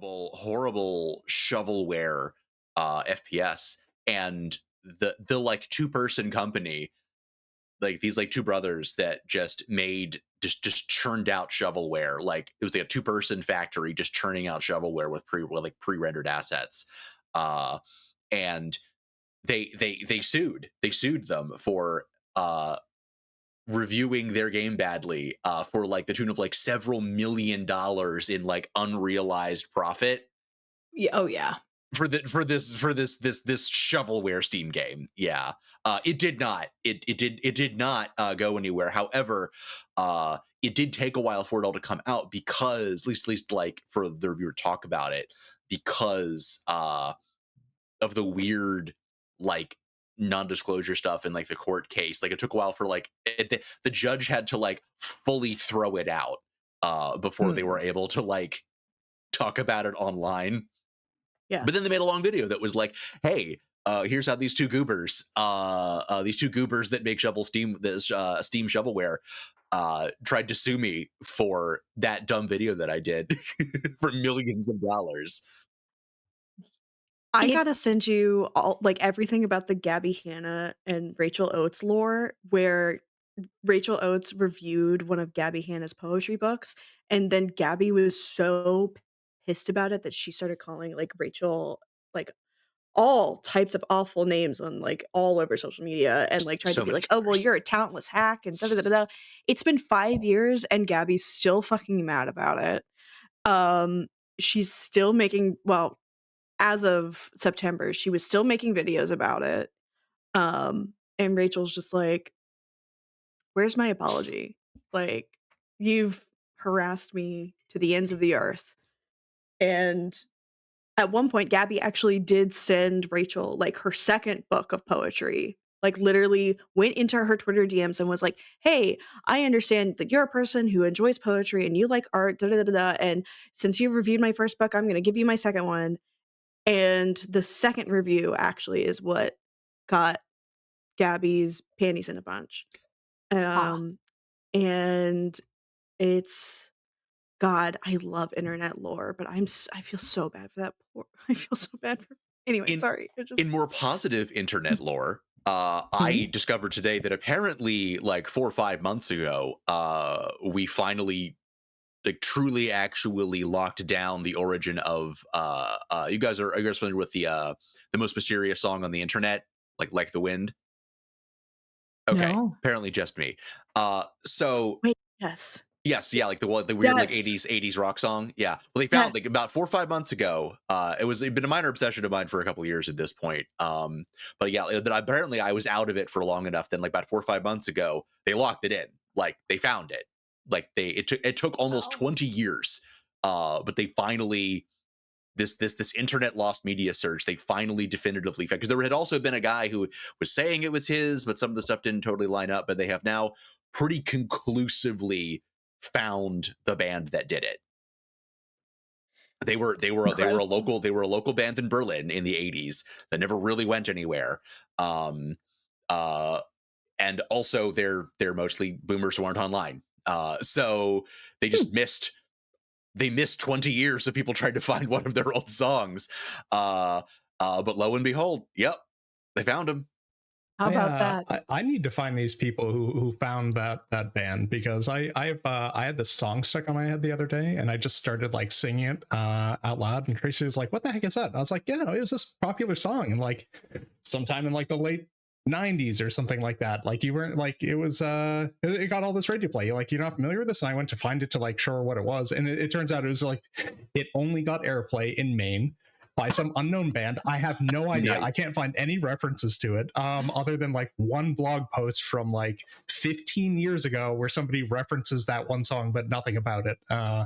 horrible shovelware FPS, and the like two-person company, like these like two brothers that just churned out shovelware. Like it was like a two-person factory just churning out shovelware with pre-rendered assets. Uh and they sued them for reviewing their game badly, for like the tune of like several $1 million in like unrealized profit Yeah, oh, yeah. for this shovelware Steam game. Yeah. It did not go anywhere. However, it did take a while for it all to come out, because at least like for the reviewer to talk about it, because of the weird like non-disclosure stuff in like the court case. Like it took a while for like the judge had to like fully throw it out before they were Mm, able to like talk about it online. yeah. But then they made a long video that was like, hey, here's how these two goobers that make Steam shovelware tried to sue me for that dumb video that I did for millions of dollars. I It gotta send you all like, everything about the Gabby Hanna and Rachel Oates lore, where Rachel Oates reviewed one of Gabby Hanna's poetry books, and then Gabby was so pissed about it that she started calling, like, Rachel, like, all types of awful names on, like, all over social media, and, like, tried to So be many like, "Oh, well, slurs. you're a talentless hack," and da da da da da. It's been 5 years, and Gabby's still fucking mad about it. Um, she's still making well, as of September, she was still making videos about it. And Rachel's just like, "Where's my apology? Like, you've harassed me to the ends of the earth." And at one point, Gabby actually did send Rachel, like, her second book of poetry, like, literally went into her Twitter DMs and was like, "Hey, I understand that you're a person who enjoys poetry and you like art, da da da da, da, and since you reviewed my first book, I'm gonna give you my second one." And the second review actually is what got Gabby's panties in a bunch. ah, Um, and it's God, I love internet lore, but I feel so bad for that poor I feel so bad for anyway, In sorry. It in just more positive internet lore, mhm. I discovered today that apparently like 4 or 5 months ago, we finally like truly actually locked down the origin of are you guys familiar with the most mysterious song on the internet, like the wind? Okay, No. apparently just me. So wait, yes. yes, yeah, like the one, the weird like Yes. '80s rock song. Yeah, well, they found like Yes. about 4 or 5 months ago. It'd been a minor obsession of mine for a couple of years at this point. But yeah, but apparently I was out of it for long enough. Then like about 4 or 5 months ago, they locked it in. Like they found it. Like it took almost Wow. 20 years. But they finally this internet lost media search. They finally definitively found, because there had also been a guy who was saying it was his, but some of the stuff didn't totally line up. But they have now pretty conclusively found the band that did it. Incredible. They were a local band in Berlin in the '80s that never really went anywhere. Um, uh, and also they're mostly boomers who aren't online. So they Hmm, just missed 20 years of people trying to find one of their old songs. Uh, but lo and behold, yep, they found him. how about that? I need to find these people who found that band, because I had this song stuck on my head the other day, and I just started like singing it out loud, and Tracy was like, "What the heck is that?" And I was like, "Yeah, it was this popular song, and like sometime in like the late '90s or something like that. Like you weren't like it got all this radio play. Like you're not familiar with this?" And I went to find it to like show her what it was, and it turns out it was like it only got airplay in Maine by some unknown band. I have no idea. I Nice. can't find any references to it, other than like one blog post from like 15 years ago where somebody references that one song, but nothing about it.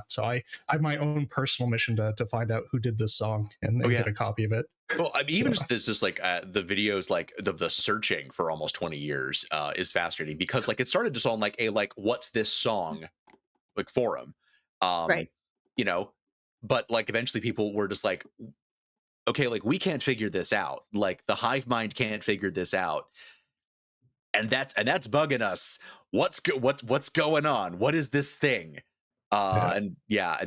So I have my own personal mission to find out who did this song Oh and get yeah. a copy of it. Well, I mean, So even just this, just like the videos, like the searching for almost 20 years is fascinating, because like it started just on like a like what's this song like forum, um, Right. you know, but like eventually people were just like, okay, like we can't figure this out. Like the hive mind can't figure this out, and that's bugging us. What's going on? What is this thing? And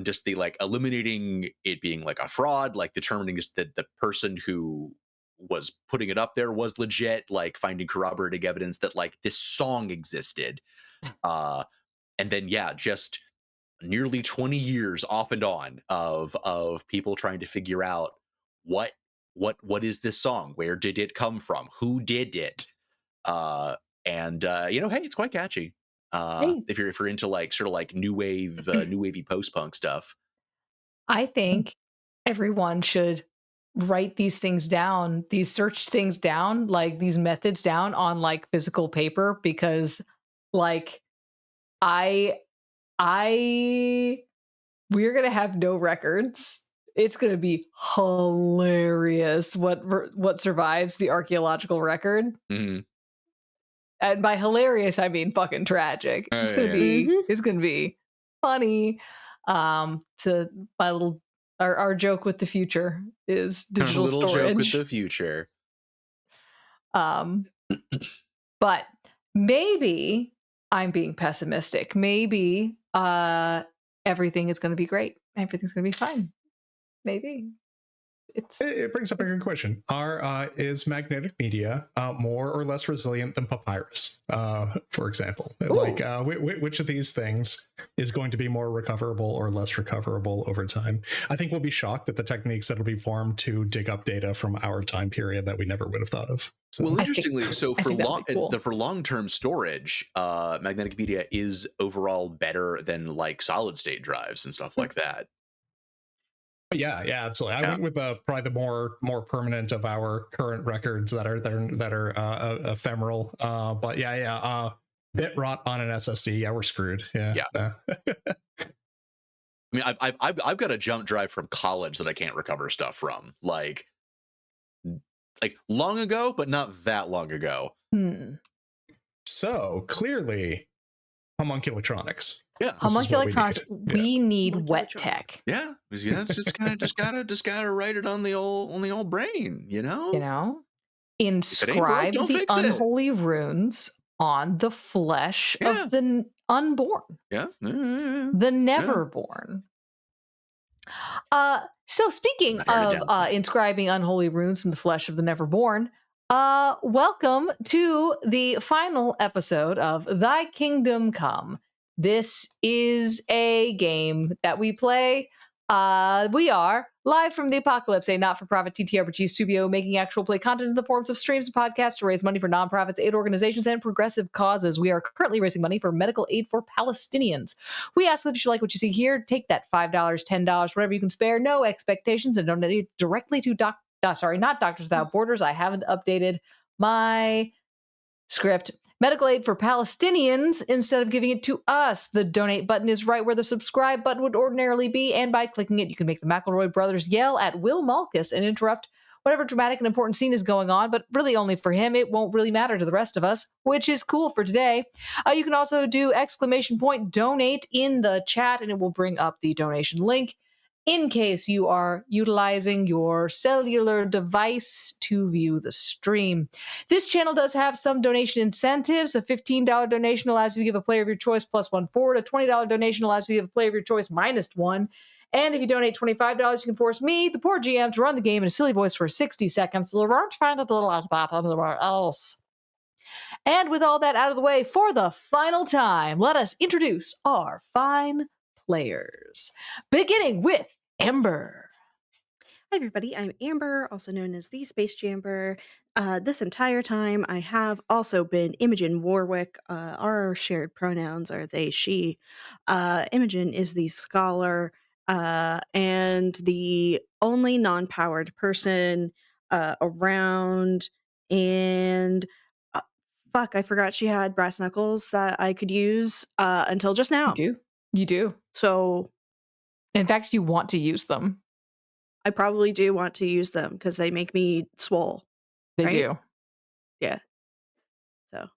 just the like eliminating it being like a fraud, like determining just that the person who was putting it up there was legit, like finding corroborating evidence that like this song existed. Uh, and then just nearly 20 years off and on of people trying to figure out what what is this song? Where did it come from? Who did it? Hey, it's quite catchy. Hey. If you're into like sort of like new wavy post punk stuff. I think everyone should write these things down, these search things down, like these methods down on like physical paper, because like I we're going to have no records. It's going to be hilarious what survives the archaeological record. Mm-hmm. And by hilarious, I mean fucking tragic. It's going to be funny. To my little our joke with the future is digital little storage. joke with the future. But maybe I'm being pessimistic. Maybe everything is going to be great. Everything's going to be fine. Maybe. It brings up a good question. Is magnetic media more or less resilient than papyrus, for example? Ooh. Like, which of these things is going to be more recoverable or less recoverable over time? I think we'll be shocked at the techniques that will be formed to dig up data from our time period that we never would have thought of. So. Well, interestingly, for long-term storage, magnetic media is overall better than like solid state drives and stuff like that. Yeah, absolutely. I went with probably the more permanent of our current records that are ephemeral. But bit rot on an SSD. Yeah, we're screwed. Yeah. I mean, I've got a jump drive from college that I can't recover stuff from, like long ago, but not that long ago. So clearly, homunculectronics. Yeah, homunculectronics. We need wet tech. Yeah, just gotta write it on the old brain, you know. You know, inscribe the unholy runes on the flesh of the unborn. Yeah, the neverborn. So speaking of inscribing unholy runes in the flesh of the neverborn, welcome to the final episode of Thy Kingdom Come. This is a game that we play. We are live from the Apocalypse, a not-for-profit TTRPG studio making actual play content in the forms of streams and podcasts to raise money for nonprofits, aid organizations, and progressive causes. We are currently raising money for Medical Aid For Palestinians. We ask that if you like what you see here, take that $5, $10, whatever you can spare, no expectations, and donate it directly to not Doctors Without Borders. I haven't updated my script. Medical Aid For Palestinians, instead of giving it to us. The donate button is right where the subscribe button would ordinarily be, and by clicking it, you can make the McElroy brothers yell at Will Malkus and interrupt whatever dramatic and important scene is going on, but really only for him. It won't really matter to the rest of us, which is cool for today. You can also do !donate in the chat, and it will bring up the donation link in case you are utilizing your cellular device to view the stream. This channel does have some donation incentives. A $15 donation allows you to give a player of your choice plus one forward. A $20 donation allows you to give a player of your choice minus one. And if you donate $25, you can force me, the poor GM, to run the game in a silly voice for 60 seconds. You won't find it like that anywhere else. And with all that out of the way, for the final time, let us introduce our fine players, beginning with Amber. Hi everybody, I'm Amber, also known as the Space Jamber. This entire time I have also been Imogen Warwick. Our shared pronouns are they, she. Imogen is the scholar and the only non-powered person around, and fuck, I forgot she had brass knuckles that I could use until just now. You do. So in fact, you want to use them. I probably do want to use them because they make me swole. They do. Yeah. So,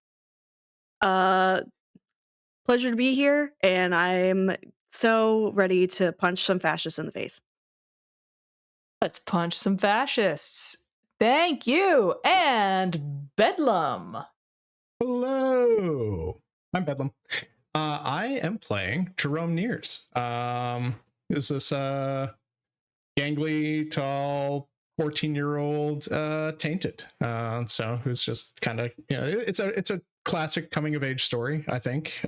pleasure to be here, and I'm so ready to punch some fascists in the face. Let's punch some fascists. Thank you. And Bedlam. Hello. I'm Bedlam. I am playing Jerome Nears. Who's this gangly, tall, 14-year-old tainted. So who's just kind of, it's a classic coming of age story, I think.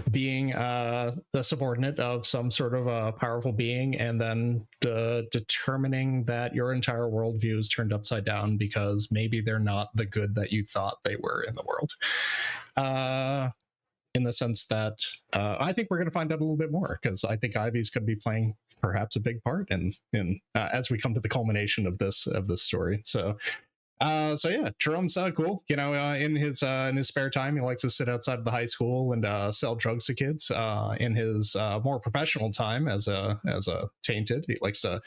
Being the subordinate of some sort of a powerful being, and then determining that your entire worldview is turned upside down because maybe they're not the good that you thought they were in the world. In the sense that I think we're going to find out a little bit more, because I think Ivy's going to be playing perhaps a big part in as we come to the culmination of this story. So yeah, Jerome's cool. In his spare time, he likes to sit outside of the high school and sell drugs to kids. In his more professional time as a tainted, he likes to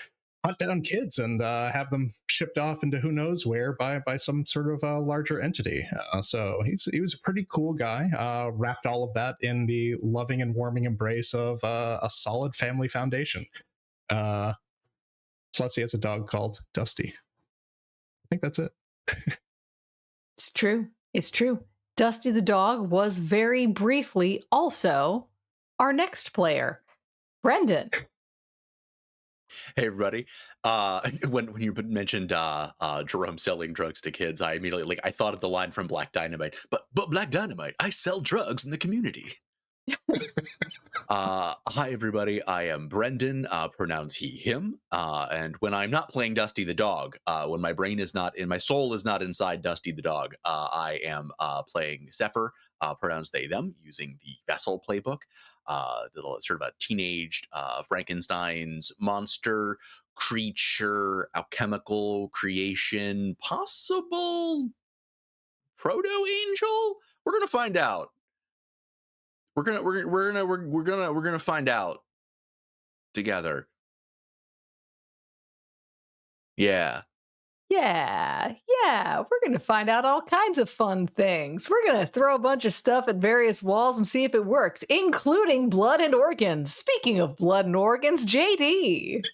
hunt down kids and have them shipped off into who knows where by some sort of larger entity. So he was a pretty cool guy. Wrapped all of that in the loving and warming embrace of a solid family foundation. Plus, he has a dog called Dusty. I think that's it. It's true. It's true. Dusty the dog was very briefly also our next player, Brendan. Hey everybody! When you mentioned Jerome selling drugs to kids, I immediately I thought of the line from Black Dynamite. But Black Dynamite, I sell drugs in the community. Hi everybody, I am Brendan, pronounce he, him, and when I'm not playing Dusty the dog, when my brain is not in, my soul is not inside Dusty the dog, I am playing Sefer, pronounce they, them, using the Vessel playbook, little sort of a teenaged Frankenstein's monster, creature, alchemical creation, possible proto-angel? We're gonna find out. We're gonna find out together. Yeah. Yeah, we're going to find out all kinds of fun things. We're going to throw a bunch of stuff at various walls and see if it works, including blood and organs. Speaking of blood and organs, JD.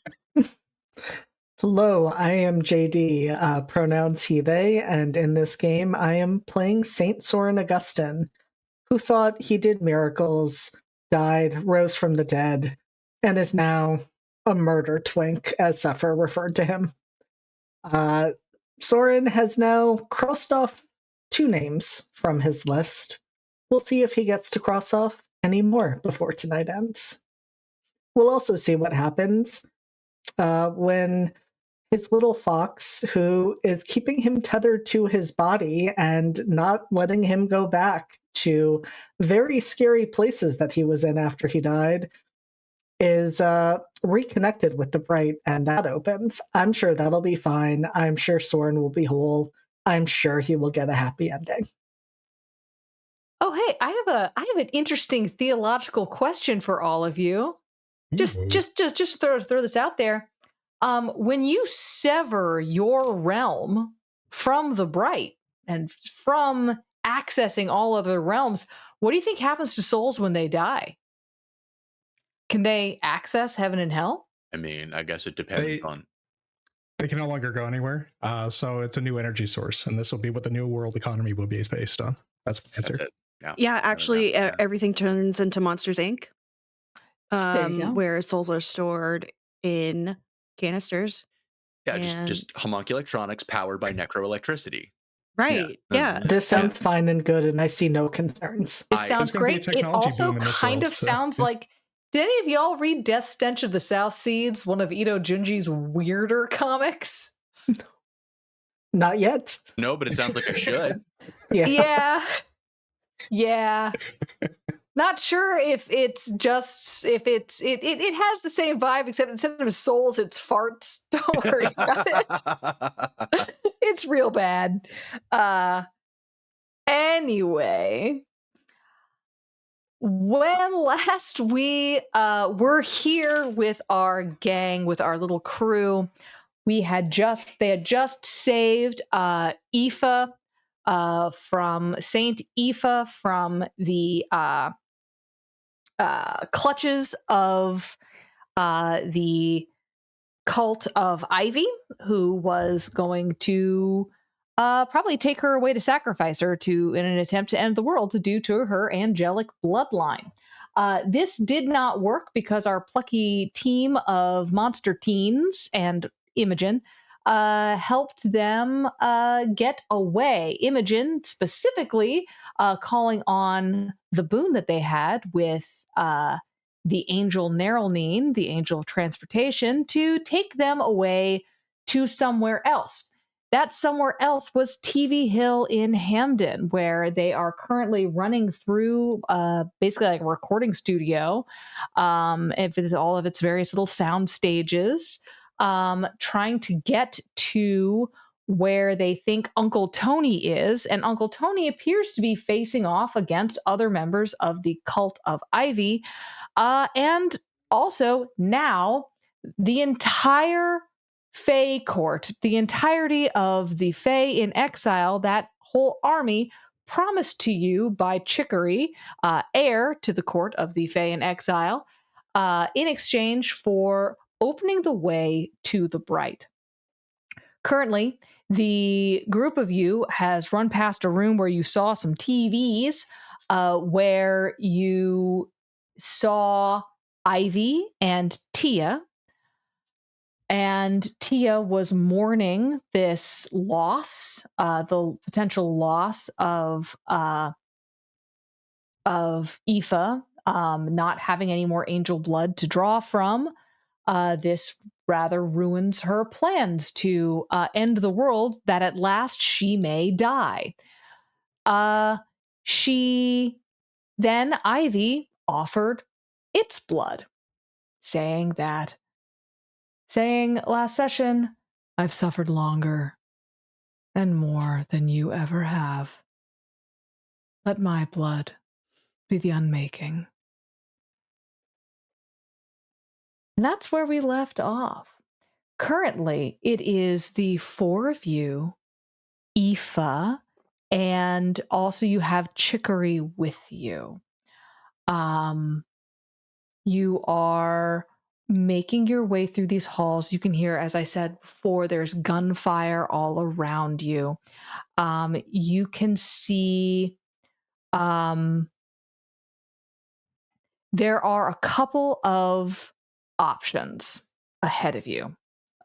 Hello, I am JD, pronouns he, they, and in this game I am playing Saint Soren Augustine, who thought he did miracles, died, rose from the dead, and is now a murder twink, as Sefer referred to him. Soren has now crossed off 2 names from his list. We'll see if he gets to cross off any more before tonight ends. We'll also see what happens when his little fox, who is keeping him tethered to his body and not letting him go back to very scary places that he was in after he died, is reconnected with the Bright, and that opens. I'm sure that'll be fine. I'm sure Soren will be whole. I'm sure he will get a happy ending. Oh, hey, I have an interesting theological question for all of you. Just throw this out there. When you sever your realm from the Bright and from accessing all other realms, what do you think happens to souls when they die? Can they access heaven and hell? I mean, I guess it depends on. They can no longer go anywhere. So it's a new energy source, and this will be what the new world economy will be based on. That's my answer. That's it. Yeah, actually, everything turns into Monsters Inc. Where souls are stored in canisters. Yeah, just homunculus electronics powered by necroelectricity. Right. Yeah. This sounds fine and good, and I see no concerns. It sounds great. It also kind of sounds like. Did any of y'all read Death Stench of the South Seas, one of Ito Junji's weirder comics? Not yet. No, but it sounds like I should. Yeah. Not sure if it has the same vibe, except instead of souls, it's farts. Don't worry about it. It's real bad. Anyway, when last we were here with our gang, with our little crew, they had just saved Aoife from Saint Aoife from the clutches of the cult of Ivy, who was going to probably take her away to sacrifice her to in an attempt to end the world due to her angelic bloodline. This did not work because our plucky team of monster teens and Imogen helped them get away. Imogen specifically calling on the boon that they had with the angel Neralnine, the angel of transportation, to take them away to somewhere else. That somewhere else was TV Hill in Hamden, where they are currently running through basically like a recording studio with all of its various little sound stages, trying to get to where they think Uncle Tony is. And Uncle Tony appears to be facing off against other members of the cult of Ivy. And also now the entire Fae court, the entirety of the Fae in exile, that whole army promised to you by Chicory, heir to the court of the Fae in exile, in exchange for opening the way to the bright. Currently, the group of you has run past a room where you saw some TVs, where you saw Ivy and Tia. And Tia was mourning this loss, the potential loss of Aoife, not having any more angel blood to draw from. This rather ruins her plans to end the world, that at last she may die. Then Ivy offered its blood, saying last session, I've suffered longer and more than you ever have. Let my blood be the unmaking. And that's where we left off. Currently, it is the four of you, Aoife, and also you have Chicory with you. You are making your way through these halls. You can hear, as I said before, there's gunfire all around you. You can see there are a couple of options ahead of you,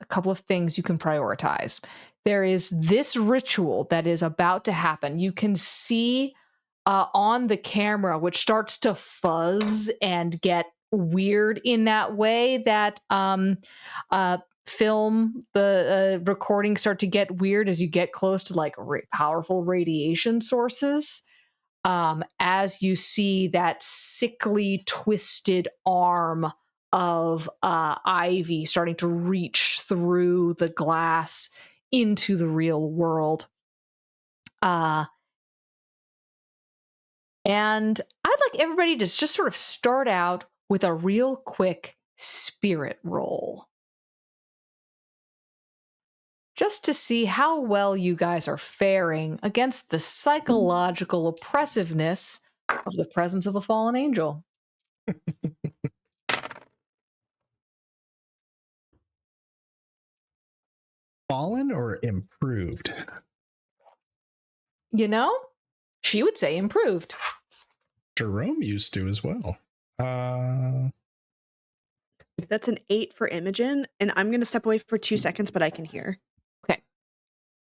a couple of things you can prioritize. There is this ritual that is about to happen. You can see on the camera, which starts to fuzz and get weird in that way that film, the recordings start to get weird as you get close to like powerful radiation sources. As you see that sickly, twisted arm of Ivy starting to reach through the glass into the real world. And I'd like everybody to just sort of start out with a real quick spirit roll. Just to see how well you guys are faring against the psychological oppressiveness of the presence of a fallen angel. Fallen or improved? You know, she would say improved. Jerome used to as well. That's an 8 for Imogen, and I'm going to step away for 2 seconds, but I can hear. Okay.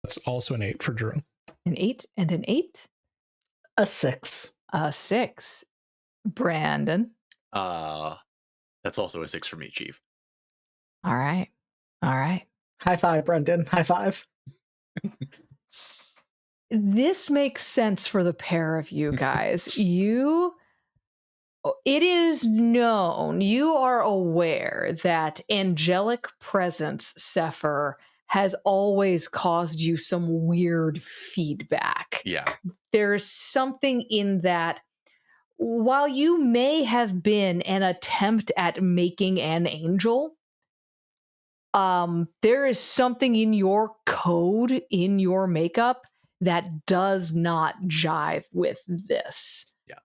That's also an 8 for Jerome. An 8 and an 8? A 6. A 6. Brandon? That's also a 6 for me, Chief. All right. All right. High five, Brendan. High five. This makes sense for the pair of you guys. It is known, you are aware that angelic presence, Sefer, has always caused you some weird feedback. Yeah. There's something in that. While you may have been an attempt at making an angel, there is something in your code, in your makeup, that does not jive with this. Yeah.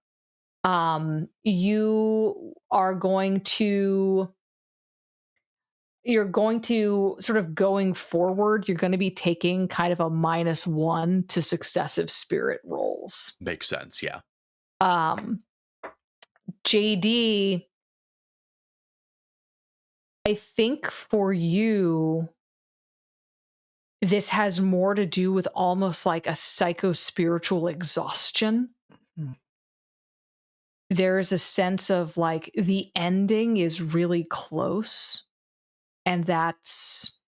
You are going to you're going to sort of going forward, you're going to be taking kind of a -1 to successive spirit rolls. Makes sense, yeah. JD, I think for you, this has more to do with almost like a psycho-spiritual exhaustion. Mm. There is a sense of like the ending is really close, and that's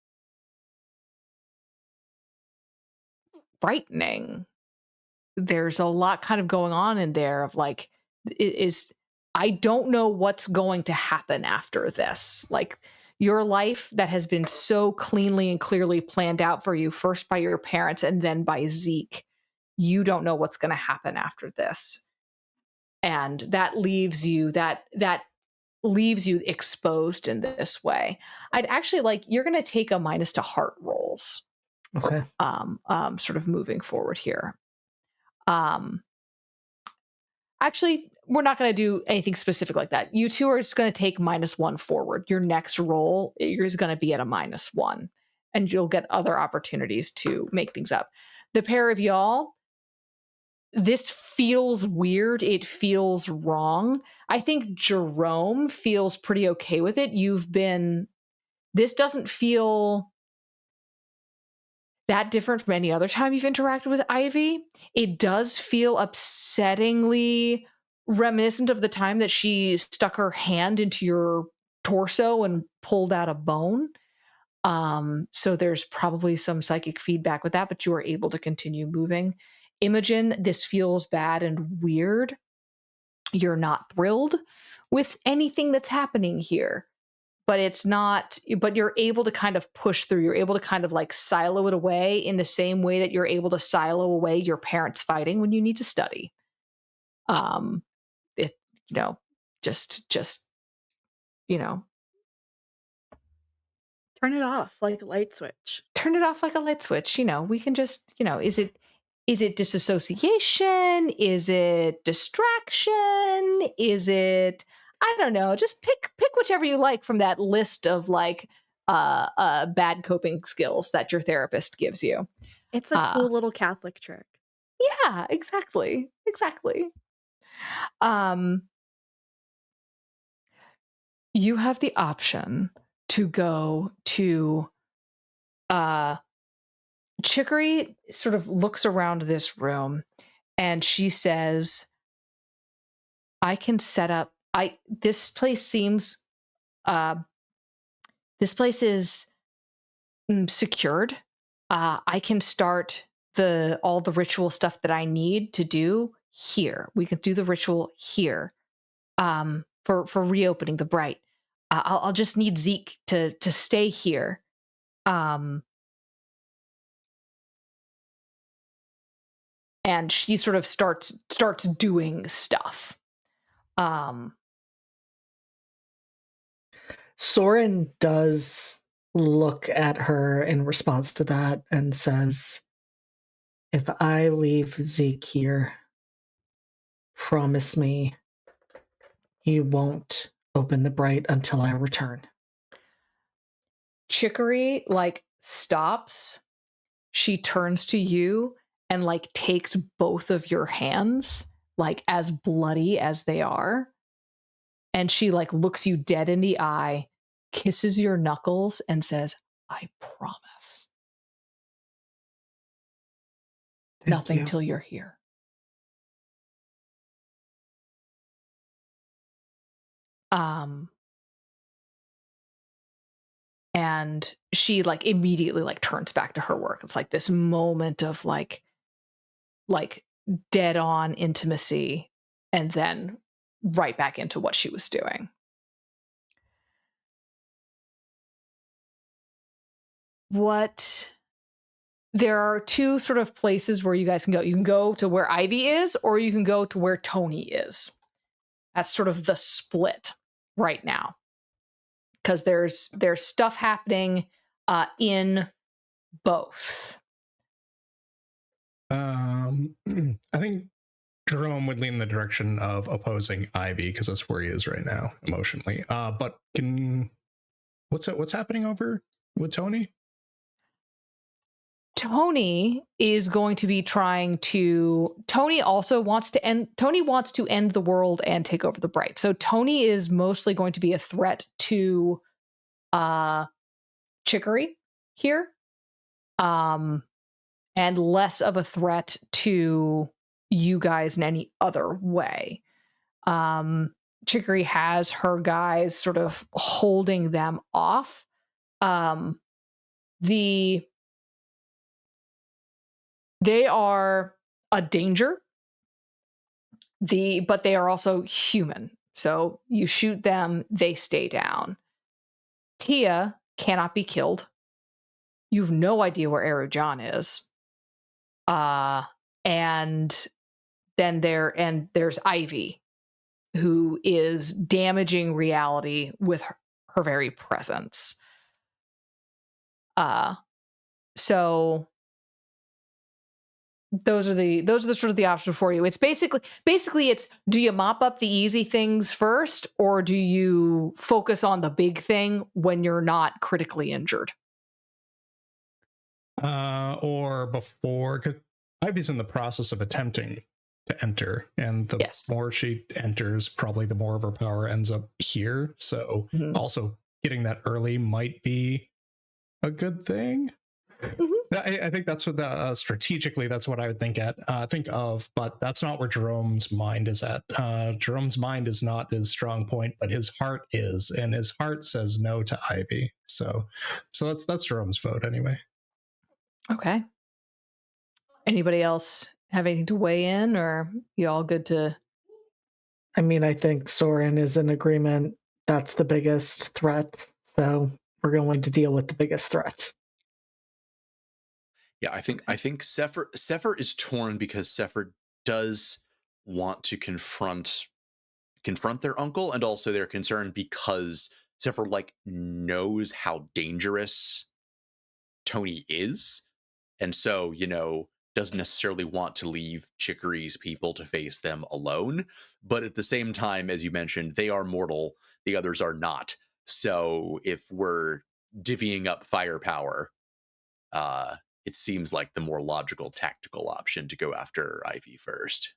frightening. There's a lot kind of going on in there of like, I don't know what's going to happen after this. Like, your life that has been so cleanly and clearly planned out for you, first by your parents and then by Zeke, you don't know what's going to happen after this. And that leaves you exposed in this way. I'd actually like, you're going to take a minus to heart rolls. Okay. Sort of moving forward here. Actually, we're not going to do anything specific like that. You two are just going to take -1 forward. Your next roll is going to be at a -1, and you'll get other opportunities to make things up. The pair of y'all, this feels weird. It feels wrong. I think Jerome feels pretty okay with it. This doesn't feel that different from any other time you've interacted with Ivy. It does feel upsettingly reminiscent of the time that she stuck her hand into your torso and pulled out a bone. So there's probably some psychic feedback with that, but you are able to continue moving. Imogen, this feels bad and weird. You're not thrilled with anything that's happening here, but you're able to kind of push through. You're able to kind of like silo it away in the same way that you're able to silo away your parents fighting when you need to study. It, just, Turn it off like a light switch. turn it off like a light switch. We can just, is it disassociation? Is it distraction? Is it, I don't know, just pick whichever you like from that list of like bad coping skills that your therapist gives you. It's a cool little Catholic trick. Yeah, exactly. You have the option to go to Chicory sort of looks around this room and she says, I can set up, this place is secured. I can start all the ritual stuff that I need to do here. We can do the ritual here for reopening the bright. I'll just need Zeke to stay here. And she sort of starts doing stuff. Soren does look at her in response to that and says, if I leave Zeke here, promise me you won't open the bright until I return. Chicory like stops. She turns to you and like takes both of your hands, like as bloody as they are. And she like looks you dead in the eye, kisses your knuckles and says, I promise. Nothing till you're here. And she like immediately like turns back to her work. It's like this moment of like dead on intimacy and then right back into what she was doing. There are two sort of places where you guys can go. You can go to where Ivy is, or you can go to where Tony is. That's sort of the split right now. Because there's stuff happening in both. I think Jerome would lean in the direction of opposing Ivy because that's where he is right now emotionally. But what's happening over with Tony? Tony is going to be trying to. Tony also wants to end. Tony wants to end the world and take over the Bright. So Tony is mostly going to be a threat to Chicory here, and less of a threat to you guys in any other way. Chicory has her guys sort of holding them off. They are a danger, but they are also human. So you shoot them, they stay down. Tia cannot be killed. You have no idea where Eru John is. And then there's Ivy, who is damaging reality with her very presence. So those are the sort of the options for you. It's basically it's, do you mop up the easy things first, or do you focus on the big thing when you're not critically injured? Or before, because Ivy's in the process of attempting to enter, and the more she enters, probably the more of her power ends up here. So also getting that early might be a good thing. I think that's what strategically, that's what I would think of, but that's not where Jerome's mind is at. Jerome's mind is not his strong point, but his heart is, and his heart says no to Ivy. So that's Jerome's vote anyway. Okay. Anybody else have anything to weigh in, or you all good to? I mean, I think Soren is in agreement. That's the biggest threat. So we're going to deal with the biggest threat. Yeah, I think Sefer is torn because Sefer does want to confront their uncle, and also they're concerned because Sefer knows how dangerous Tony is, and so doesn't necessarily want to leave Chicory's people to face them alone. But at the same time, as you mentioned, they are mortal, the others are not. So if we're divvying up firepower, it seems like the more logical tactical option to go after Ivy first.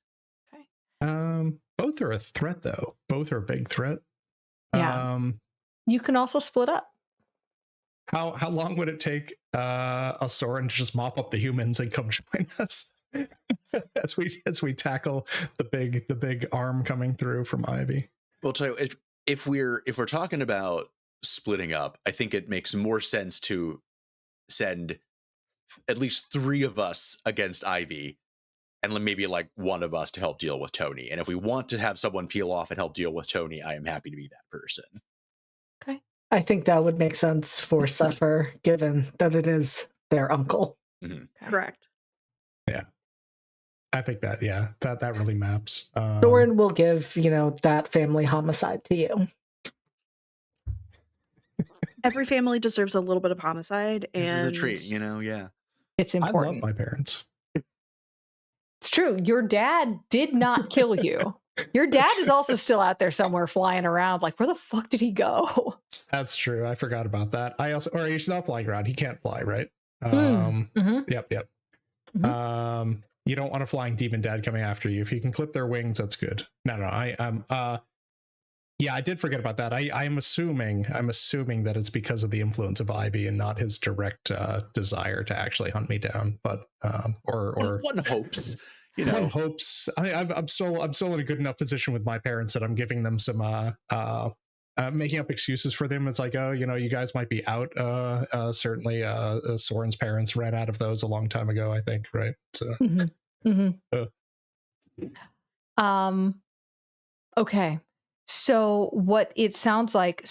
Okay. Both are a threat, though. Both are a big threat. Yeah. You can also split up. How long would it take a Soren to just mop up the humans and come join us as we tackle the big arm coming through from Ivy? Well, tell you, if we're talking about splitting up, I think it makes more sense to send at least 3 of us against Ivy, and maybe one of us to help deal with Tony. And if we want to have someone peel off and help deal with Tony, I am happy to be that person. Okay. I think that would make sense for Sefer, given that it is their uncle. Mm-hmm. Okay. Correct. Yeah. I think that, that really maps. Soren will give, that family homicide to you. Every family deserves a little bit of homicide, and this is a treat, yeah. It's important. I love my parents. It's true. Your dad did not kill you. Your dad is also still out there somewhere flying around. Where the fuck did he go? That's true. I forgot about that. He's not flying around. He can't fly, right? Yep. Mm-hmm. You don't want a flying demon dad coming after you. If you can clip their wings, that's good. No, I did forget about that. I'm assuming that it's because of the influence of Ivy and not his direct desire to actually hunt me down. But or one hopes, one hopes. I'm still in a good enough position with my parents that I'm giving them some making up excuses for them. It's you guys might be out. Certainly, Soren's parents ran out of those a long time ago, I think, right? So. Okay. So what it sounds like,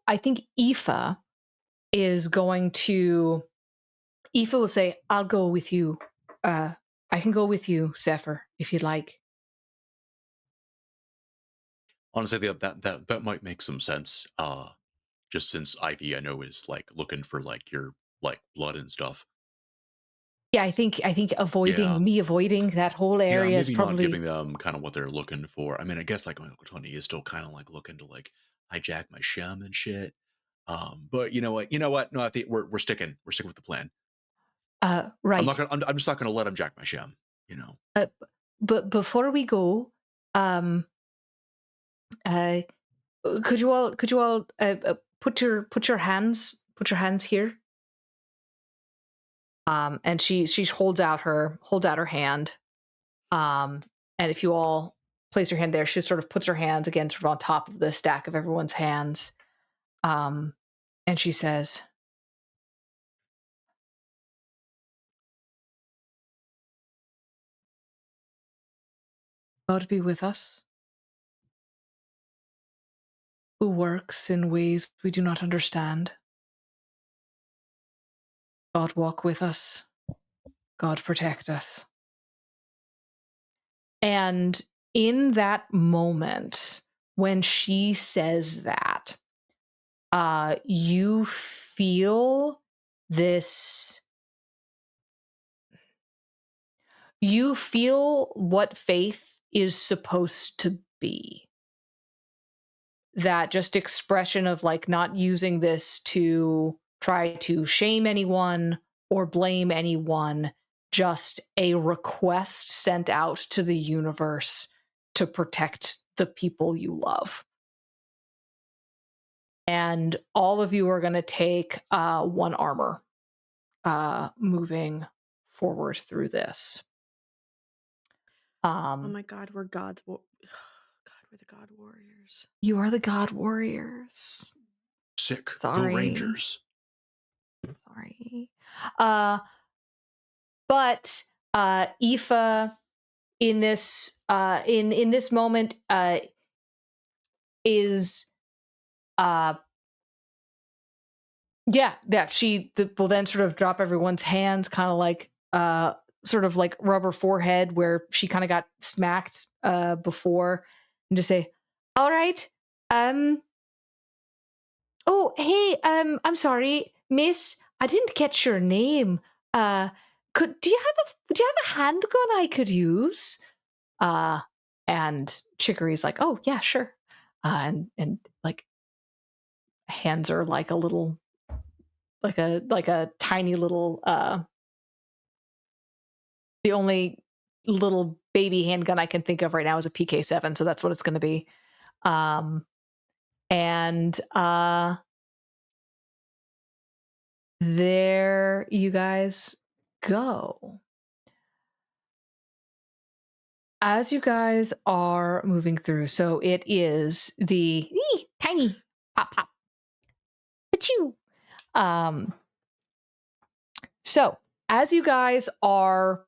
I think Aoife will say, I'll go with you. I can go with you, Sefer, if you'd like. Honestly, that might make some sense. Just since Ivy, I know, is looking for your blood and stuff. Yeah, I think avoiding that whole area is probably not giving them kind of what they're looking for. I mean, I guess Uncle Tony is still kind of looking to hijack my shum and shit. But you know what? You know what? No, I think we're sticking with the plan. Right. I'm just not gonna let him jack my shem. You know. But before we go, um, uh, could you all put your hands here? And she holds out her hand. And if you all place your hand there, she sort of puts her hands again sort of on top of the stack of everyone's hands. And she says, God be with us, who works in ways we do not understand. God walk with us. God protect us. And in that moment, when she says that, you feel this. You feel what faith is supposed to be. That just expression of like not using this to try to shame anyone or blame anyone, just a request sent out to the universe to protect the people you love. And all of you are going to take 1 armor moving forward through this. Oh my God, we're gods. God, we're the God Warriors. You are the God Warriors. Sick. Sorry. Go Rangers. Sorry. But Aoife in this in this moment is she will then sort of drop everyone's hands, kind of like sort of like rub her forehead where she kind of got smacked before, and just say, all right, oh hey, I'm sorry, miss, I didn't catch your name. Do you have a handgun I could use? And Chicory's like, oh yeah, sure. And like hands are like a little, like a tiny little the only little baby handgun I can think of right now is a PK7, so that's what it's going to be. And there you guys go. As you guys are moving through, so it is the tiny pop pop. Achoo. So as you guys are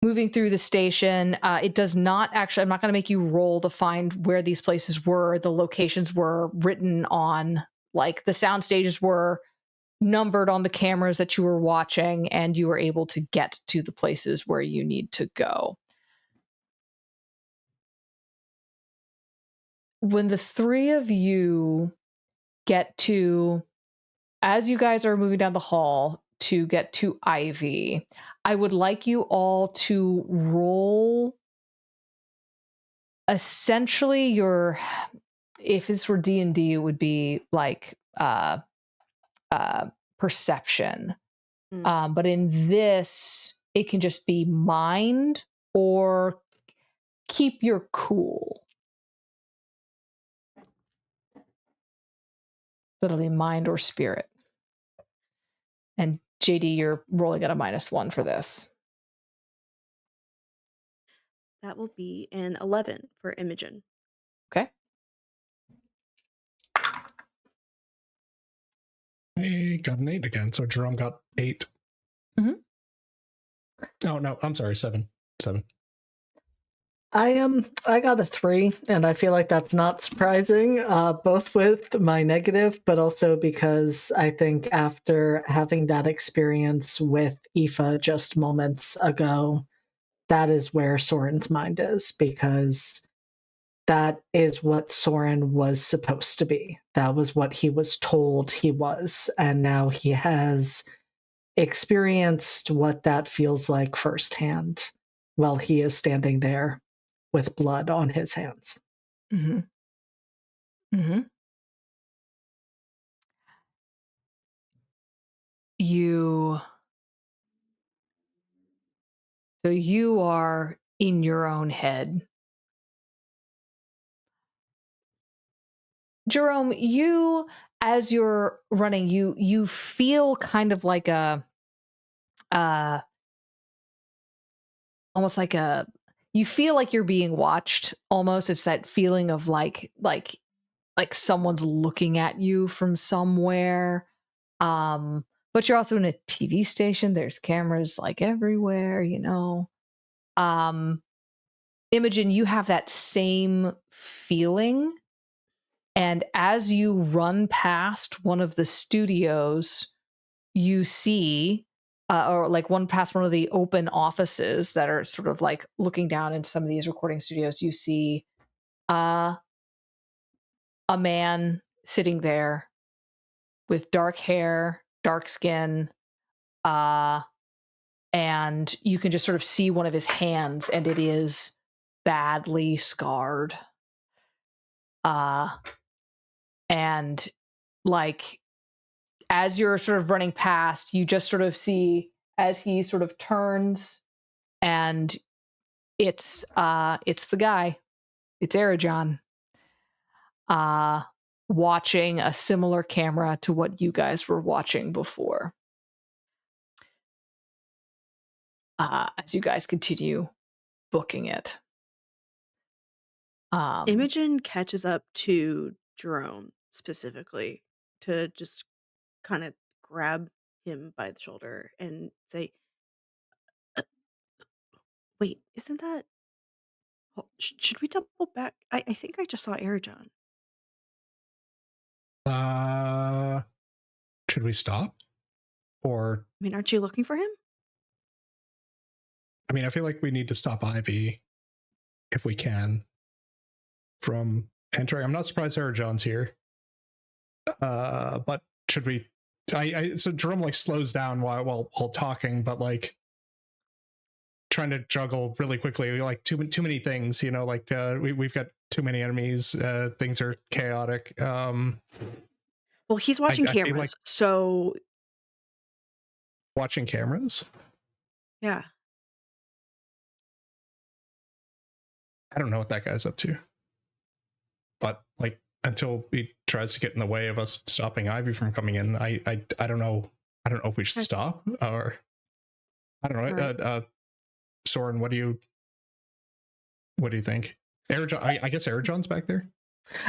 moving through the station, it does not actually, I'm not going to make you roll to find where these places were. The locations were written on, like the sound stages were numbered on the cameras that you were watching, and you were able to get to the places where you need to go. When the 3 of you get to, as you guys are moving down the hall to get to Ivy, I would like you all to roll essentially your, if this were D&D, it would be like perception. But in this, it can just be mind or keep your cool. That'll be mind or spirit. And JD, you're rolling at a -1 for this. That will be an 11 for Imogen. Okay. I got an 8 again, so Jerome got 8. Mm-hmm. Oh no, I'm sorry, 7. I got a 3, and I feel like that's not surprising, both with my negative, but also because I think after having that experience with Aoife just moments ago, that is where Soren's mind is, because that is what Soren was supposed to be. That was what he was told he was, and now he has experienced what that feels like firsthand while he is standing there with blood on his hands. Mm-hmm. Mm-hmm. you so you are in your own head. Jerome, you, as you're running, you feel kind of like a uh almost like a you feel like you're being watched almost. It's that feeling of like someone's looking at you from somewhere. But you're also in a TV station. There's cameras like everywhere, you know. Um Imogen, you have that same feeling. And as you run past one of the studios, you see, or like one past one of the open offices that are sort of like looking down into some of these recording studios, you see uh, a man sitting there with dark hair, dark skin, uh, and you can just sort of see one of his hands, and it is badly scarred. Uh, and like as you're sort of running past, you just sort of see as he sort of turns, and it's the guy, it's Arajon, uh watching a similar camera to what you guys were watching before. As you guys continue booking it. Imogen catches up to Jerome specifically to just kind of grab him by the shoulder and say, "Uh, wait, isn't that? Should we double back? I think I just saw Arajon." Uh, should we stop? Or, I mean, aren't you looking for him? I mean, I feel like we need to stop Ivy if we can from entering. I'm not surprised Sarah John's here. But should we? So Jerome like slows down while talking, but like trying to juggle really quickly, like too many things, you know, like we've got too many enemies, things are chaotic. Well, he's watching I feel like cameras, so watching cameras. yeah. I don't know what that guy's up to, but like until he tries to get in the way of us stopping Ivy from coming in, I don't know. I don't know if we should stop or I don't know. Right. Soren, what do you think? I guess Arajon's back there.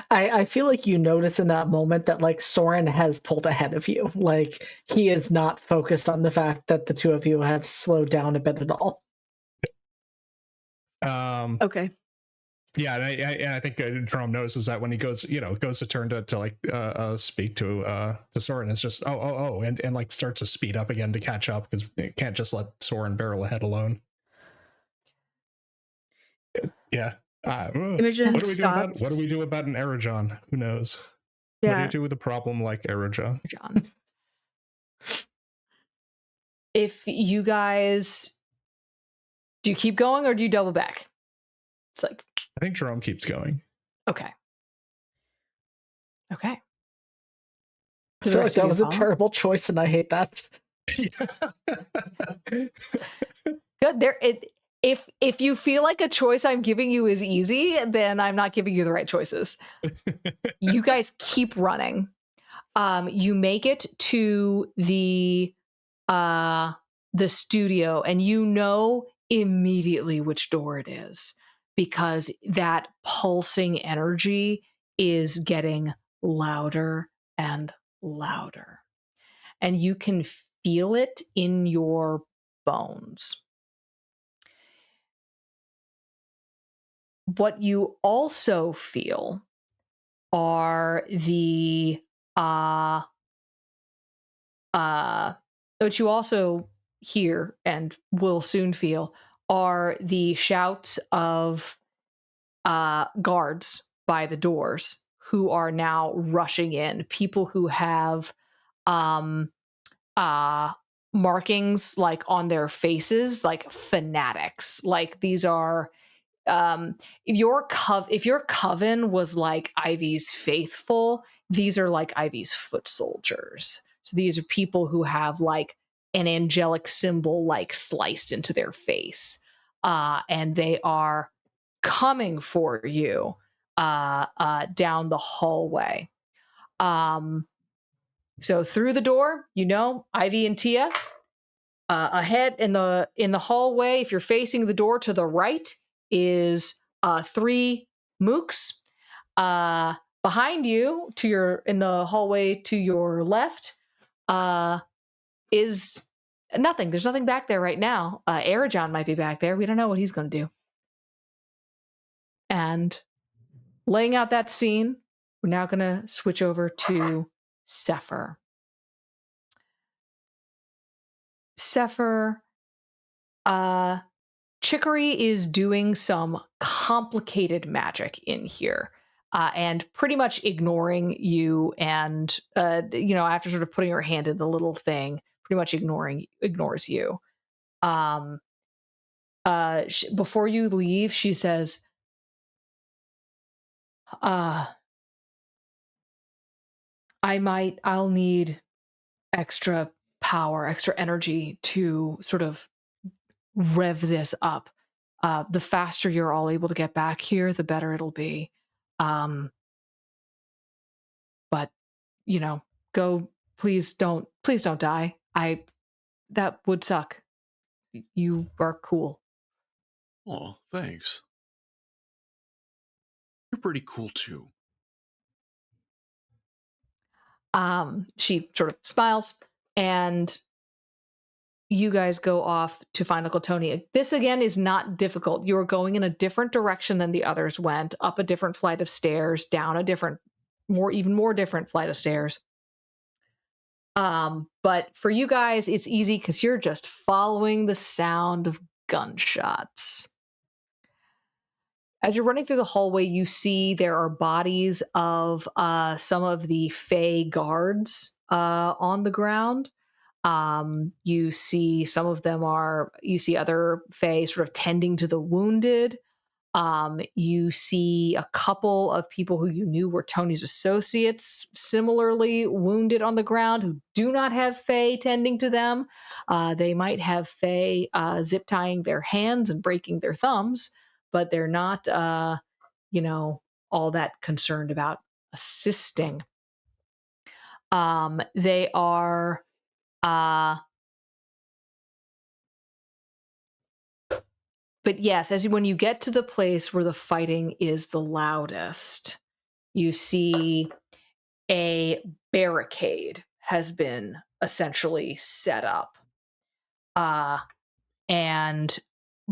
I feel like you notice in that moment that like Soren has pulled ahead of you. Like he is not focused on the fact that the two of you have slowed down a bit at all. Okay. Yeah, and I think Jerome notices that when he goes to turn to like speak to Soren, it's just and like starts to speed up again to catch up because you can't just let Soren barrel ahead alone. Yeah. Imogen what do we stops. do about an Arajon? Who knows? Yeah. What do you do with a problem like Arajon? If you guys, do you keep going or do you double back? It's like, I think Jerome keeps going. Okay. I feel like that was a terrible choice, and I hate that. Good. If you feel like a choice I'm giving you is easy, then I'm not giving you the right choices. You guys keep running. You make it to the studio, and you know immediately which door it is because that pulsing energy is getting louder and louder. And you can feel it in your bones. What you also feel are the what you also hear and will soon feel are the shouts of guards by the doors who are now rushing in, people who have markings like on their faces, like fanatics. Like these are if your coven was like Ivy's faithful, these are like Ivy's foot soldiers. So these are people who have like an angelic symbol like sliced into their face, and they are coming for you down the hallway. So through the door, Ivy and Tia. Ahead in the hallway, if you're facing the door to the right, is 3 mooks. Behind you, in the hallway to your left, is nothing. There's nothing back there right now. Arajon might be back there. We don't know what he's going to do. And laying out that scene, we're now going to switch over to Sefer. Sefer, Chicory is doing some complicated magic in here, and pretty much ignoring you. And after sort of putting her hand in the little thing, pretty much ignores you. Before you leave, she says, I'll need extra power, extra energy to sort of rev this up. The faster you're all able to get back here, the better it'll be. But go, please don't die. That would suck. You are cool. Oh, thanks. You're pretty cool too. She sort of smiles, and you guys go off to find Uncle Tony. This again is not difficult. You are going in a different direction than the others went, up a different flight of stairs, down a different, even more different flight of stairs. But for you guys, it's easy because you're just following the sound of gunshots. As you're running through the hallway, you see there are bodies of some of the Fey guards on the ground. You see some of them you see other Fey sort of tending to the wounded. You see a couple of people who you knew were Tony's associates similarly wounded on the ground who do not have Fey tending to them. They might have Fey zip tying their hands and breaking their thumbs, but they're not, all that concerned about assisting. They are, but yes, when you get to the place where the fighting is the loudest, you see a barricade has been essentially set up. And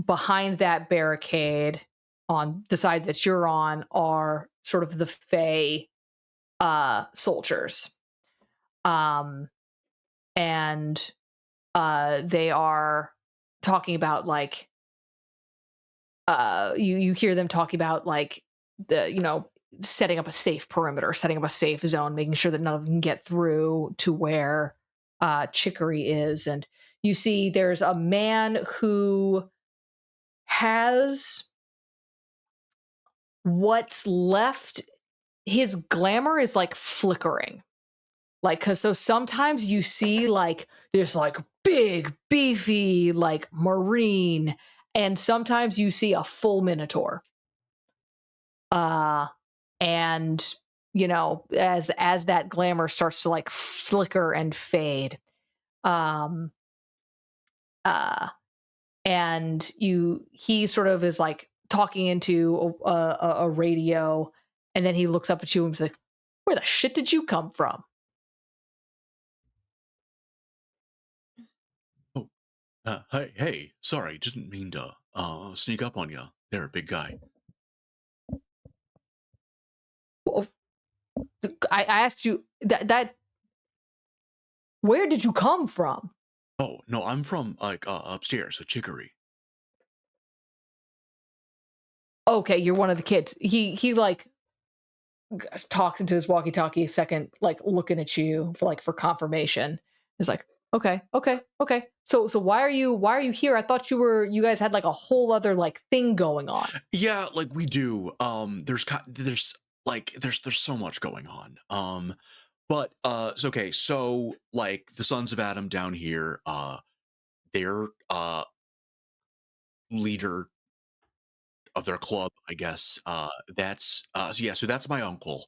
behind that barricade, on the side that you're on, are sort of the Fey soldiers. And they are talking about like, you hear them talking about like setting up a safe perimeter, setting up a safe zone, making sure that none of them can get through to where Chicory is. And you see there's a man who has what's left. His glamour is like flickering. Like, because so sometimes you see like this like big, beefy, like Marine, and sometimes you see a full Minotaur. And as that glamour starts to like flicker and fade, and he sort of is like talking into a radio, and then he looks up at you and is like, "Where the shit did you come from?" Oh, hey, sorry, didn't mean to sneak up on you. There, big guy. Well, I asked you that. Where did you come from? Oh no, I'm from like upstairs with Chicory. Okay, you're one of the kids. He like talks into his walkie-talkie a second, like looking at you for confirmation. He's like, okay. So why are you here? I thought you guys had like a whole other like thing going on. Yeah, like we do. There's so much going on. But okay, so like the Sons of Adam down here, their leader of their club, I guess. That's so yeah, so that's my uncle,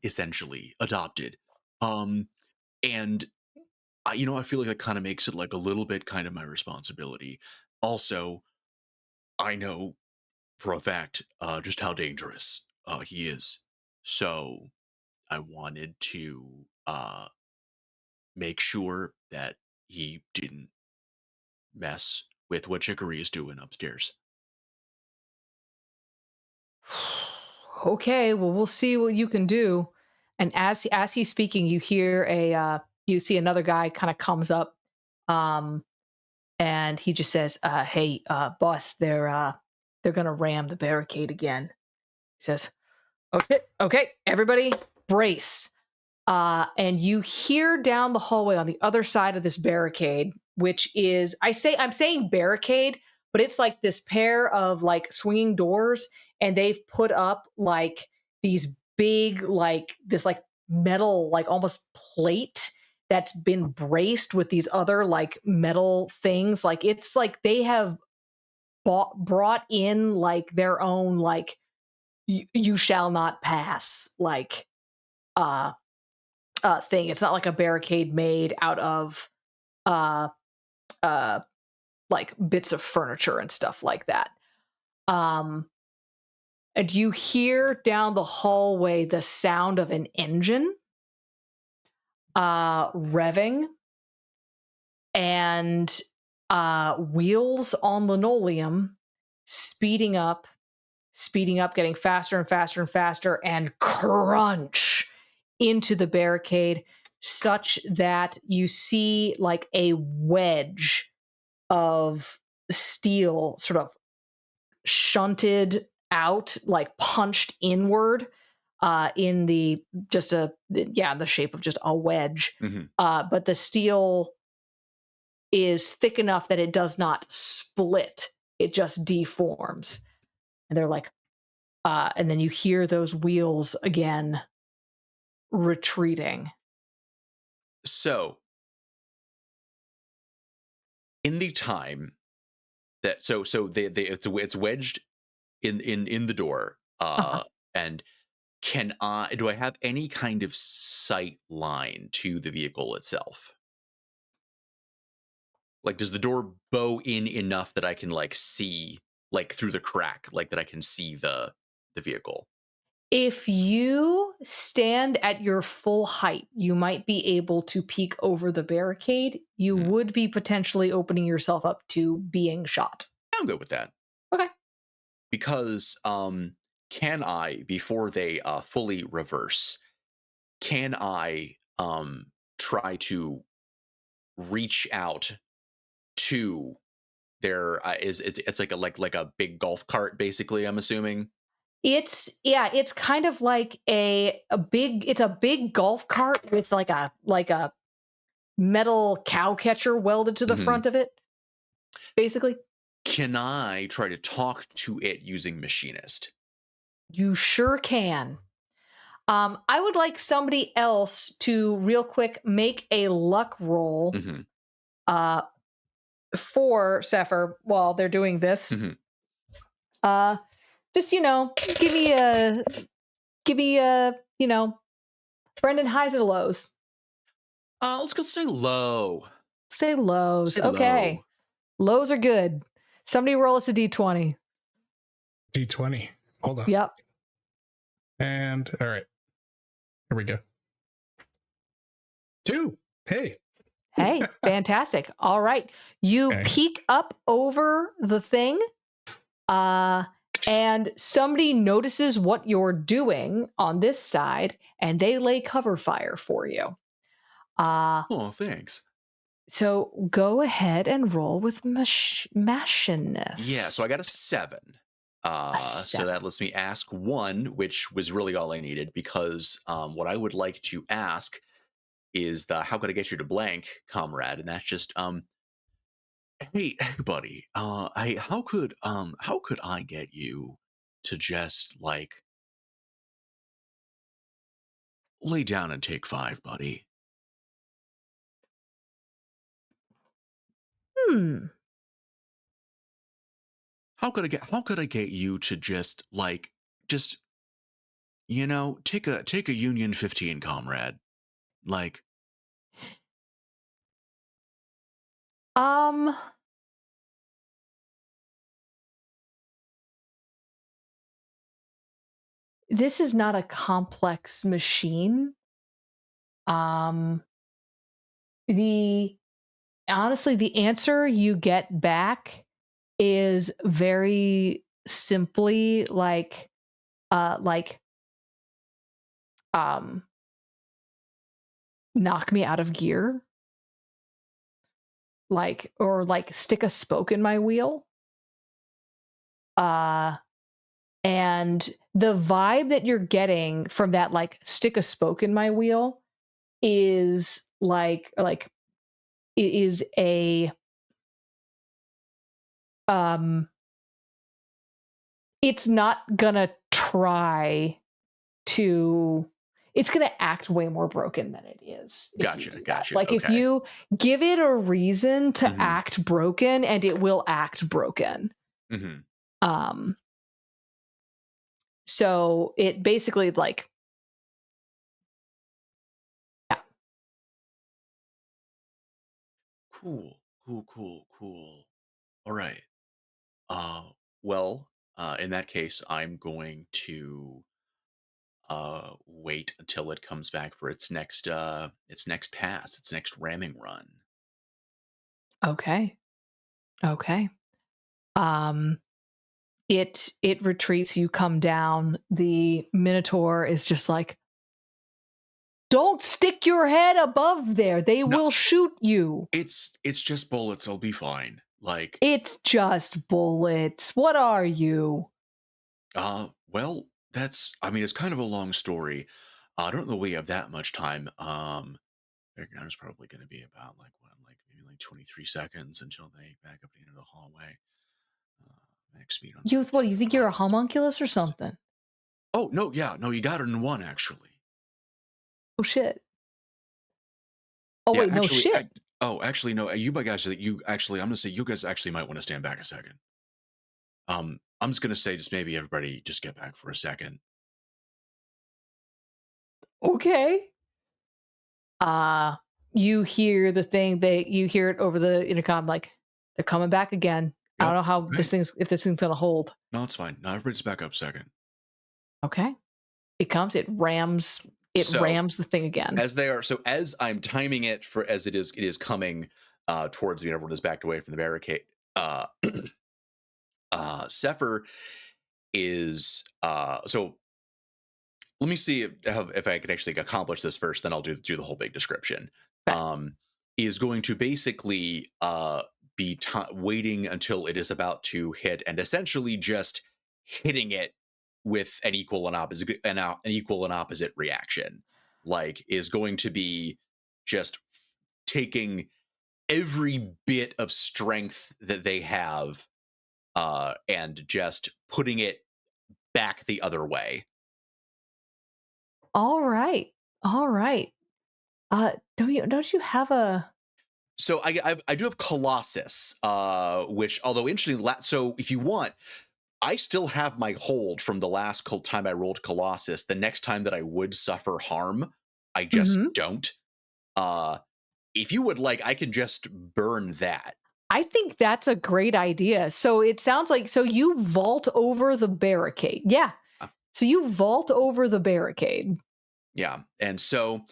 essentially adopted, um, and I feel like that kind of makes it like a little bit kind of my responsibility. Also, I know for a fact just how dangerous he is, so I wanted to make sure that he didn't mess with what Chicory is doing upstairs. Okay, well, we'll see what you can do. And as he's speaking, you hear you see another guy kind of comes up, um, and he just says, "Hey, boss, they're gonna ram the barricade again." He says, "Okay, okay, everybody, brace." And you hear down the hallway on the other side of this barricade, which is I'm saying barricade, but it's like this pair of like swinging doors, and they've put up like these big like this like metal like almost plate that's been braced with these other like metal things. Like it's like they have brought in like their own like you shall not pass like uh thing. It's not like a barricade made out of uh uh like bits of furniture and stuff like that. Um and you hear down the hallway the sound of an engine revving and wheels on linoleum speeding up, getting faster and faster and faster, and crunch into the barricade, such that you see like a wedge of steel sort of shunted out, like punched inward in the just a yeah the shape of just a wedge. Mhm. But the steel is thick enough that it does not split; it just deforms. And they're like, and then you hear those wheels again retreating. So, in the time that they it's wedged in the door, Uh-huh. and can I do I have any kind of sight line to the vehicle itself? Like, does the door bow in enough that I can like see like through the crack, like that I can see the vehicle? If you stand at your full height, you might be able to peek over the barricade. You Mhm. would be potentially opening yourself up to being shot. I'm good with that Okay. because can I before they fully reverse? Can I try to reach out to their is it's like a big golf cart basically, I'm assuming. It's kind of like a big golf cart with like a metal cow catcher welded to the Mhm. front of it, basically. Can I try to talk to it using machinist? You sure can. I would like somebody else to real quick make a luck roll Mhm. uh, for Sefer while they're doing this. Mhm. Uh, just give me a Brendan highs or lows. Let's go say low. Say lows. Say Okay, low. lows are good. Somebody roll us a d20. D20. Hold on. Yep. And all right. Here we go. 2. Hey. Hey, fantastic. All right. You Okay. peek up over the thing, and somebody notices what you're doing on this side, and they lay cover fire for you. Oh, thanks. So go ahead and roll with Yeah, so I machinist. got a 7. A So 7. that lets me ask 1, which was really all I needed because what I would like to ask is the how could I get you to blank, comrade? And that's just hey, hey buddy, how could I get you to just like lay down and take 5, buddy. Hmm. How could I get you to just take a Union 15, comrade? Like, Um, this is not a complex machine. Um, the honestly, the answer you get back is very simply like um knock me out of gear, or like stick a spoke in my wheel. Uh and the vibe that you're getting from that, like, stick a spoke in my wheel, is like it is a um it's not gonna try to it's gonna act way more broken than it is if you do that. gotcha. Like, if Okay. you give it a reason to Hmm. act broken, and it will act broken. Hmm. Um, so it basically, like, yeah. Cool. All right. Uh, well, in that case, I'm going to wait until it comes back for its next pass, its next ramming run. Okay. Okay. Um, it retreats, you come down, the Minotaur is just like, "Don't stick your head above there, they No, will shoot you." it's just bullets. I'll be fine. Like, "It's just bullets. What are you?" well, I mean, it's kind of a long story. I don't know we have that much time. Background is probably going to be about like maybe like 23 seconds until they back up to the end of the hallway. Max speed on You that. what, do you think you're a homunculus or something? Oh no, yeah, no, you got it in one actually. Oh, shit. Oh, Yeah, wait, no shit. actually, no. You guys, you actually, I'm gonna say you guys actually might want to stand back a second. I'm just gonna say, just maybe everybody just get back for a second. Okay. Uh, you hear the thing, you hear it over the intercom, like, "They're coming back again. I don't Yep. know how Okay. if this thing's gonna hold." No, it's fine. Now everybody's back up a second. Okay. It comes, it So rams the thing again. as I'm timing it for as it is coming towards me, and everyone is backed away from the barricade. Uh, Sefer is so let me see if I can actually accomplish this first, then I'll do the whole big description. Okay. Is going to basically be waiting until it is about to hit, and essentially just hitting it with an equal and opposite reaction. Like, is going to be just taking every bit of strength that they have and just putting it back the other way. All right. All right. Don't you have a So I do have Colossus, which, although interestingly, so if you want, I still have my hold from the last time I rolled Colossus. The next time that I would suffer harm, I just Mhm. don't. Uh, if you would like, I can just burn that. I think that's a great idea. So it sounds like, so you vault over the barricade. Yeah. Uh, So you vault over the barricade. yeah, and so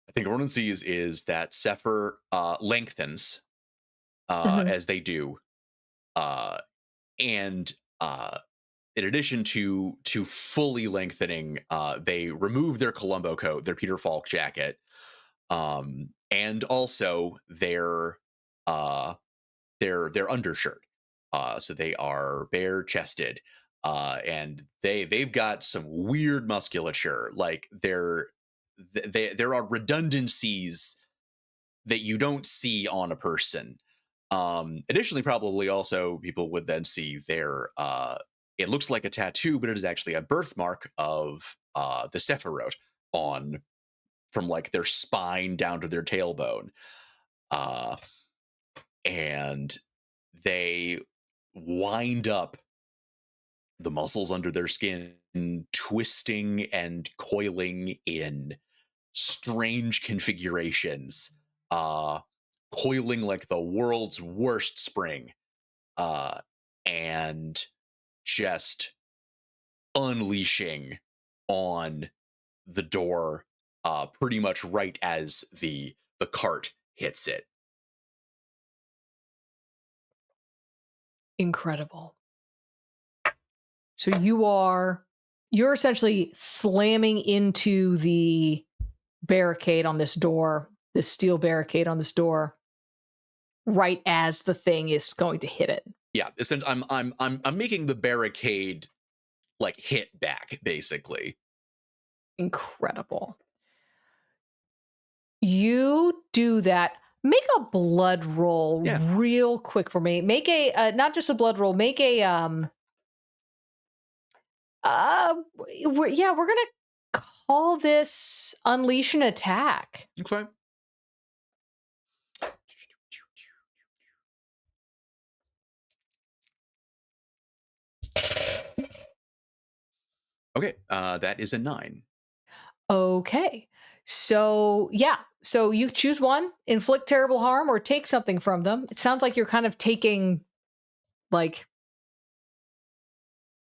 I think what we're going to see is that Sefer lengthens Mhm. as they do, uh, and in addition to fully lengthening, they remove their Columbo coat, their Peter Falk jacket, and also uh, their undershirt. So they are bare chested, and they've got some weird musculature. Like, there are redundancies that you don't see on a person. Additionally, probably also people would then see their it looks like a tattoo, but it is actually a birthmark of the Sephiroth, on from like their spine down to their tailbone. And they wind up, the muscles under their skin twisting and coiling in strange configurations, uh, coiling like the world's worst spring, uh, and just unleashing on the door, pretty much right as the cart hits it. Incredible. So you're essentially slamming into the barricade on this door, this steel barricade on this door, right as the thing is going to hit it. Yeah, I'm making the barricade like hit back, basically. Incredible. You do that. Make a blood roll real quick for me. Make a not just a blood roll. Make a we're gonna call this unleash an attack. Okay. Okay, that is a 9. Okay. So, so you choose one, inflict terrible harm or take something from them. It sounds like you're kind of taking, like,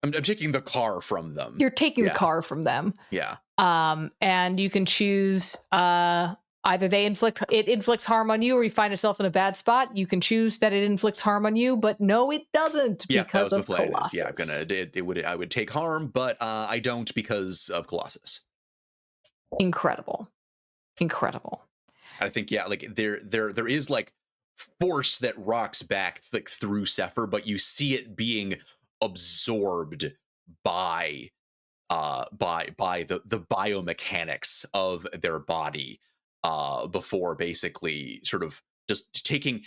I'm taking the car from them. You're taking the car from them. Yeah. And you can choose either it inflicts harm on you, or you find yourself in a bad spot. You can choose that it inflicts harm on you, but no, it doesn't because of Colossus. Yeah, I would take harm, but I don't because of Colossus. Incredible. I think like there is like force that rocks back like through Sefer, but you see it being absorbed by the biomechanics of their body, before basically sort of just taking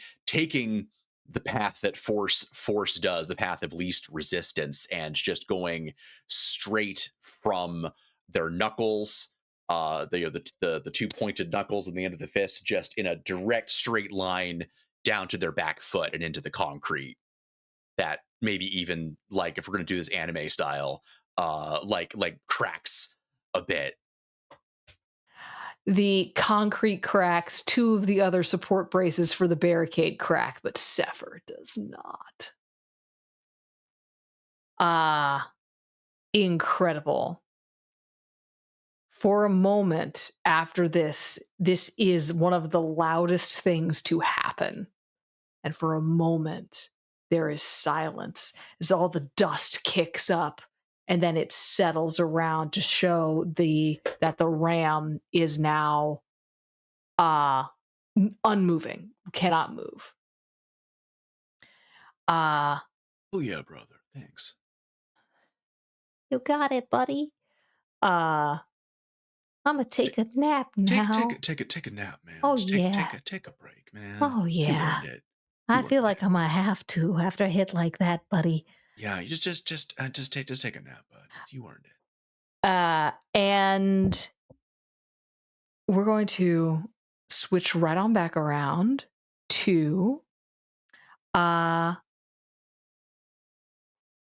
the path that force does, the path of least resistance, and just going straight from their knuckles, the two pointed knuckles and the end of the fist, just in a direct straight line down to their back foot and into the concrete. That maybe even, like, if we're gonna do this anime style, like cracks a bit. The concrete cracks, 2 of the other support braces for the barricade crack, but Sefer does not. Incredible. For a moment after this is one of the loudest things to happen. And for a moment, there is silence as all the dust kicks up, and then it settles around to show that the ram is now unmoving, cannot move. Oh yeah, brother. Thanks. You got it, buddy. I'm gonna take a nap now. Take a nap, man. Oh, Just yeah. take a break, man. Oh, You yeah. earned it. I feel like I'm gonna have to after a hit like that, buddy. Yeah, you just take a nap, bud. You earned it. And we're going to switch right on back around to we're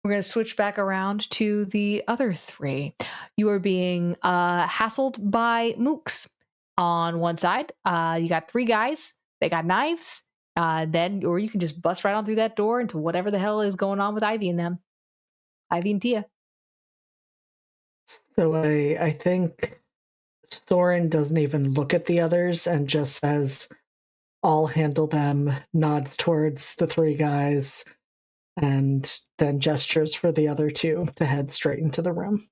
going to switch back around to the other 3. You are being hassled by mooks on one side. You got 3 guys. They got knives. Or you can just bust right on through that door into whatever the hell is going on with Ivy and them. Ivy and Tia. So I think Soren doesn't even look at the others and just says, "I'll handle them," nods towards the 3 guys, and then gestures for the other 2 to head straight into the room.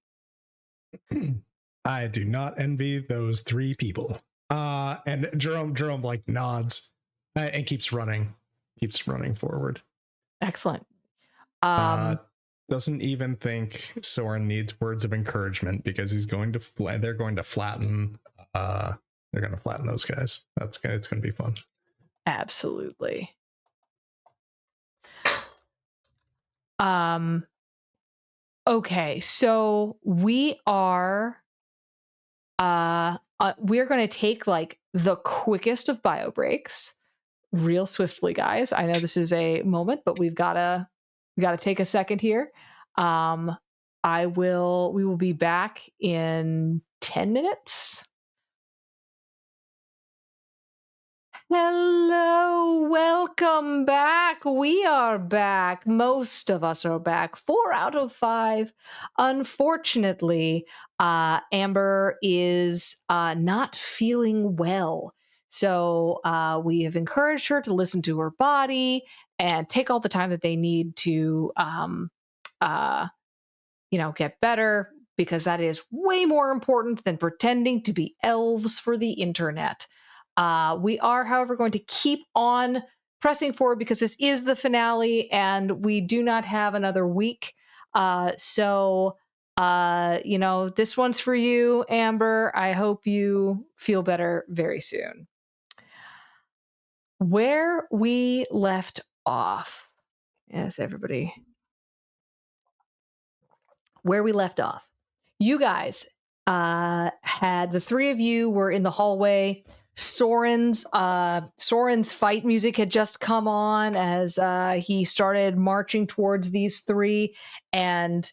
I do not envy those 3 people. And Jerome like nods and keeps running forward. Excellent. Doesn't even think Soren needs words of encouragement because he's going to they're going to flatten those guys. It's going to be fun. Absolutely. Okay, so we are we're going to take like the quickest of bio breaks real swiftly, guys. I know this is a moment, but we gotta take a second here. We will be back in 10 minutes. Hello, welcome back. We are back. Most of us are back. 4 out of 5. Unfortunately, Amber is not feeling well. So we have encouraged her to listen to her body and take all the time that they need to, get better, because that is way more important than pretending to be elves for the internet. We are, however, going to keep on pressing forward because this is the finale and we do not have another week. So, this one's for you, Amber. I hope you feel better very soon. Where we left off. Yes, everybody. Where we left off. You guys had, the 3 of you were in the hallway. Soren's fight music had just come on as he started marching towards these 3, and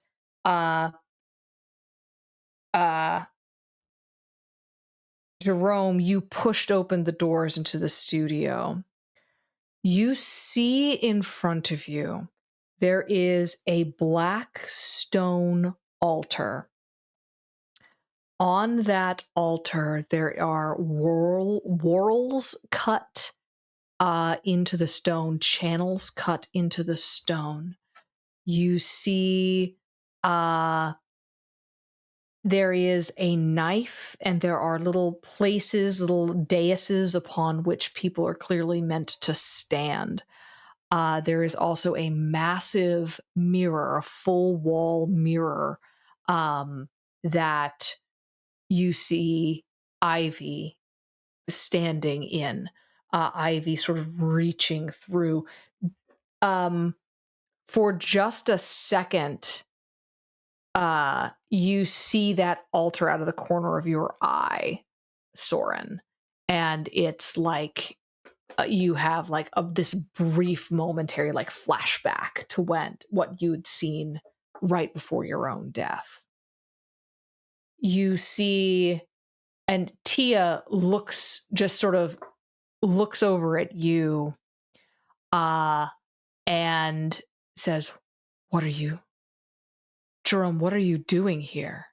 Jerome, you pushed open the doors into the studio. You see in front of you there is a black stone altar. On that altar, there are whorls cut into the stone, channels cut into the stone. You see there is a knife, and there are little places, little daises upon which people are clearly meant to stand. There is also a massive mirror, a full wall mirror that you see Ivy standing in. Ivy sort of reaching through. For just a second, you see that altar out of the corner of your eye, Soren. And it's like you have like this brief momentary like flashback to what you'd seen right before your own death. You see, and Tia just looks over at you and says, Jerome, what are you doing here?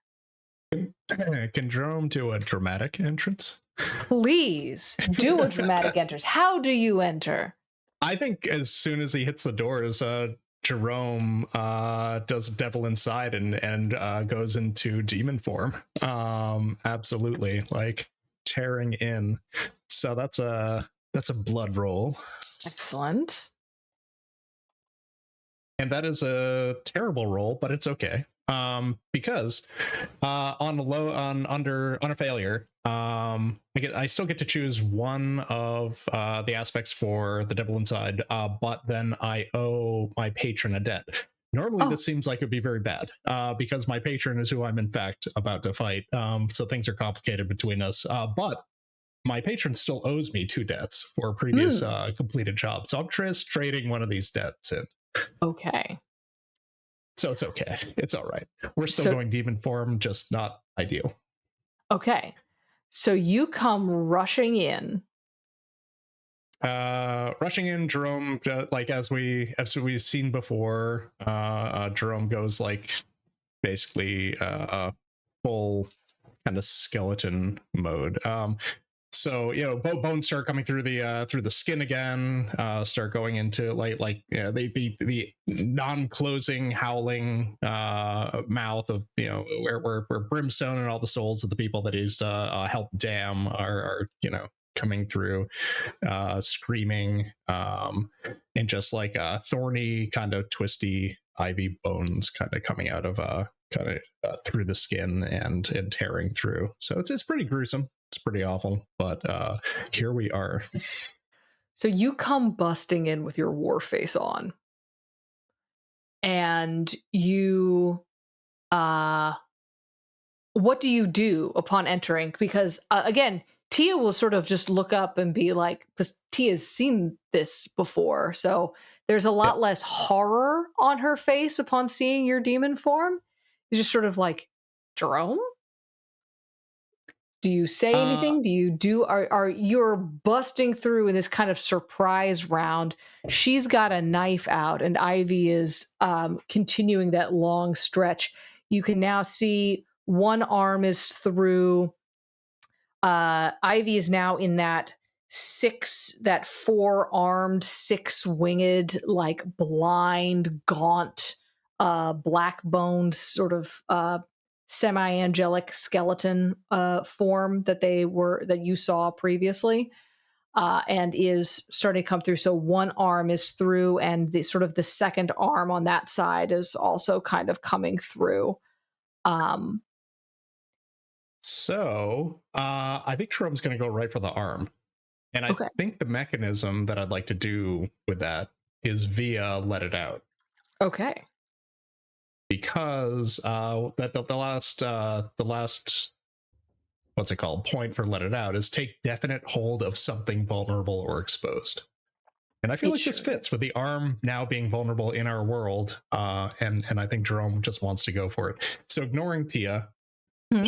Can Jerome do a dramatic entrance? Please do a dramatic entrance. How do you enter? I think as soon as he hits the doors, Jerome does Devil Inside and goes into demon form. Absolutely, like tearing in. So that's a blood roll. Excellent. And that is a terrible roll, but it's okay. Because on a failure, I still get to choose one of the aspects for the Devil Inside, but then I owe my patron a debt. Normally, this seems like it would be very bad because my patron is who I'm in fact about to fight. So things are complicated between us. But my patron still owes me 2 debts for a previous completed job. So I'm just trading one of these debts in. Okay. So it's okay. It's all right. We're still going demon form, just not ideal. Okay. So you come rushing in. Jerome, like as we've seen before, Jerome goes like basically full kind of skeleton mode. So bones start coming through the skin again, start going into the non-closing howling mouth of where brimstone and all the souls of the people that he's helped damn are coming through, screaming, and just like thorny kind of twisty ivy bones kind of coming out of through the skin and tearing through. So it's pretty gruesome. It's pretty awful, but here we are. So you come busting in with your war face on, and you what do you do upon entering? Because again, Tia will sort of just look up and be like, because Tia's seen this before, so there's a lot less horror on her face upon seeing your demon form. It's just sort of like, Jerome? Do you say anything? Are you're busting through in this kind of surprise round? She's got a knife out, and Ivy is continuing that long stretch. You can now see one arm is through. Ivy is now in that four-armed, six-winged, like blind, gaunt, black-boned sort of semi-angelic skeleton form that you saw previously, and is starting to come through. So one arm is through, and the second arm on that side is also kind of coming through. So I think Jerome's going to go right for the arm. And I think the mechanism that I'd like to do with that is via let it out. Okay. Because the last what's it called point for let it out is take definite hold of something vulnerable or exposed. And I feel like this fits with the arm now being vulnerable in our world. And I think Jerome just wants to go for it. So ignoring Tia,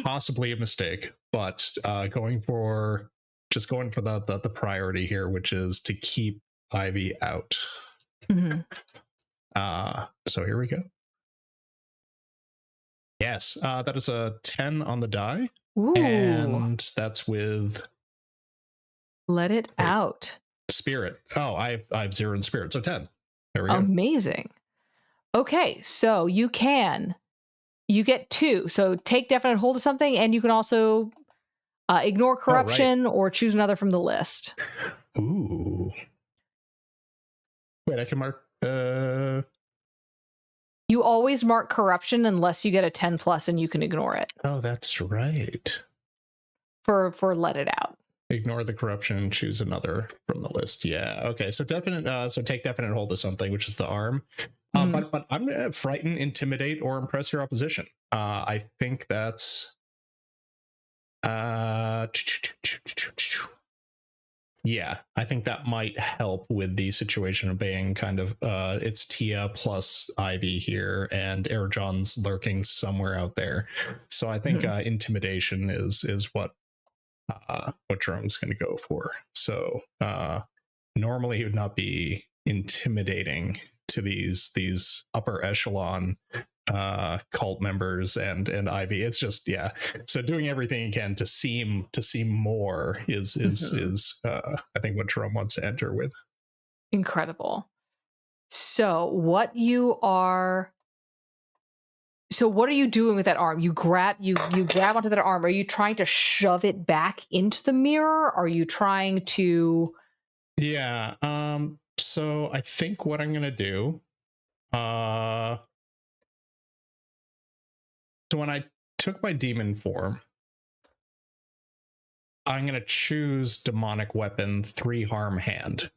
possibly a mistake, but going for the priority here, which is to keep Ivy out. So here we go. Yes, that is a 10 on the die. Ooh. And that's with let it out. Spirit. Oh, I have 0 in spirit, so 10. There we go. Amazing. Okay, so you get 2. So take definite hold of something, and you can also ignore corruption or choose another from the list. Ooh. Wait, I can mark. You always mark corruption unless you get a 10 plus, and you can ignore it. Oh, that's right. For let it out. Ignore the corruption and choose another from the list. Yeah. Okay. So take definite hold of something, which is the arm. But I'm gonna frighten, intimidate, or impress your opposition. I think that's yeah, I think that might help with the situation of being kind of it's Tia plus Ivy here, and Airjohn's lurking somewhere out there. So I think intimidation is what Jerome's going to go for. So normally he would not be intimidating to these upper echelon cult members and Ivy. It's just so doing everything he can to seem more is I think what Jerome wants to enter with. Incredible. So what are you doing with that arm? You grab onto that arm. Are you trying to shove it back into the mirror? Are you trying to so I think what I'm gonna do so when I took my demon form, I'm going to choose demonic weapon 3 harm hand.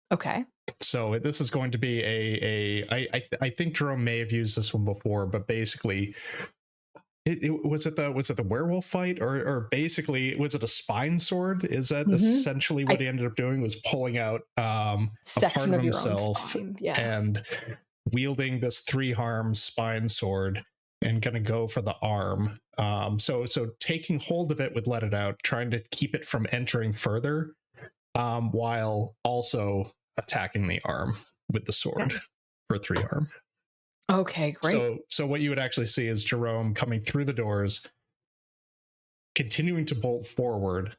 Okay. So this is going to be I think Jerome may have used this one before, but basically was it the werewolf fight or basically was it a spine sword? Is that essentially what he ended up doing, was pulling out a part of himself and wielding this 3 harm spine sword and gonna go for the arm. So taking hold of it with let it out, trying to keep it from entering further, while also attacking the arm with the sword for 3 harm. Okay, great. So what you would actually see is Jerome coming through the doors, continuing to bolt forward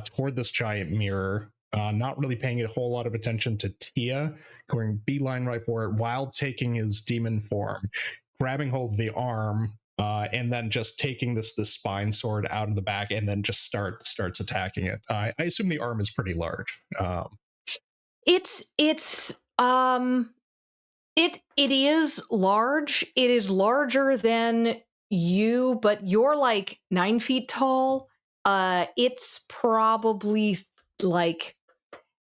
toward this giant mirror, not really paying a whole lot of attention to Tia, going beeline right for it while taking his demon form, grabbing hold of the arm, and then just taking this spine sword out of the back, and then just starts attacking it. I assume the arm is pretty large. It is large. It is larger than you, but you're like 9 feet tall. It's probably like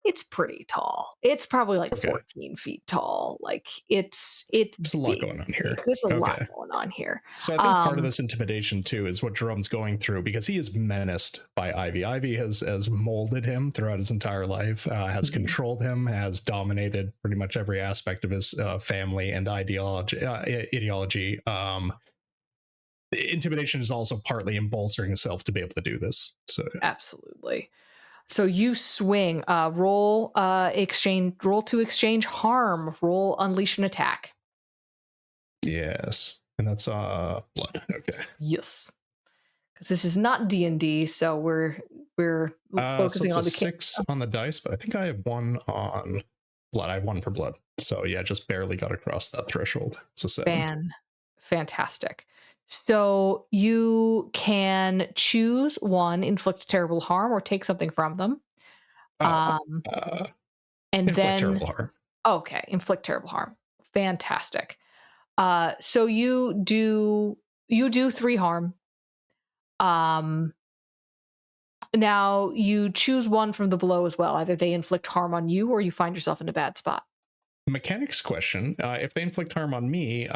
It's pretty tall. It's probably like Okay. 14 feet tall. Like it's There's a lot big. going on here. There's a lot Okay. going on here. So I think part of this intimidation too is what Jerome's going through, because he is menaced by Ivy. Ivy has molded him throughout his entire life, has controlled him, has dominated pretty much every aspect of his family and ideology. Intimidation is also partly in bolstering himself to be able to do this. So Absolutely. So you swing, roll to exchange harm, roll unleash an attack. yes, and that's blood. Okay. Yes. Because this is not D&D, so we're focusing so on the 6 on the dice, but I think I have 1 on blood. I have 1 for blood. So yeah, just barely got across that threshold. So 7. Fantastic. So you can choose one, inflict terrible harm, or take something from them. And inflict then terrible harm. Okay, inflict terrible harm. Fantastic. So you do 3 harm. Now you choose one from the below as well. Either they inflict harm on you or you find yourself in a bad spot. Mechanics question. If they inflict harm on me,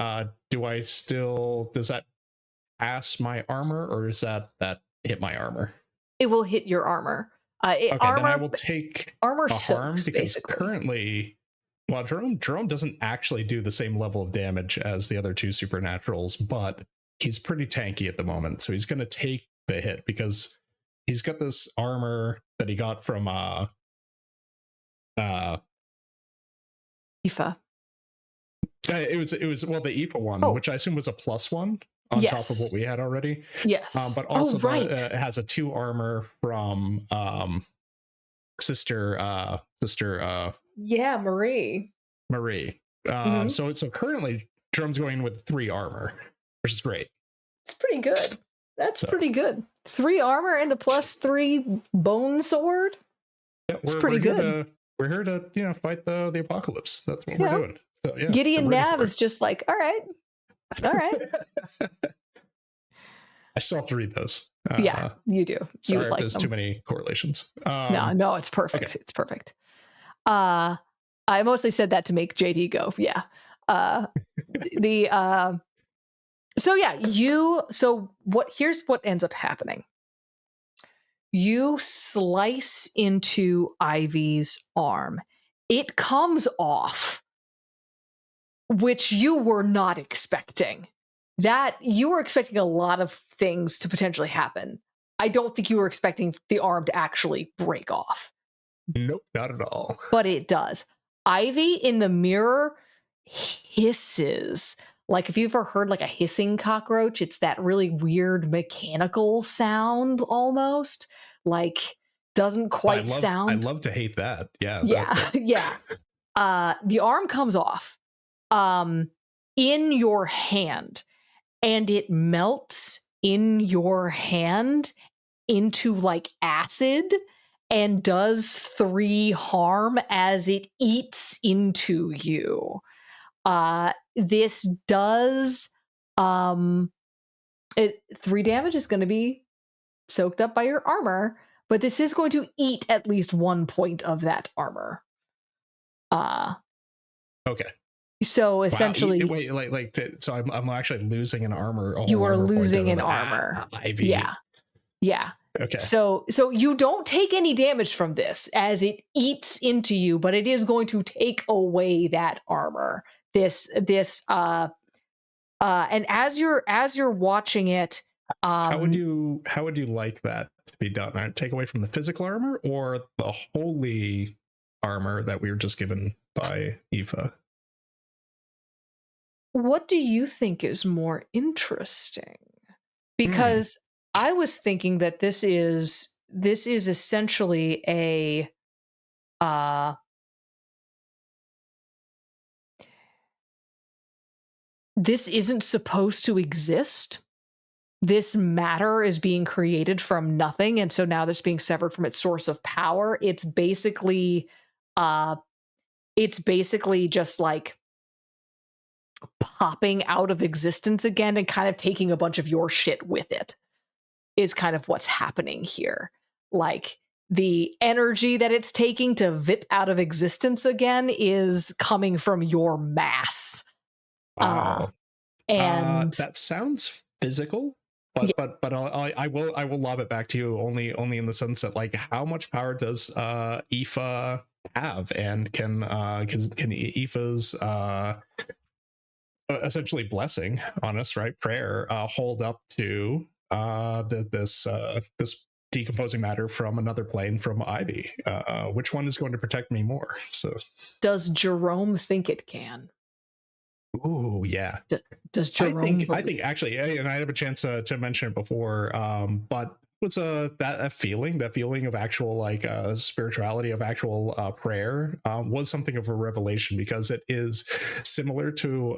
does that pass my armor, or does that hit my armor? It will hit your armor. Okay, then I will take armor a harm, because basically. currently, well, Jerome doesn't actually do the same level of damage as the other 2 supernaturals, but he's pretty tanky at the moment, so he's going to take the hit because he's got this armor that he got from Ifa. It was the Ifa one, which I assume was a +1 on top of what we had already. Yes. But also it has a 2 armor from sister yeah, Marie. So currently Jerome's going with 3 armor, which is great. It's pretty good. That's pretty good. 3 armor and a +3 bone sword. Yeah, we're pretty good. We're here to fight the apocalypse. That's what we're doing. So, yeah, Gideon Nav is just like, all right. I still have to read those. Yeah, you do. Sorry if there's too many correlations. No, it's perfect. Okay. It's perfect. I mostly said that to make JD go, yeah. Here's what ends up happening. You slice into Ivy's arm. It comes off, which you were not expecting. That you were expecting a lot of things to potentially happen. I don't think you were expecting the arm to actually break off. Nope, not at all. But it does. Ivy in the mirror hisses. Like if you've ever heard like a hissing cockroach, it's that really weird mechanical sound almost. Like doesn't quite sound. I love to hate that. Yeah. Yeah. The arm comes off in your hand, and it melts in your hand into like acid and does 3 harm as it eats into you. This does 3 damage is going to be soaked up by your armor, but this is going to eat at least 1 point of that armor. Okay. So essentially, wow. So I'm actually losing an armor. You are losing an armor. Ivy. Yeah. Okay. So you don't take any damage from this as it eats into you, but it is going to take away that armor. And as you're watching it, how would you like that to be done? Take away from the physical armor or the holy armor that we were just given by Aoife? What do you think is more interesting? Because I was thinking that this is essentially a this isn't supposed to exist. This matter is being created from nothing, and so now that's being severed from its source of power. It's basically just like popping out of existence again and kind of taking a bunch of your shit with it is kind of what's happening here. Like the energy that it's taking to vip out of existence again is coming from your mass. Wow. And that sounds physical, yeah. but I will lob it back to you only in the sense that, like, how much power does Aoife have, and can Aoife's essentially blessing on us, right, prayer, hold up to this decomposing matter from another plane, from Ivy? Which one is going to protect me more? So does Jerome think it can? Oh yeah. Does Jerome? I think actually, and I have a chance to mention it before, but was that feeling of actual, like, spirituality, of actual prayer, was something of a revelation, because it is similar to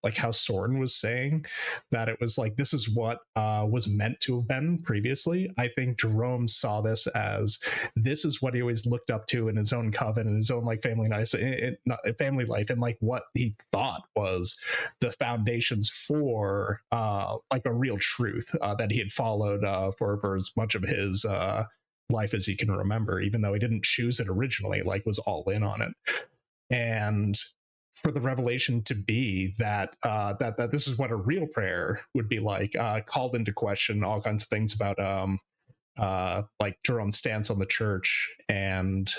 like how Soren was saying that it was like, this is what was meant to have been previously. I think Jerome saw this as, this is what he always looked up to in his own coven and his own, like, family family life, and like what he thought was the foundations for like a real truth that he had followed for as much of his life as he can remember, even though he didn't choose it originally, like, was all in on it. And for the revelation to be that that this is what a real prayer would be like, called into question all kinds of things about like Jerome's stance on the church, and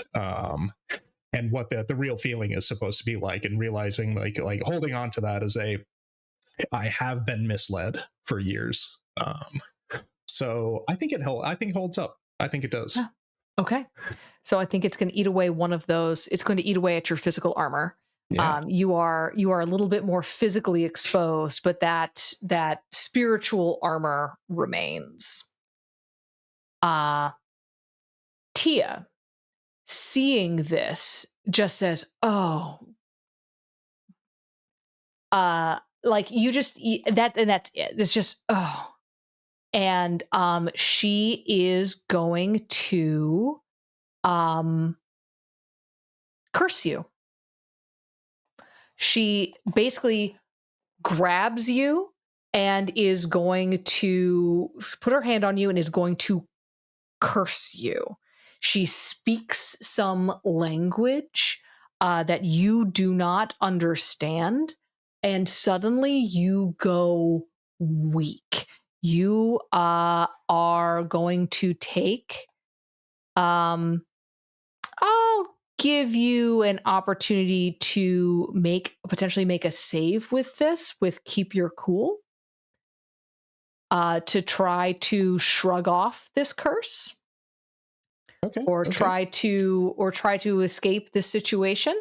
what the real feeling is supposed to be like, and realizing, like holding on to that as I have been misled for years. So I think it holds up. I think it does. Yeah. Okay. So I think it's going to eat away one of those. It's going to eat away at your physical armor. Yeah. You are a little bit more physically exposed, but that spiritual armor remains. Tia, seeing this, just says, "Oh, like, you just that, and that's it. It's just, oh." And she is going to curse you. She basically grabs you and is going to put her hand on you and is going to curse you. She speaks some language that you do not understand, and suddenly you go weak. You are going to take I'll give you an opportunity to potentially make a save with this, with keep your cool, to try to shrug off this curse. Okay. Or try to escape this situation.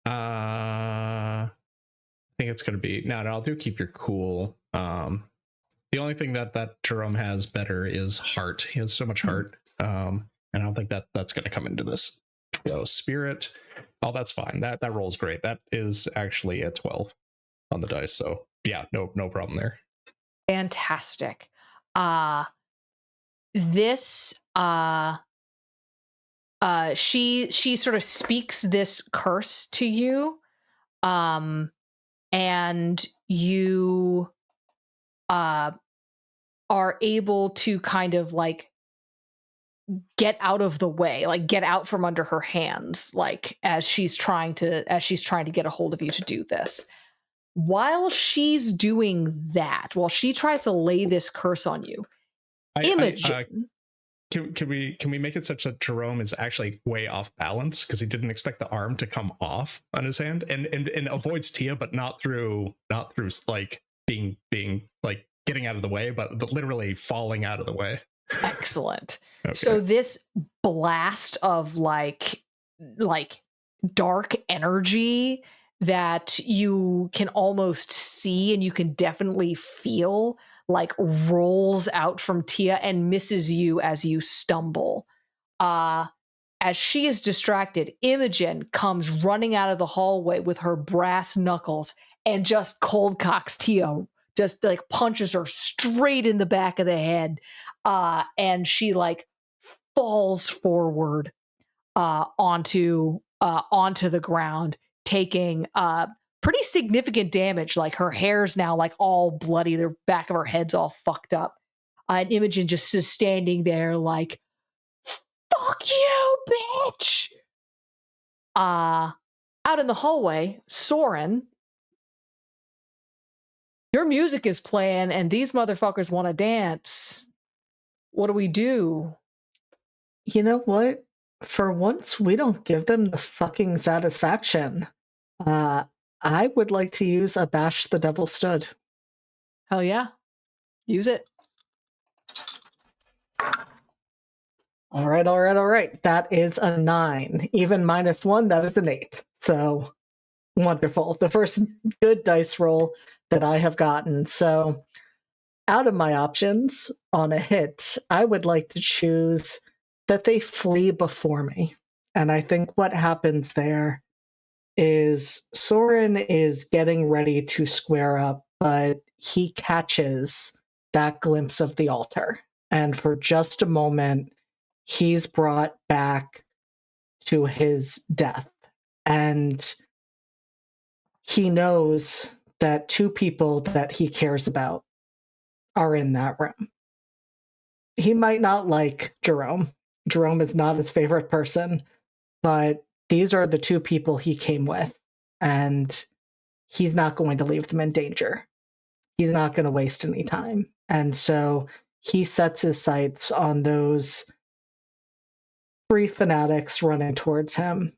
I think it's going to be no. I'll do keep your cool. The only thing that Jerome has better is heart. He has so much heart, and I don't think that's going to come into this. So spirit, that's fine. That rolls great. That is actually a 12 on the dice. So yeah, no problem there. Fantastic. This she sort of speaks this curse to you, and you are able to kind of, like, get out of the way, like get out from under her hands, like, as she's trying to get a hold of you to do this. While she's doing that, while she tries to lay this curse on you, Imogen. Can we make it such that Jerome is actually way off balance because he didn't expect the arm to come off on his hand, and avoids Tia, but not through like being like getting out of the way, but literally falling out of the way. Excellent. Okay. So this blast of like dark energy that you can almost see and you can definitely feel, like, rolls out from Tia and misses you as you stumble. As she is distracted, Imogen comes running out of the hallway with her brass knuckles and just cold cocks Tia, just like punches her straight in the back of the head. And she, like, falls forward onto the ground, taking pretty significant damage. Like, her hair's now, like, all bloody, the back of her head's all fucked up. And Imogen just is standing there like, fuck you, bitch! Out in the hallway, Soren, your music is playing and these motherfuckers want to dance. What do we do? You know what? For once, we don't give them the fucking satisfaction. I would like to use a Bash the Devil Stood. Hell yeah. Use it. All right. That is a 9. Even -1, that is an 8. So wonderful. The first good dice roll that I have gotten. So out of my options on a hit, I would like to choose that they flee before me. And I think what happens there is Soren is getting ready to square up, but he catches that glimpse of the altar. And for just a moment, he's brought back to his death. And he knows that 2 people that he cares about are in that room. He might not like Jerome. Jerome is not his favorite person, but these are the 2 people he came with, and he's not going to leave them in danger. He's not going to waste any time. And so he sets his sights on those 3 fanatics running towards him.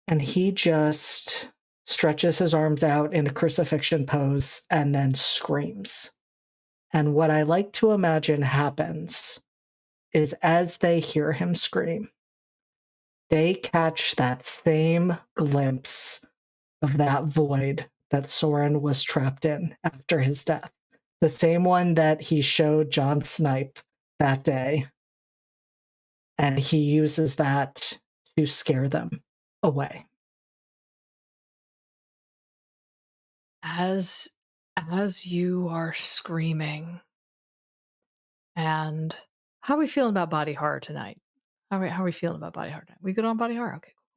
And he just stretches his arms out in a crucifixion pose and then screams. And what I like to imagine happens is as they hear him scream, they catch that same glimpse of that void that Soren was trapped in after his death. The same one that he showed John Snipe that day. And he uses that to scare them away. As you are screaming, and how are we feeling about body horror tonight? How are we feeling about body horror tonight? We good on body horror? Okay, cool.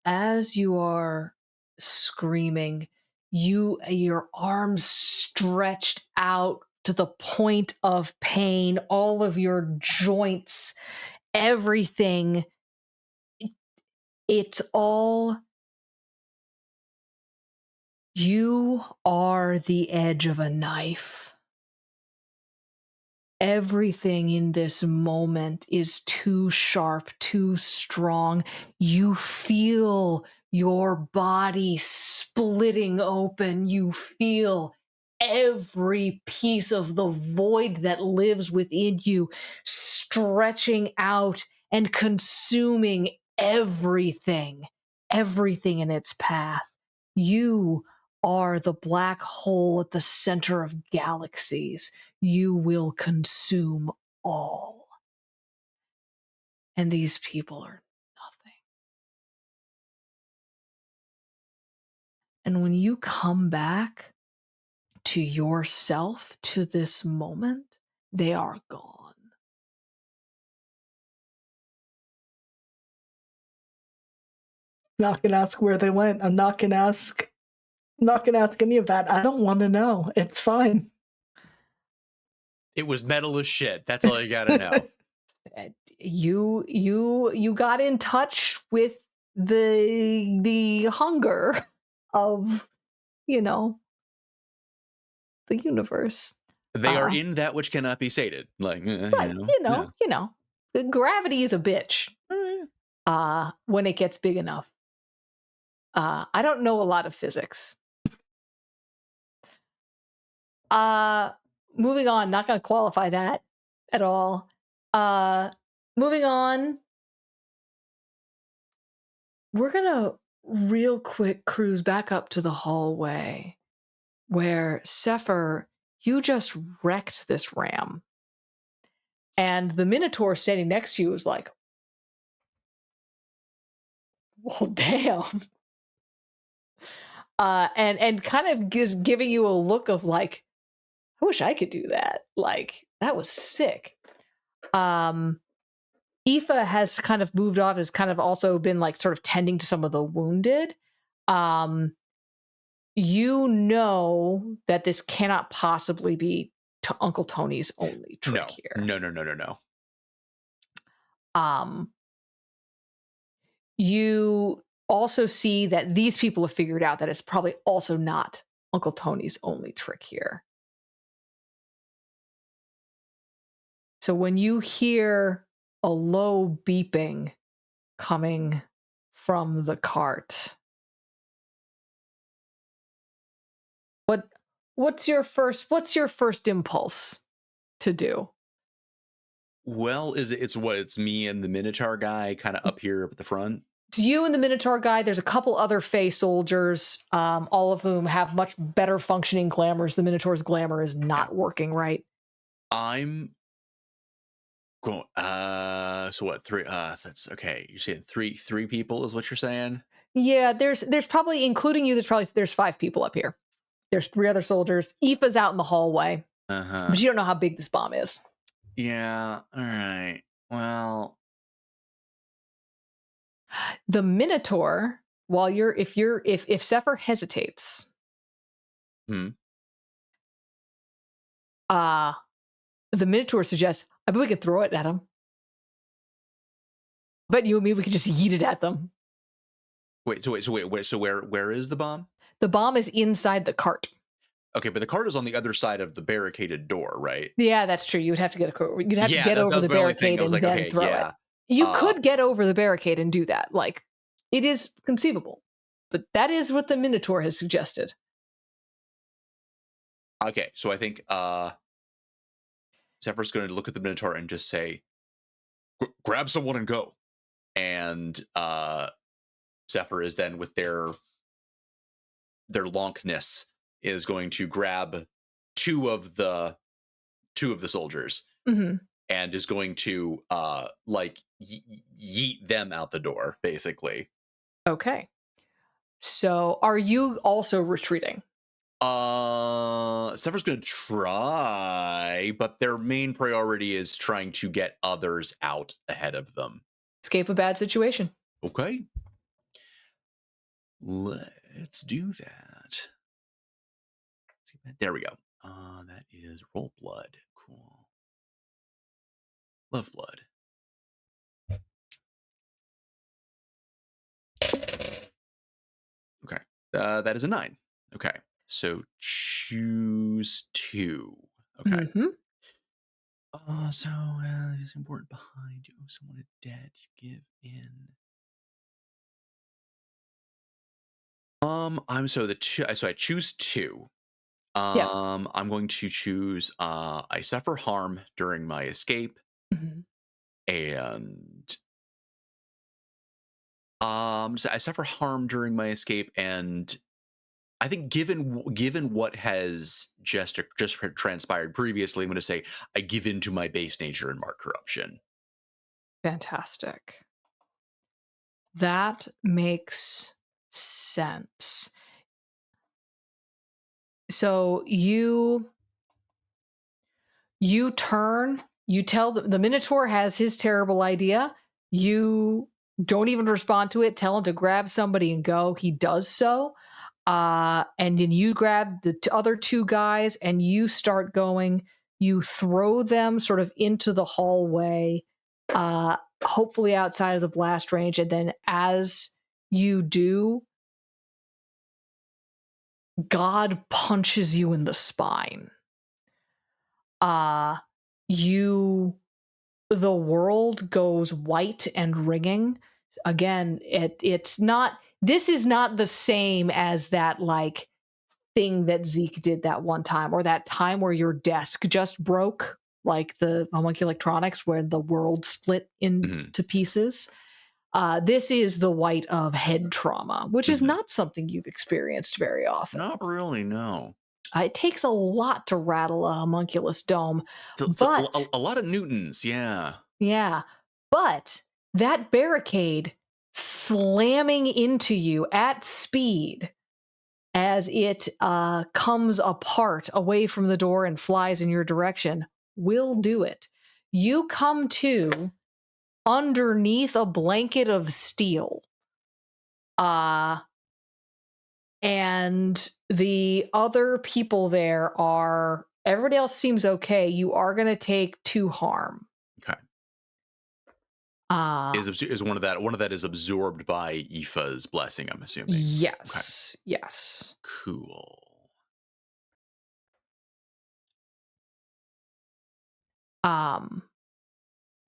As you are screaming, your arms stretched out to the point of pain, all of your joints, everything, it's all, you are the edge of a knife. Everything in this moment is too sharp, too strong. You feel your body splitting open. You feel every piece of the void that lives within you stretching out and consuming everything in its path. You are the black hole at the center of galaxies. You will consume all. And these people are nothing. And when you come back to yourself, to this moment, they are gone. Not gonna ask where they went. I'm not gonna ask any of that. I don't want to know. It's fine. It was metal as shit. That's all you gotta know. You got in touch with the hunger of, the universe. They are in that which cannot be sated. Like, right, gravity is a bitch. When it gets big enough. I don't know a lot of physics. Moving on, not going to qualify that at all. Moving on, we're going to real quick cruise back up to the hallway where Sefer, you just wrecked this ram. And the Minotaur standing next to you is like, well, damn. And kind of just giving you a look of like, I wish I could do that. Like, that was sick. Aoife has kind of moved off, has kind of also been like sort of tending to some of the wounded. you know that this cannot possibly be Uncle Tony's only trick here. No. You also see that these people have figured out that it's probably also not Uncle Tony's only trick here. So when you hear a low beeping coming from the cart, what's your first impulse to do? Well, it's me and the Minotaur guy kind of up here at the front. It's you and the Minotaur guy. There's a couple other Fey soldiers, all of whom have much better functioning glamours. The Minotaur's glamour is not working right. I'm going. So what? Three. That's okay. You're saying three people is what you're saying? Yeah. There's probably, including you. There's 5 people up here. There's 3 other soldiers. Aoife's out in the hallway, but you don't know how big this bomb is. Yeah. All right. Well, the Minotaur. While if Sefer hesitates, the Minotaur suggests, I bet we could throw it at him. I bet you and me, we could just yeet it at them. Wait. So where is the bomb? The bomb is inside the cart. Okay, but the cart is on the other side of the barricaded door, right? Yeah, that's true. You'd have to get over the barricade and then throw it. You could get over the barricade and do that. Like, it is conceivable, but that is what the Minotaur has suggested. Okay, so I think Zephyr's going to look at the Minotaur and just say, "Grab someone and go." And Zephyr is then, with their lonkness, is going to grab two of the soldiers and is going to yeet them out the door, basically. Okay. So are you also retreating? Zephyr's going to try, but their main priority is trying to get others out ahead of them. Escape a bad situation. Okay. Let's do that. There we go. That is roll blood. Cool. Love blood. Okay. That is a 9. Okay. So choose 2. Okay. So it's important behind you. Someone is dead. Give in. So I choose 2. I'm going to choose I suffer harm during my escape, and so I suffer harm during my escape, and I think given what has just transpired previously, I'm going to say I give in to my base nature and mark corruption. Fantastic. That makes sense. So you turn, you tell the Minotaur has his terrible idea. You don't even respond to it. Tell him to grab somebody and go. He does so. And then you grab the other 2 guys and you start going. You throw them sort of into the hallway, hopefully outside of the blast range. And then as you do, God punches you in the spine. The world goes white and ringing. Again, this is not the same as that like thing that Zeke did that one time, or that time where your desk just broke, like the homunculus electronics, where the world split into pieces. This is the white of head trauma, which is not something you've experienced very often. Not really, no. It takes a lot to rattle a homunculus dome. But a lot of newtons, yeah. Yeah. But that barricade slamming into you at speed as it comes apart away from the door and flies in your direction will do it. You come to underneath a blanket of steel. And the other people there are, everybody else seems okay. You are going to take 2 harm. Okay. Uh, Is one of that is absorbed by Aoife's blessing, I'm assuming. yes. Okay. Yes. Cool.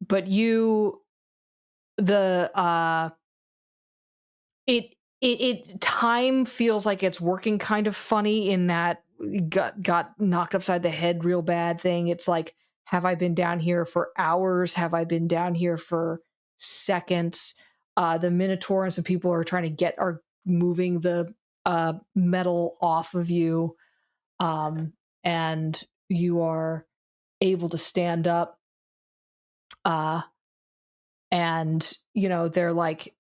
But you, the it time feels like it's working kind of funny in that got knocked upside the head real bad thing. It's like, have I been down here for hours? Have I been down here for seconds? The Minotaur and some people are moving the metal off of you, and you are able to stand up. And they're like,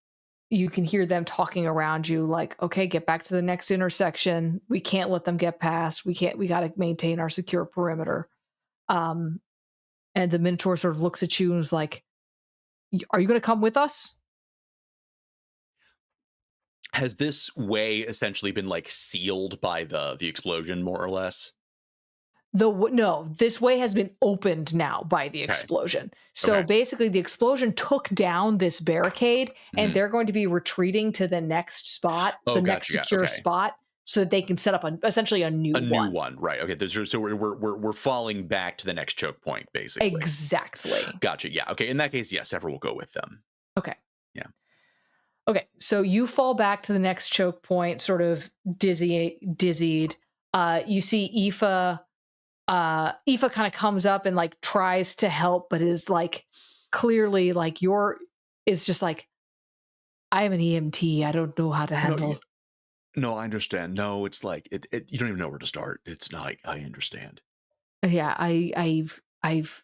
you can hear them talking around you like, okay, get back to the next intersection. We can't let them get past. We got to maintain our secure perimeter. And the Minotaur sort of looks at you and is like, are you going to come with us? Has this way essentially been like sealed by the explosion, more or less? No, this way has been opened now by the explosion. So basically the explosion took down this barricade, and they're going to be retreating to the next spot, the next secure spot, so that they can set up essentially a new one. Right. Okay. So we're falling back to the next choke point, basically. Exactly. Gotcha. Yeah. Okay. In that case, yes, Sefer will go with them. Okay. Yeah. Okay. So you fall back to the next choke point, sort of dizzied. You see Aoife kind of comes up and like tries to help, but is like clearly like is just like, I'm an EMT. I don't know how to handle. No, I understand. No, it's like you don't even know where to start. It's not. I understand. Yeah, I've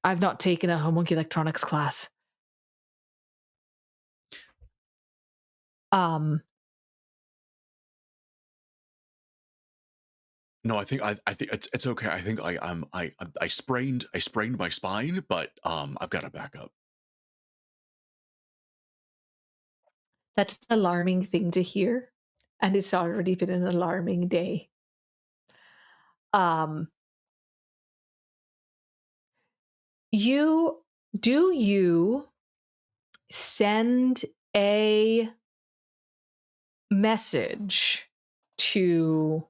not taken a homunculus electronics class. No, I think it's okay. I think I sprained my spine, but I've got a backup. That's an alarming thing to hear, and it's already been an alarming day. You send a message to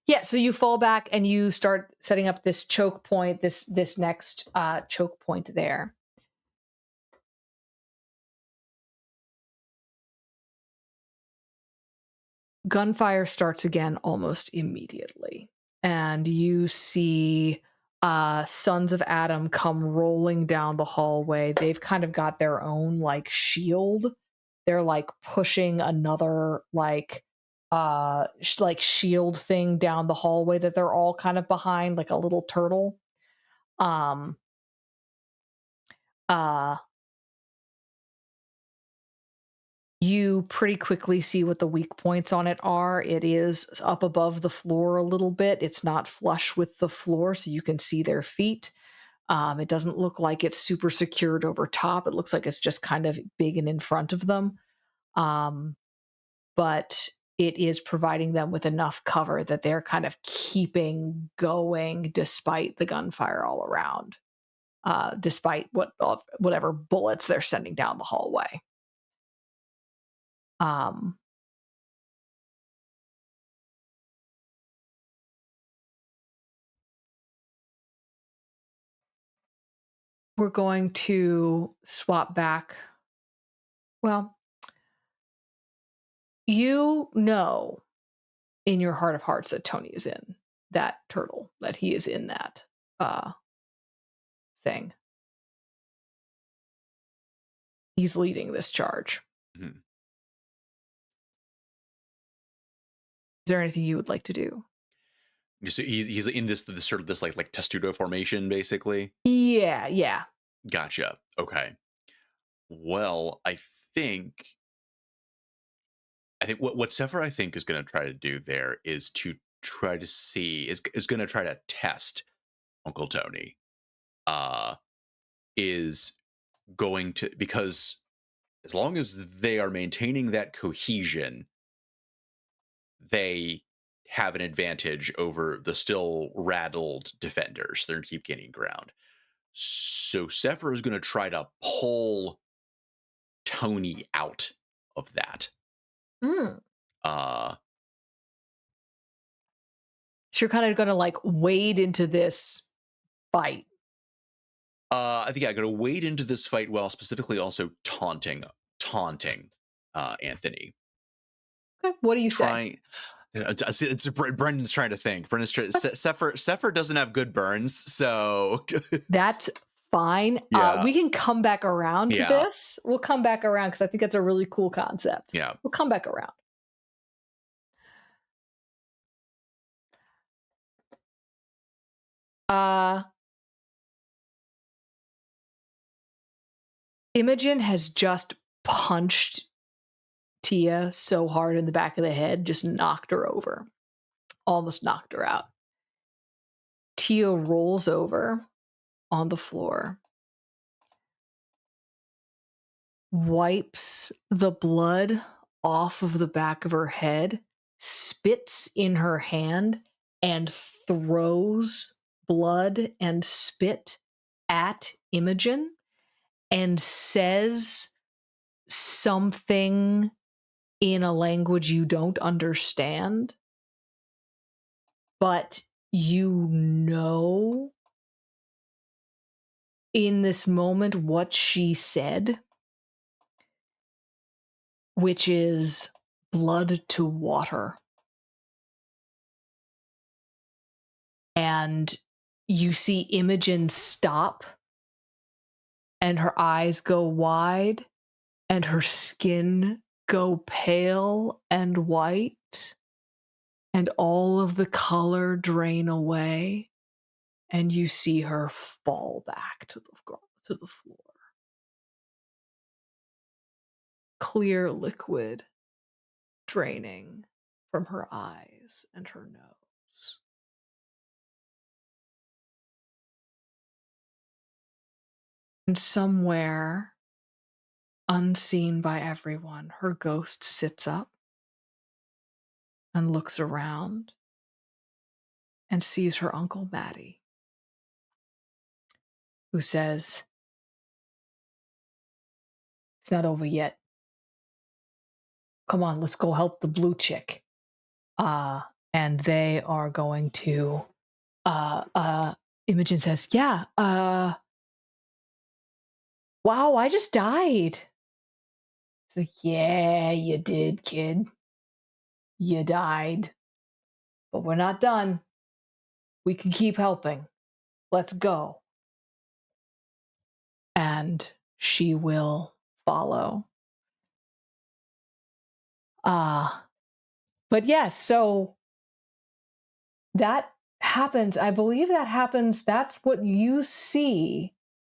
yeah, so you fall back and you start setting up this choke point, this next choke point there. Gunfire starts again almost immediately, and you see Sons of Adam come rolling down the hallway. They've kind of got their own like shield. They're like pushing another like shield thing down the hallway that they're all kind of behind, like a little turtle. You pretty quickly see what the weak points on it are. It is up above the floor a little bit. It's not flush with the floor, so you can see their feet. It doesn't look like it's super secured over top. It looks like it's just kind of big and in front of them. But it is providing them with enough cover that they're kind of keeping going despite the gunfire all around, despite whatever bullets they're sending down the hallway. We're going to swap back. Well, you know in your heart of hearts that Tony is in that turtle, that he is in that thing. He's leading this charge. Mm-hmm. Is there anything you would like to do? So he's in this sort of this like testudo formation, basically. Yeah. Gotcha. Okay. Well, I think what Sefer I think is going to try to do there is to try to see is going to try to test Uncle Tony. Is going to, because as long as they are maintaining that cohesion, they have an advantage over the still rattled defenders. They're going to keep gaining ground. So Sefer is going to try to pull Tony out of that. Mm. Uh, So you're kind of going to like wade into this fight. I think I'm going to wade into this fight while specifically also taunting Anthony. Okay. What do you say? It's Brendan's trying to think. Sefer doesn't have good burns, so that's fine. Yeah. We can come back around to this. We'll come back around because I think that's a really cool concept. Yeah, we'll come back around. Imogen has just punched Tia so hard in the back of the head, just knocked her over. Almost knocked her out. Tia rolls over on the floor, wipes the blood off of the back of her head, spits in her hand, and throws blood and spit at Imogen and says something in a language you don't understand, but you know in this moment what she said, which is blood to water. And you see Imogen stop, and her eyes go wide, and her skin go pale and white, and all of the color drain away, and you see her fall back to the floor. Clear liquid draining from her eyes and her nose. And somewhere, unseen by everyone, her ghost sits up and looks around and sees her Uncle Matty, who says, "It's not over yet. Come on, let's go help the blue chick." And they are going to, Imogen says, "Yeah, wow, I just died." It's like, "Yeah, you did, kid. You died. But we're not done. We can keep helping. Let's go." And she will follow. But yes, so that happens. I believe that happens. That's what you see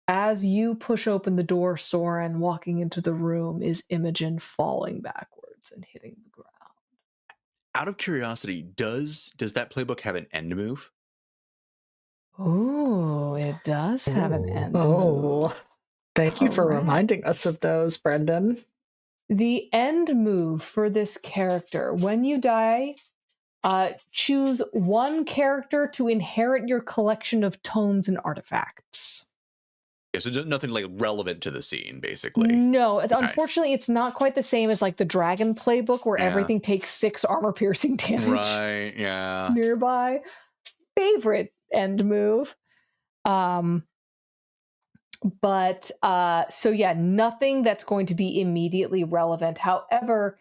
as you push open the door, Soren, walking into the room, is Imogen falling backwards and hitting the ground. Out of curiosity, does that playbook have an end move? Oh, it does have an end move. Thank you for reminding us of those, Brendan. The end move for this character, when you die, choose one character to inherit your collection of tomes and artifacts. Yeah, so nothing like relevant to the scene, basically. No, unfortunately, it's not quite the same as like the Dragon playbook where everything takes 6 armor-piercing damage. Right, yeah. Nearby. Favorite end move. But so yeah, nothing that's going to be immediately relevant. However,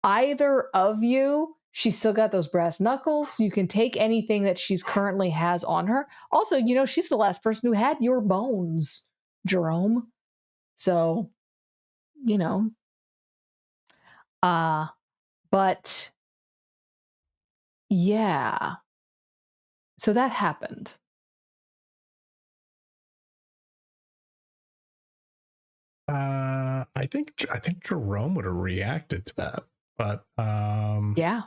either of you, she's still got those brass knuckles. You can take anything that she's currently has on her. Also, you know, she's the last person who had your bones, Jerome. So, you know. But yeah. So that happened. I think Jerome would have reacted to that, but yeah,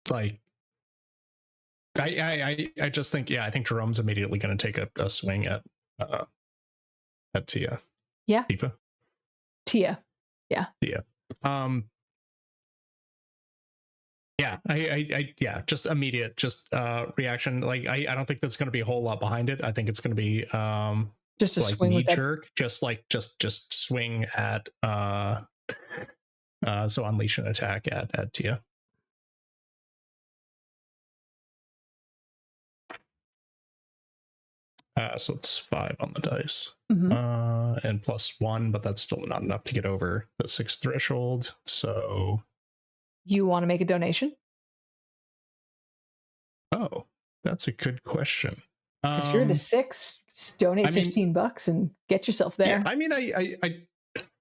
like I just think, I think Jerome's immediately going to take a swing at Tia. Yeah. Tia. Yeah. Tia. Yeah, just immediate, reaction. Like, I don't think there's going to be a whole lot behind it. I think it's going to be just a like swing knee with that. jerk, just swing at so unleash an attack at Tia. So it's 5 on the dice. And +1, but that's still not enough to get over the 6 threshold. So you want to make a donation? Oh, that's a good question. Because if you're at a 6, just donate $15 and get yourself there. Yeah, I mean, I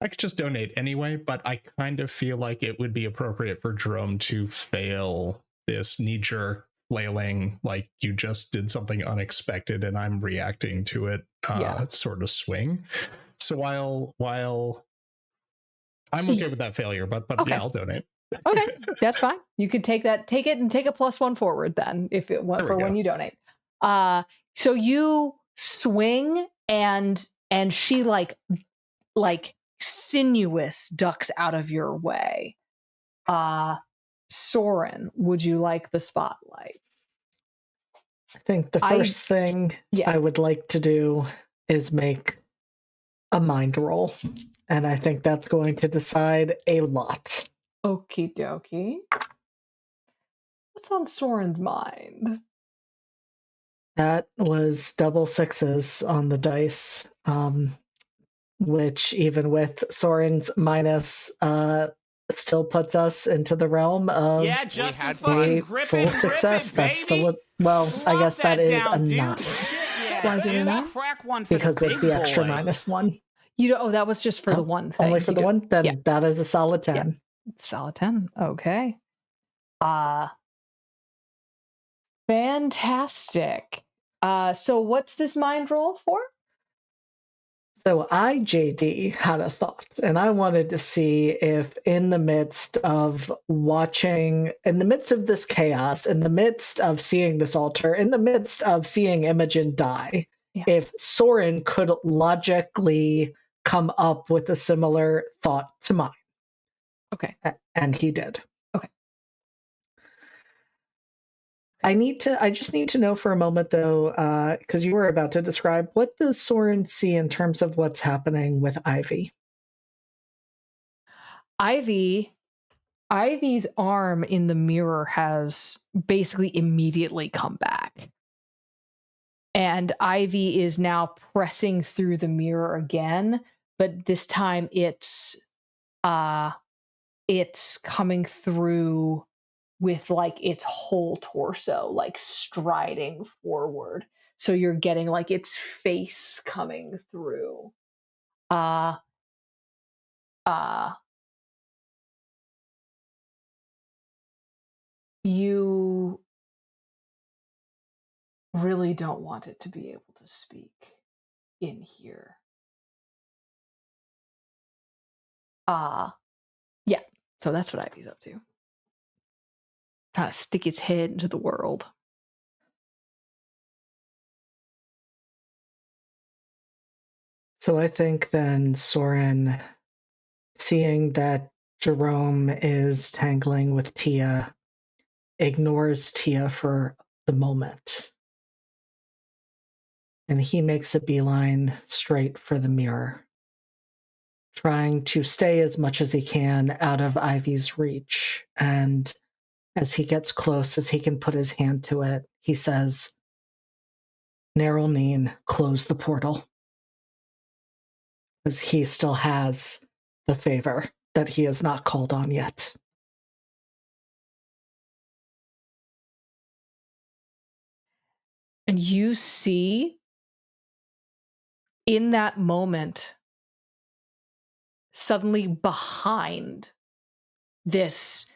could just donate anyway, but I kind of feel like it would be appropriate for Jerome to fail this knee-jerk flailing, like you just did something unexpected and I'm reacting to it sort of swing. So while I'm okay with that failure, but okay. Yeah, I'll donate. Okay, that's fine. You could take it and take a +1 forward then if it went for when you donate. So you swing and she like sinuous ducks out of your way. Soren, would you like the spotlight? I think the first thing I would like to do is make a mind roll. And I think that's going to decide a lot. Okie dokie. What's on Soren's mind? That was double 6s on the dice, which even with Soren's minus still puts us into the realm of a full success. That's still I guess that is a 9. Why is it a 9? Because of the extra -1. That was just for the one thing. Only for the one? Then that is a solid 10. Yeah. Solid 10. Okay. Fantastic. So what's this mind roll for? So I, JD, had a thought, and I wanted to see if in the midst of this chaos, in the midst of seeing this altar, in the midst of seeing Imogen die, if Soren could logically come up with a similar thought to mine. Okay. And he did. Okay. I just need to know for a moment, though, because you were about to describe, what does Soren see in terms of what's happening with Ivy? Ivy's arm in the mirror has basically immediately come back. And Ivy is now pressing through the mirror again, but this time it's coming through with like its whole torso, like striding forward. So you're getting like its face coming through. You really don't want it to be able to speak in here. Yeah. So that's what Ivy's up to. Trying to stick its head into the world. So I think then Soren, seeing that Jerome is tangling with Tia, ignores Tia for the moment. And he makes a beeline straight for the mirror, trying to stay as much as he can out of Ivy's reach. And as he gets close, as he can put his hand to it, he says, Narrownean, close the portal. Because he still has the favor that he has not called on yet. And you see, in that moment, suddenly behind this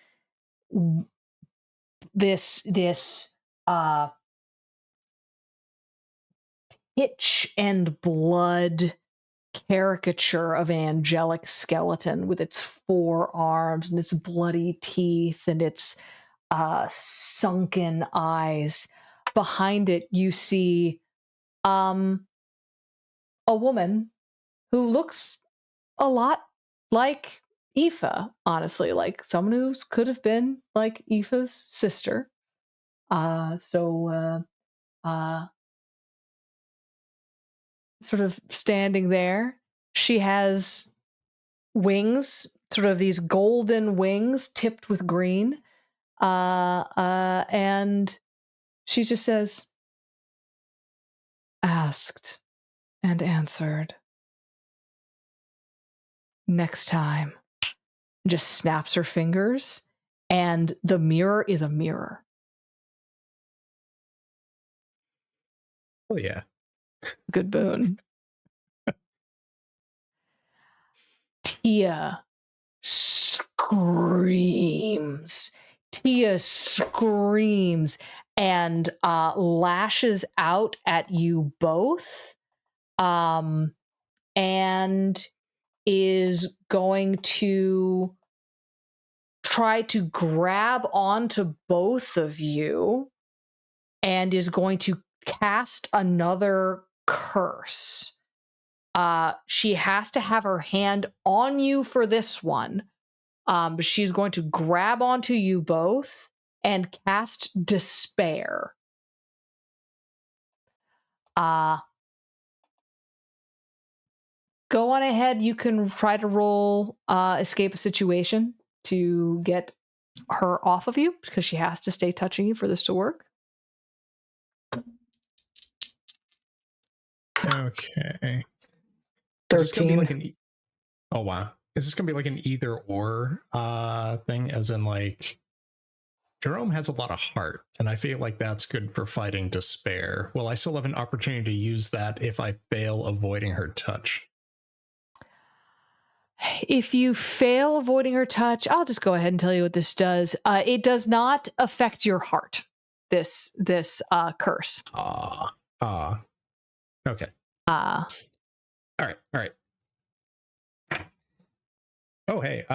pitch and blood caricature of an angelic skeleton with its 4 arms and its bloody teeth and its sunken eyes, behind it, you see a woman who looks a lot like Aoife, honestly, like someone who could have been like Aoife's sister. Sort of standing there, she has wings, sort of these golden wings tipped with green. And she just says, asked and answered. Next time. Just snaps her fingers, and the mirror is a mirror. Oh, yeah. Good boon. Tia screams. Tia screams and lashes out at you both, and is going to try to grab onto both of you and is going to cast another curse. She has to have her hand on you for this one. But she's going to grab onto you both and cast despair. Go on ahead. You can try to roll escape a situation to get her off of you, because she has to stay touching you for this to work. Okay. 13. Oh, wow. Is this going to be like an either or thing? As in, like, Jerome has a lot of heart, and I feel like that's good for fighting despair. Will I still have an opportunity to use that if I fail avoiding her touch? If you fail avoiding her touch, I'll just go ahead and tell you what this does. It does not affect your heart, this curse. Okay. All right. Oh, hey,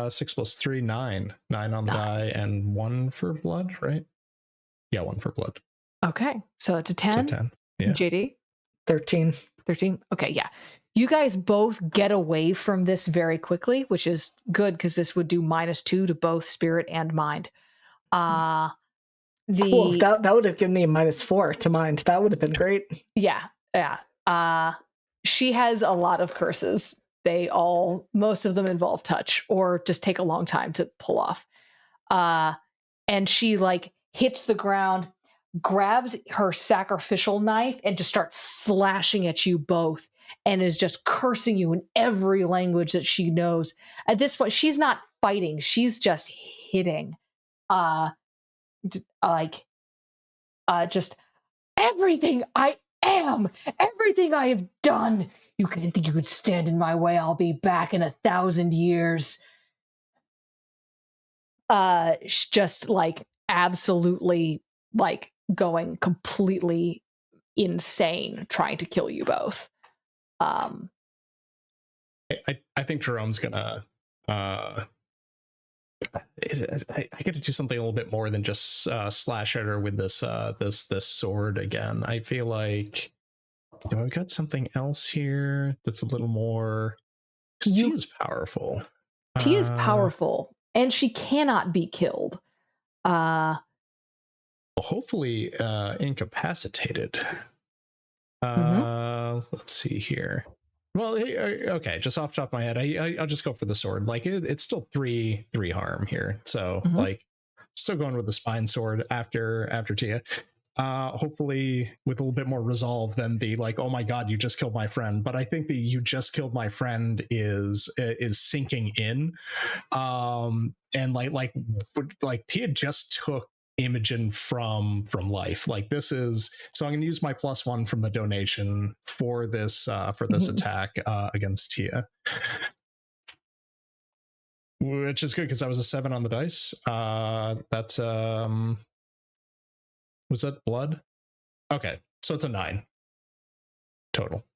6 plus 3, 9. 9 on the die, and 1 for blood, right? Yeah, 1 for blood. Okay, so it's a 10. So 10, yeah. JD? 13. 13? Okay, yeah. You guys both get away from this very quickly, which is good, because this would do -2 to both spirit and mind. Cool. That would have given me a -4 to mind. That would have been great. Yeah. She has a lot of curses. Most of them involve touch or just take a long time to pull off. And she like hits the ground, grabs her sacrificial knife, and just starts slashing at you both, and is just cursing you in every language that she knows. At this point, she's not fighting. She's just hitting. Just everything I am, everything I have done. You can't think you could stand in my way. I'll be back in 1,000 years. Just like absolutely like going completely insane, trying to kill you both. I think Jerome's gonna I gotta do something a little bit more than just slash at her with this this sword again. I feel like, do I got something else here that's a little more? Tia's powerful. Tia's powerful, and she cannot be killed. Hopefully incapacitated. Let's see here. Well, okay, just off the top of my head, I'll just go for the sword. Like it's still 3 harm here, so like still going with the spine sword after Tia. Hopefully with a little bit more resolve than the like, oh my god, you just killed my friend. But I think the you just killed my friend is sinking in, and like Tia just took Imogen from life. Like this is, so I'm going to use my +1 from the donation for this attack against Tia, which is good because that was a 7 on the dice. That's was that blood? Okay, so it's a 9 total.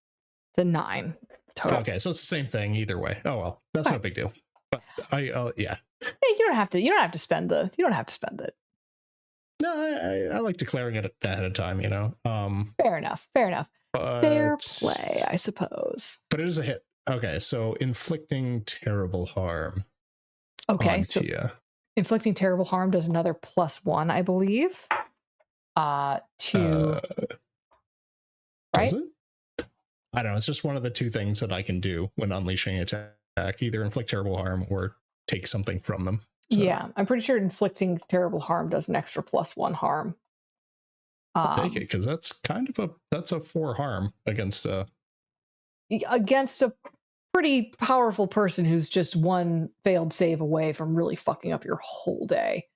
The 9 total. Okay, so it's the same thing either way. Oh well, that's no big deal. But yeah. Hey, you don't have to spend it. No, I like declaring it ahead of time, you know. Fair enough. Fair play, I suppose. But it is a hit. Okay, so inflicting terrible harm. Okay, so Tia. Inflicting terrible harm does another +1, I believe. To right? Does it? I don't know. It's just one of the two things that I can do when unleashing an attack: either inflict terrible harm or take something from them. So. Yeah, I'm pretty sure inflicting terrible harm does an extra +1 harm. I'll take it, because that's kind of a 4 harm against a pretty powerful person who's just one failed save away from really fucking up your whole day.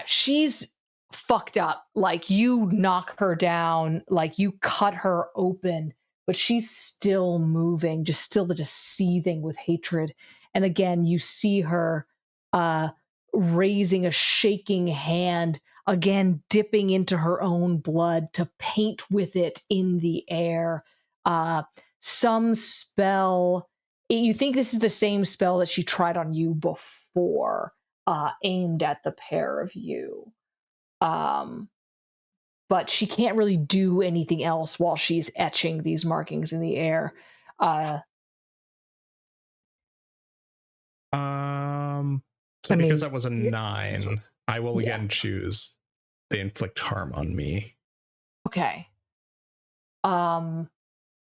She's fucked up. Like, you knock her down, like you cut her open, but she's still moving, just seething with hatred. And again, you see her raising a shaking hand, again dipping into her own blood to paint with it in the air. Some spell. You think this is the same spell that she tried on you before, aimed at the pair of you. But she can't really do anything else while she's etching these markings in the air. Because that was a 9, I will again choose they inflict harm on me. Okay.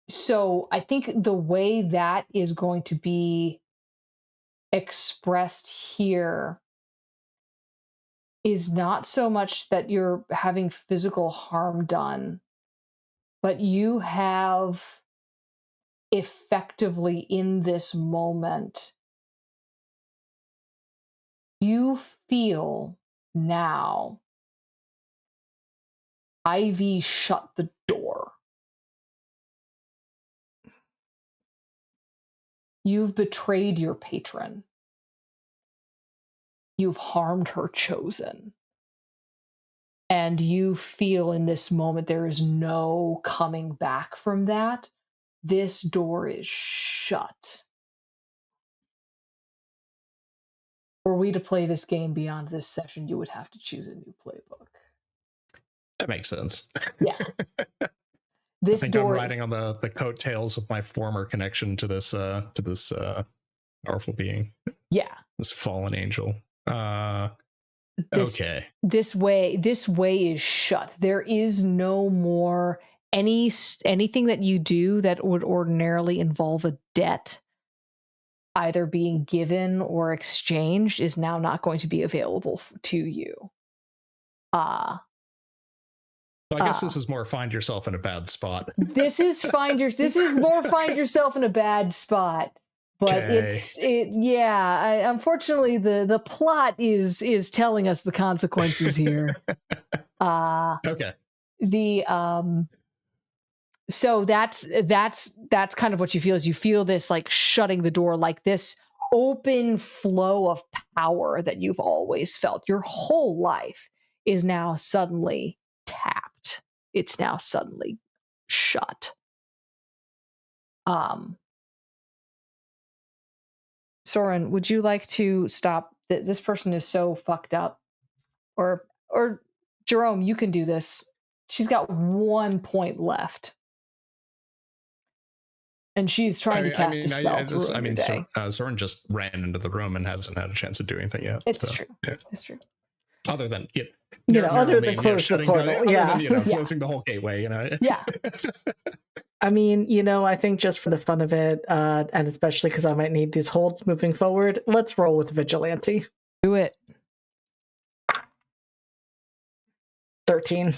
So I think the way that is going to be expressed here is not so much that you're having physical harm done, but you have effectively in this moment, you feel now Ivy shut the door. You've betrayed your patron. You've harmed her chosen. And you feel in this moment there is no coming back from that. This door is shut. Were we to play this game beyond this session, you would have to choose a new playbook. That makes sense. Yeah. I think I'm riding on the coattails of my former connection to this powerful being. Yeah. This fallen angel. Okay. This way is shut. There is no more anything that you do that would ordinarily involve a debt either being given or exchanged is now not going to be available to you. So I guess this is more find yourself in a bad spot. This is more find yourself in a bad spot. But unfortunately the plot is telling us the consequences here. Okay. So that's kind of what you feel. Is you feel this like shutting the door, like this open flow of power that you've always felt. Your whole life is now suddenly tapped. It's now suddenly shut. Soren, would you like to stop? This person is so fucked up. Or Jerome, you can do this. She's got 1 point left. And she's trying to cast a spell to ruin your day. Soren just ran into the room and hasn't had a chance to do anything yet. It's true. Yeah. It's true. Other than other than close the portal, closing the whole gateway, Yeah. I mean, I think just for the fun of it, and especially because I might need these holds moving forward, let's roll with Vigilante. Do it. 13.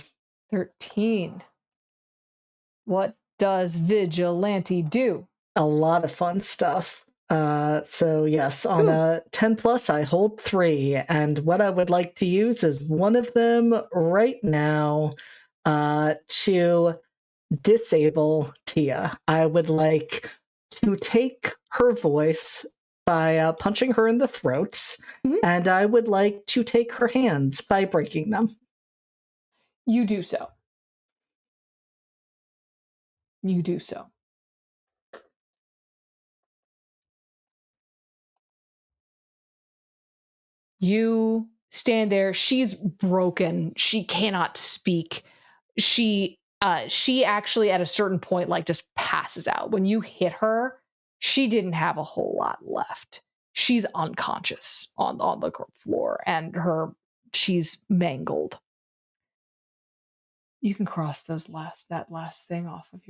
What does Vigilante do? A lot of fun stuff. So yes, on a 10 plus, I hold 3, and what I would like to use is one of them right now to disable Tia. I would like to take her voice by punching her in the throat, and I would like to take her hands by breaking them. You do so. You stand there. She's broken. She cannot speak. She actually at a certain point like just passes out. When you hit her, she didn't have a whole lot left. She's unconscious on the floor, and she's mangled. You can cross that last thing off of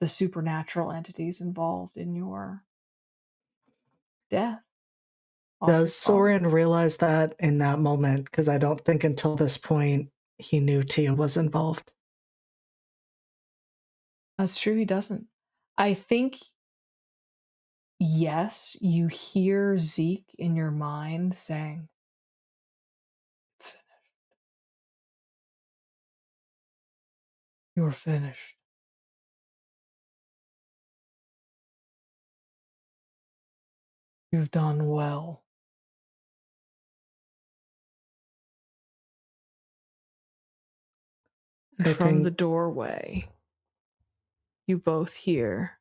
the supernatural entities involved in your death. Does Soren realize that in that moment? Because I don't think until this point he knew Tia was involved. That's true, he doesn't. I think, yes, you hear Zeke in your mind saying, "It's finished. You're finished. You've done well." From the doorway, you both hear,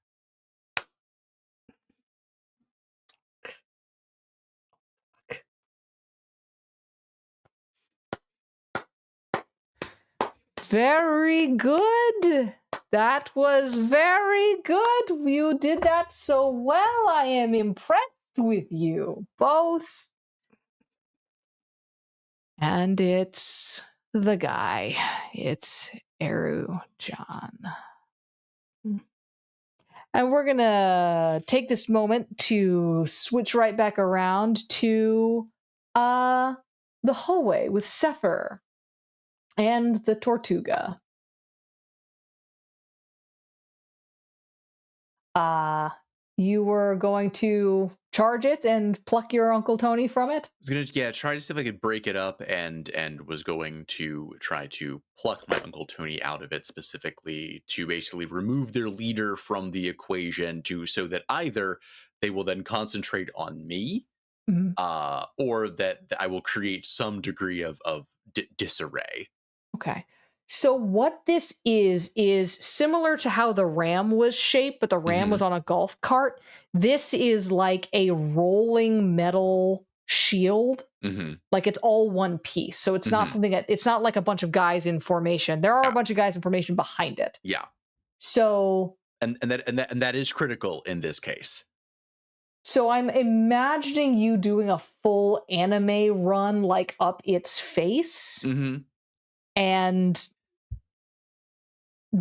"Very good. That was very good. You did that so well. I am impressed with you both." And it's the guy. It's Eru John. And we're going to take this moment to switch right back around to the hallway with Sefer and the Tortuga. You were going to charge it and pluck your Uncle Tony from it? I was gonna try to see if I could break it up and was going to try to pluck my Uncle Tony out of it, specifically to basically remove their leader from the equation so that either they will then concentrate on me, or that I will create some degree of disarray. Okay. So what this is similar to how the ram was shaped, but the ram was on a golf cart. This is like a rolling metal shield. Like it's all one piece. So it's not something it's not like a bunch of guys in formation. There are a bunch of guys in formation behind it. Yeah. So and that is critical in this case. So I'm imagining you doing a full anime run like up its face. And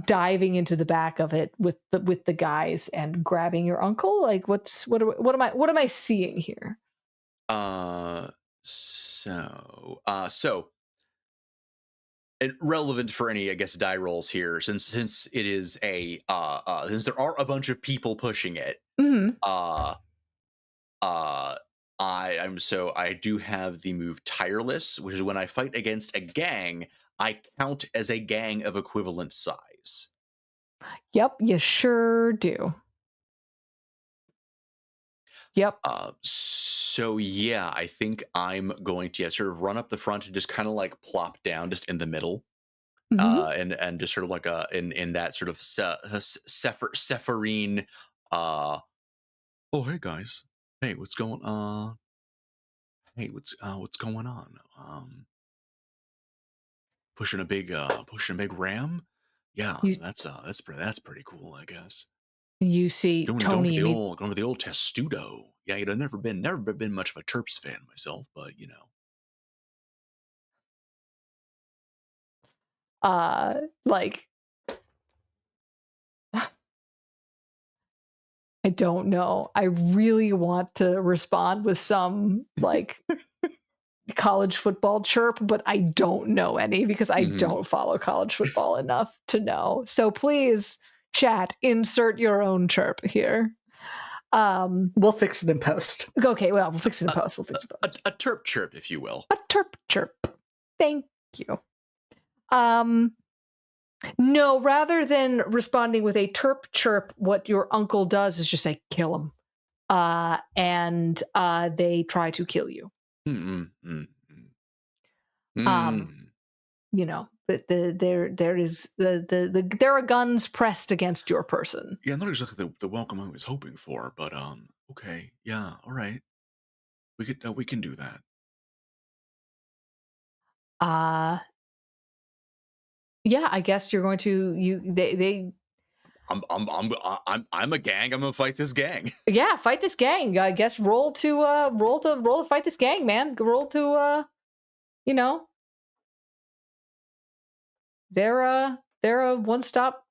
diving into the back of it with the guys and grabbing your uncle. Like what am I seeing here? So and relevant for any, I guess, die rolls here, since it is since there are a bunch of people pushing it. I do have the move Tireless, which is when I fight against a gang, I count as a gang of equivalent size. Yep, you sure do. Yep. So yeah, I think I'm going to sort of run up the front and just kind of like plop down just in the middle. And just sort of like in that sort of Sepharine oh hey guys, hey what's going on, pushing a big ram. Yeah, that's pretty cool, I guess. You see Tony going for the old testudo. Yeah, never been much of a Terps fan myself, but like I don't know. I really want to respond with some like college football chirp, but I don't know any because I don't follow college football enough to know. So please, chat, insert your own chirp here. We'll fix it in post. Okay, well, we'll fix it in post. We'll fix it in post. A terp chirp, if you will. A terp chirp. Thank you. No, rather than responding with a terp chirp, what your uncle does is just say, "Kill him." And they try to kill you. You know, there are guns pressed against your person. Yeah, not exactly the welcome I was hoping for, but okay, yeah, all right, we can do that. Uh yeah, I guess you're going to they I'm a gang. I'm gonna fight this gang. yeah, fight this gang. I guess roll to fight this gang, man. Roll to you know, they're a one-stop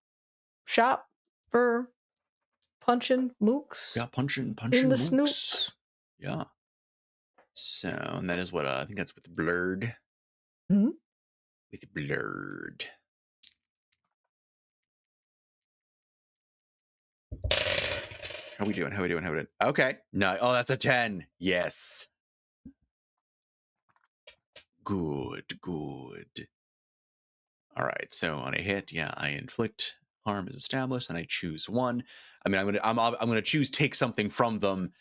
shop for punching mooks Yeah, punching in the mooks. snoops. Yeah. So, and that is what I think that's with blurred. Hmm? With blurred. How we doing? How we doing? How we doing? Okay. No. Oh, that's a 10. Yes. Good. Good. All right. So on a hit, yeah, I inflict harm is established, and I choose one. I mean, I'm gonna choose take something from them,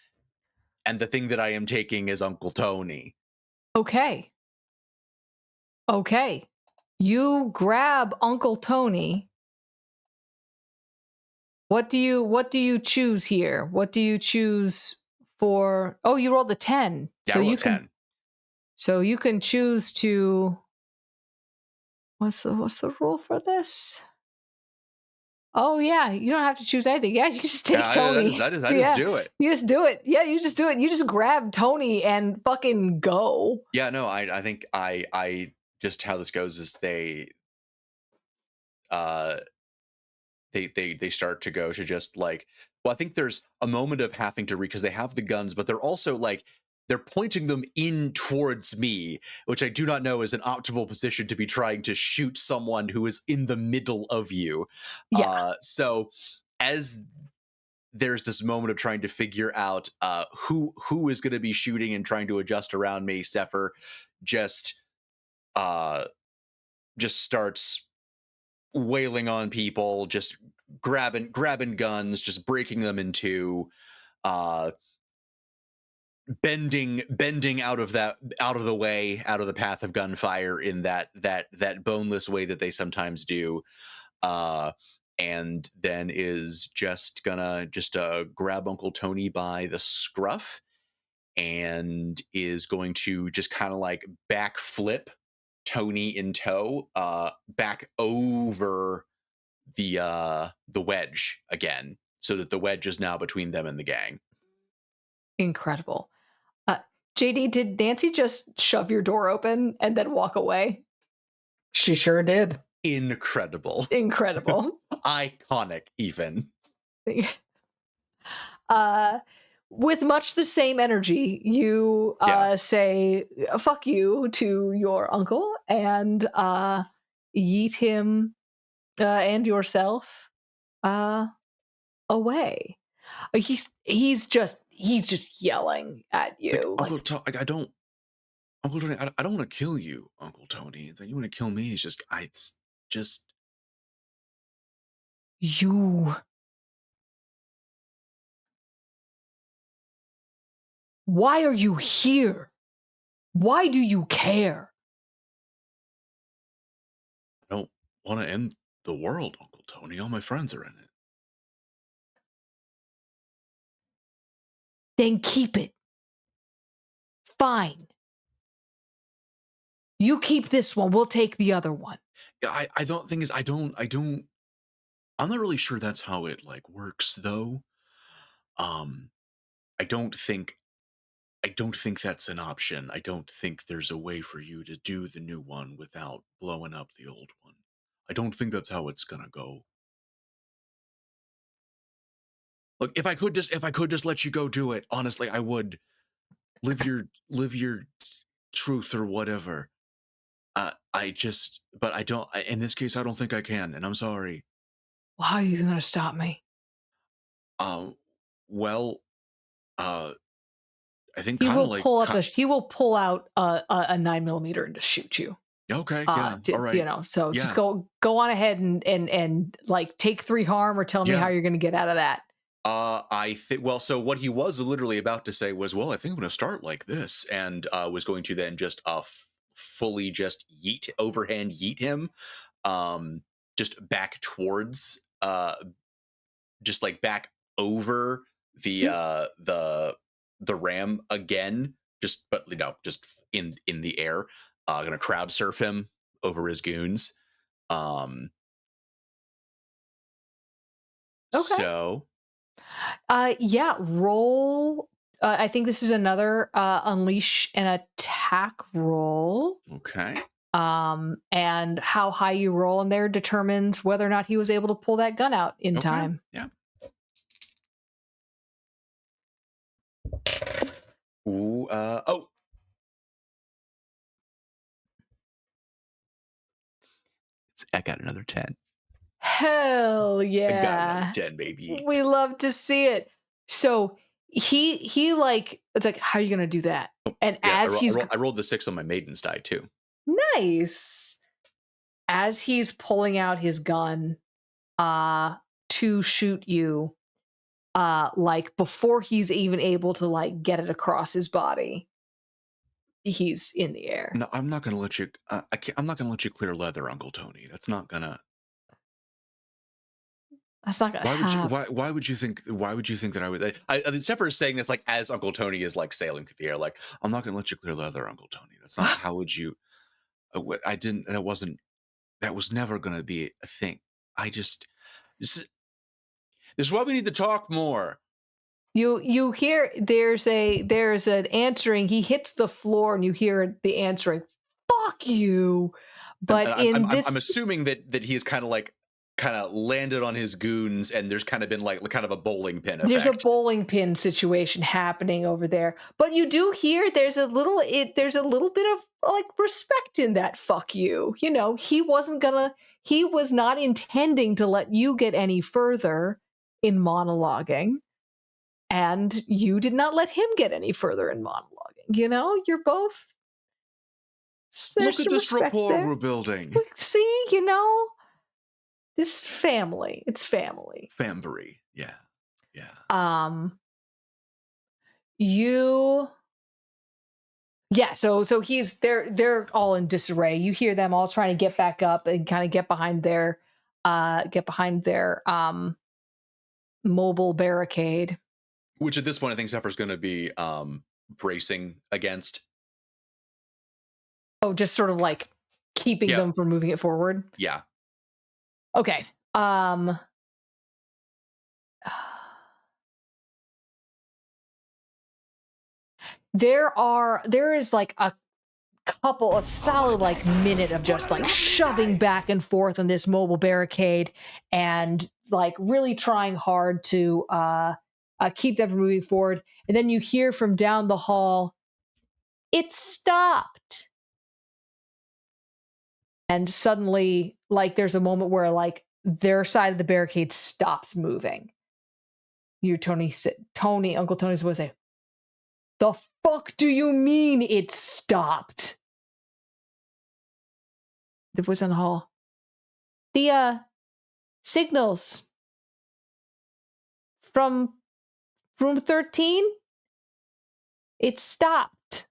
and the thing that I am taking is Uncle Tony. Okay. Okay. You grab Uncle Tony. What do you choose here? What do you choose for? Oh, you rolled a 10. Yeah, I rolled a 10. So you can choose to what's the rule for this? Oh yeah, you don't have to choose anything. Yeah, you can just take Yeah, Tony. I just do it. You just do it. Yeah, you just do it. You just grab Tony and fucking go. Yeah, no, I think I just how this goes is uh they start to go to just like, well, I think there's a moment of having to because they have the guns, but they're also like they're pointing them in towards me, which I do not know is an optimal position to be trying to shoot someone who is in the middle of you. Yeah. So as there's this moment of trying to figure out who is going to be shooting and trying to adjust around me, Sefer just uh just starts wailing on people, just grabbing guns, just breaking them in two, uh bending out of the way, out of the path of gunfire in that boneless way that they sometimes do, uh and then is just gonna grab Uncle Tony by the scruff and is going to just kind of like backflip Tony in tow back over the wedge again, so that the wedge is now between them and the gang. Incredible. Uh, JD, did Nancy just shove your door open and then walk away? She sure did. Incredible. Incredible. Iconic, even. uh with much the same energy, you say fuck you to your uncle and yeet him and yourself away. He's just yelling at you like Uncle Tony, I don't want to kill you, Uncle Tony. It's like, you want to kill me? It's just you. Why are you here? Why do you care? I don't want to end the world, Uncle Tony. All my friends are in it. Then keep it. Fine. You keep this one. We'll take the other one. Yeah, I don't think is I don't I'm not really sure that's how it like works though. Um I don't think that's an option. I don't think there's a way for you to do the new one without blowing up the old one. I don't think that's how it's gonna go. Look, if I could just let you go do it, honestly, I would live your truth or whatever. But I don't. In this case, I don't think I can, and I'm sorry. Why are you gonna stop me? Um, well, I think He kind of will like. he will pull out a 9mm and just shoot you. Okay, yeah, all right. You know, so yeah. just go on ahead and like take 3 harm or tell me how you're gonna get out of that. I think, well, so what he was literally about to say was, well, I think I'm going to start like this, and was going to then just fully just overhand yeet him, just back towards, just like back over the ram again, just, but, just in the air, gonna crowd surf him over his goons. Um, Okay. So, yeah, roll. I think this is another unleash an attack roll. okay. And how high you roll in there determines whether or not he was able to pull that gun out in Okay. time. Yeah. Ooh, oh. I got another 10. Hell I got another yeah. 10, baby. We love to see it. So he like, it's like, how are you gonna do that? And Yeah, as he's I rolled the 6 on my maiden's die too. nice, as he's pulling out his gun to shoot you, like before he's even able to like get it across his body, he's in the air. No, I'm not gonna let you. I'm not gonna let you clear leather, Uncle Tony. That's not gonna. That's not gonna Why would you? happen. Why would you think? Why would you think that I would? I mean, Sefer is saying this like as Uncle Tony is like sailing through the air. Like, I'm not gonna let you clear leather, Uncle Tony. That's not. How would you? I didn't. That wasn't. That was never gonna be a thing. I just. This is why we need to talk more. You hear there's an answering. He hits the floor, and you hear the answering. Fuck you! But And in this, I'm assuming that he's kind of landed on his goons, and there's kind of been like kind of a bowling pin effect. there's a bowling pin situation happening over there. But you do hear there's a little bit of like respect in that. Fuck you. You know, he was not intending to let you get any further in monologuing. And you did not let him get any further in monologuing. You know, you're both. Look at this rapport we're building. See, you know, this family. It's family. Fambury. Yeah. Yeah. So they're all in disarray. You hear them all trying to get back up and kind of get behind their mobile barricade. Which at this point I think Zephyr's gonna be bracing against. Oh, just sort of like keeping them from moving it forward. Yeah. Okay. There is like a solid like minute of just like shoving back and forth on this mobile barricade and like really trying hard to keep them from moving forward. And then you hear from down the hall, it stopped. And suddenly, like, there's a moment where like their side of the barricade stops moving. Uncle Tony's voice say, "The fuck do you mean it stopped?" The voice in the hall. The signals from room 13, it stopped.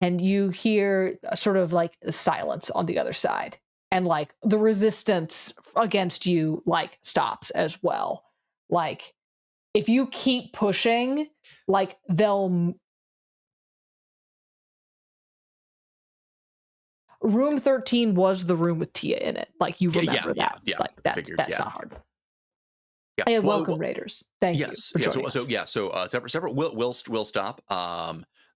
And you hear sort of like silence on the other side. And like the resistance against you like stops as well. Like if you keep pushing, like room 13 was the room with Tia in it. Like you remember that. Yeah. Like that's not hard. Yeah. And welcome, Raiders. Thank you for joining us. So Sever will stop.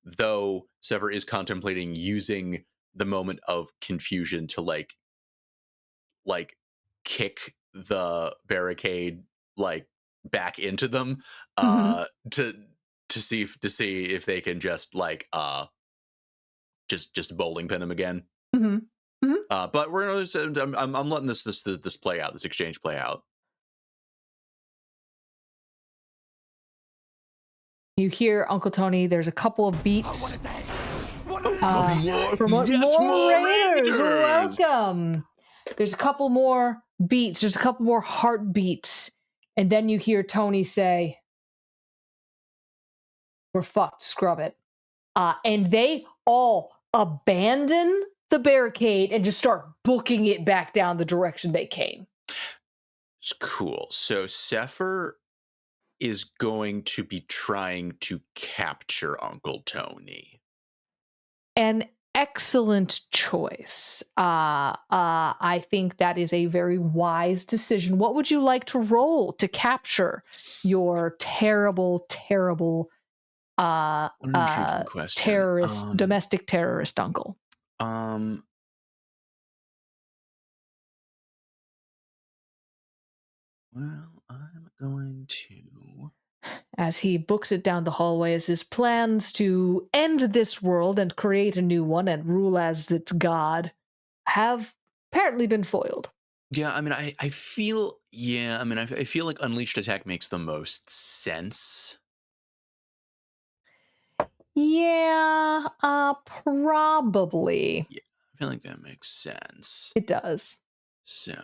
Though Sever is contemplating using the moment of confusion to like kick the barricade like back into them to see if they can just like just bowling pin him again. But we're gonna I'm letting this play out, this exchange play out. You hear Uncle Tony, there's a couple of beats. For more Raiders. Welcome. There's a couple more beats. There's a couple more heartbeats. And then you hear Tony say, "We're fucked. Scrub it." And they all abandon the barricade and just start booking it back down the direction they came. It's cool. So Sefer is going to be trying to capture Uncle Tony. An excellent choice. I think that is a very wise decision. What would you like to roll to capture your terrible, terrible What an intriguing question. domestic terrorist uncle? Um, well, I'm going to. As he books it down the hallway as his plans to end this world and create a new one and rule as its god have apparently been foiled. Yeah, I mean, I feel, yeah, I mean, I feel like Unleashed Attack makes the most sense. Yeah, probably. Yeah, I feel like that makes sense. It does. So,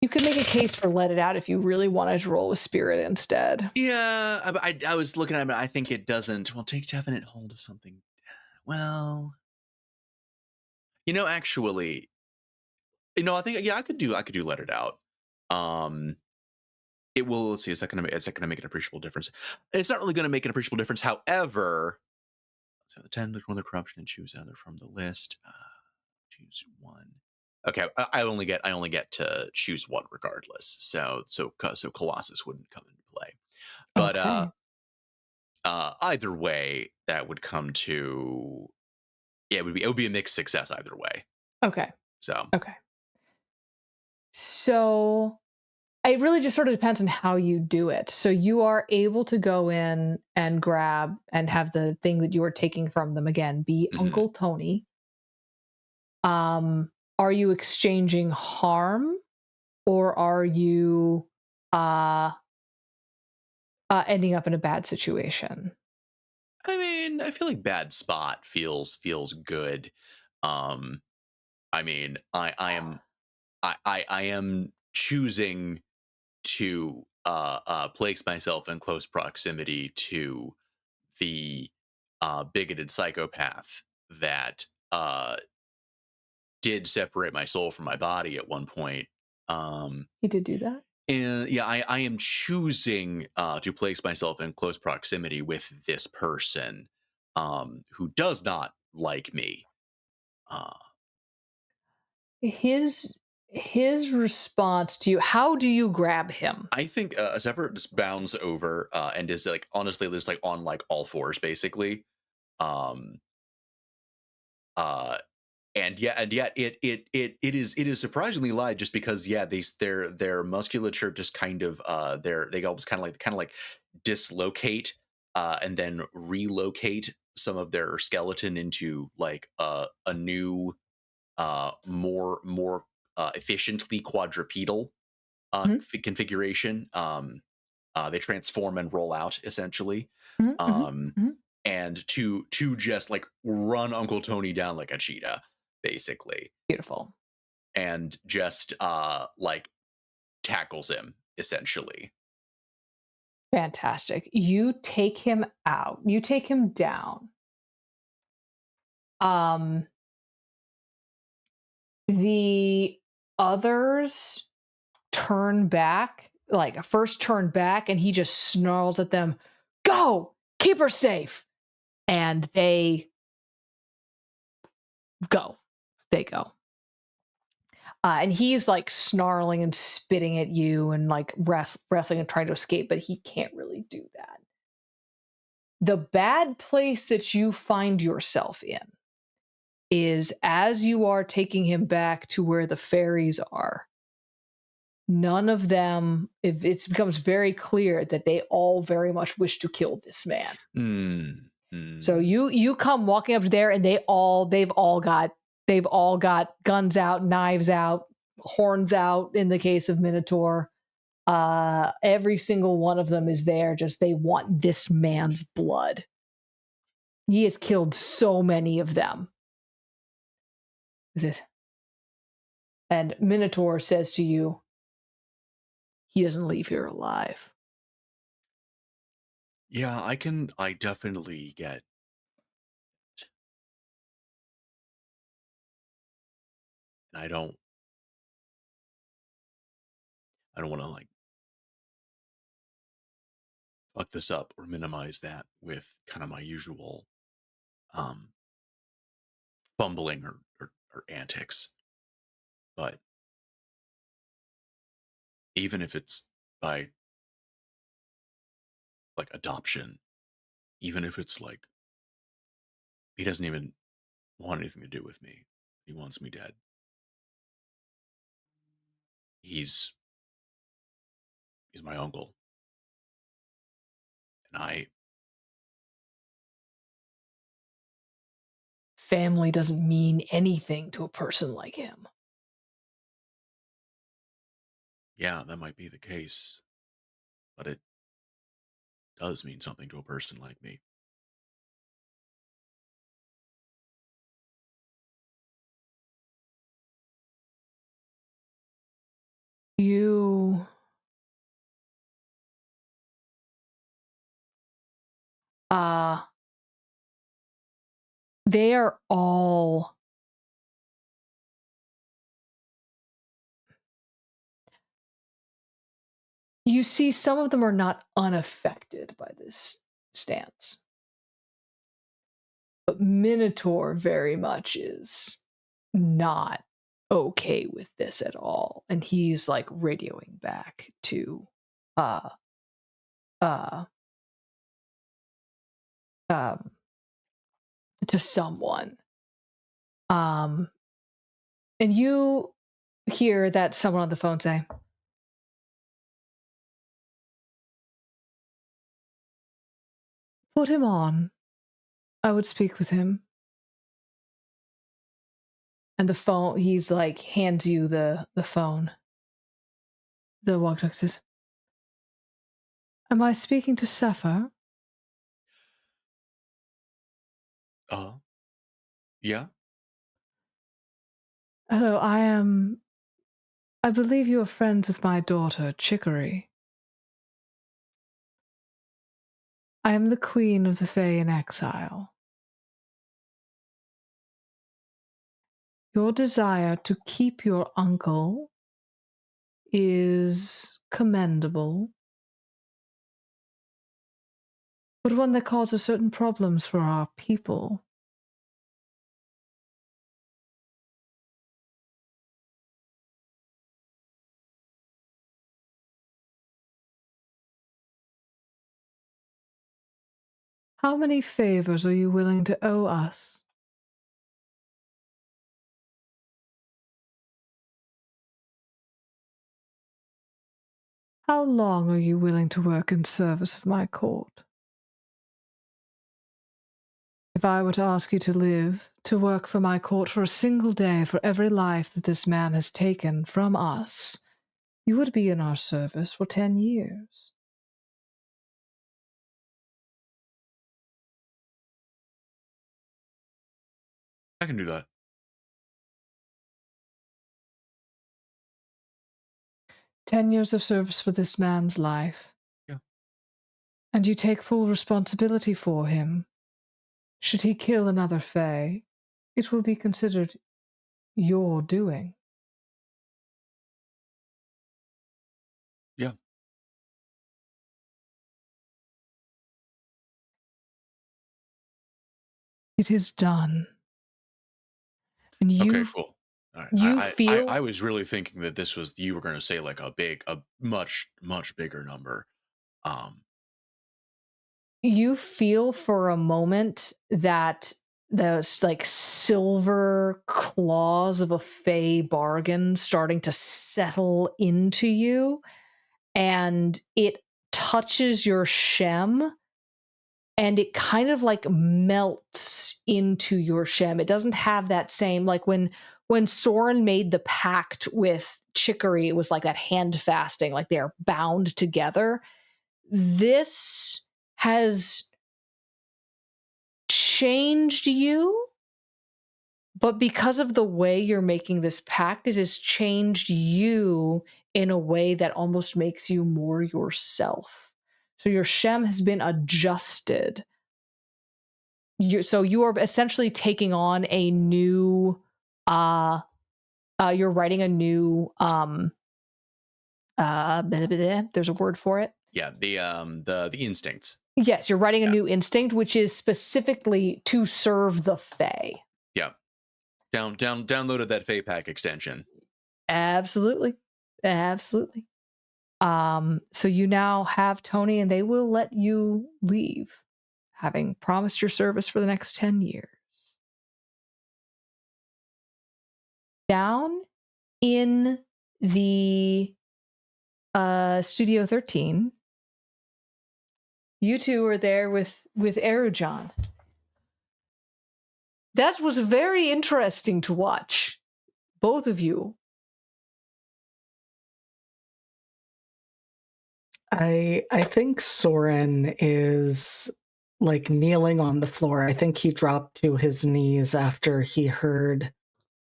You could make a case for Let It Out if you really wanted to roll with Spirit instead. yeah, I was looking at it, I think it doesn't, well, take definite hold of something. Well, actually, I think, yeah, I could do Let It Out. It will, let's see, is that gonna make an appreciable difference? It's not really gonna make an appreciable difference. However, so the 10 look on the corruption and choose either from the list. Choose one. Okay, I only get to choose one regardless. So Colossus wouldn't come into play. But Okay. either way, that would come to, yeah, it would be a mixed success either way. Okay. So Okay. So it really just sort of depends on how you do it. So you are able to go in and grab and have the thing that you are taking from them again be mhm. Uncle Tony. Are you exchanging harm, or are you uh ending up in a bad situation? I mean, I feel like bad spot feels good. Um, I mean, I am choosing to place myself in close proximity to the bigoted psychopath that did separate my soul from my body at one point. He did do that? And yeah, I am choosing to place myself in close proximity with this person who does not like me. Uh, His response to you, how do you grab him? I think Sefer just bounds over and is like honestly just like on like all fours basically. Um, uh, and yet it is surprisingly light just because yeah their musculature just kind of they almost kind of like dislocate and then relocate some of their skeleton into like a new more efficiently quadrupedal Mhm, configuration. They transform and roll out essentially. mhm, mhm, Um, mhm. and to just like run Uncle Tony down like a cheetah, basically, Beautiful. and just like tackles him essentially. Fantastic. You take him out. You take him down. Um, the others turn back, like first turn back, and he just snarls at them, "Go! Keep her safe!" And they go. They go. And he's like snarling and spitting at you and like wrestling and trying to escape, but he can't really do that. The bad place that you find yourself in is as you are taking him back to where the fairies are, none of them, if it becomes very clear that they all very much wish to kill this man. Mm, So mm. you come walking up there and they've all got guns out, knives out, horns out in the case of Minotaur. Every single one of them is there, just they want this man's blood. He has killed so many of them. Is it? And Minotaur says to you, he doesn't leave here alive. Yeah, I definitely get. And I don't want to like fuck this up or minimize that with kind of my usual fumbling or antics. But even if it's by like adoption, even if it's like he doesn't even want anything to do with me, he wants me dead. He's my uncle, and family doesn't mean anything to a person like him. Yeah, that might be the case, but it does mean something to a person like me. You they are all you see some of them are not unaffected by this stance. But Minotaur very much is not okay with this at all. And he's like radioing back to uh uh um to someone. And you hear that someone on the phone say, "Put him on. I would speak with him." And the phone, he's like, hands you the phone. The walkie-talkie says, "Am I speaking to Sefer?" Yeah. "Hello, I believe you are friends with my daughter, Chicory. I am the queen of the Fae in exile. Your desire to keep your uncle is commendable, but one that causes certain problems for our people. How many favors are you willing to owe us?" "How long are you willing to work in service of my court? If I were to ask you to work for my court for a single day for every life that this man has taken from us, you would be in our service for 10 years. I can do that. 10 years of service for this man's life. Yeah. And you take full responsibility for him. Should he kill another Fae, it will be considered your doing." Yeah. It is done. And Okay, you cool. All right. you I feel was really thinking that this was you were going to say like a much bigger number. you feel for a moment that those like silver claws of a Fae bargain starting to settle into you, and it touches your shem, and it kind of like melts into your shem. It doesn't have that same, like when Soren made the pact with Chicory, it was like that hand fasting, like they're bound together. This has changed you, but because of the way you're making this pact, it has changed you in a way that almost makes you more yourself. So your shem has been adjusted. So you are essentially taking on a new you're writing a new there's a word for it. Yeah, the instincts. Yes, you're writing a new instinct, which is specifically to serve the Fae. Yeah. Downloaded that Fae Pack extension. Absolutely. Absolutely. So you now have Tony, and they will let you leave, having promised your service for the next 10 years. Down in the Studio 13, you two are there with Erujan. That was very interesting to watch. Both of you. I think Soren is like kneeling on the floor. I think he dropped to his knees after he heard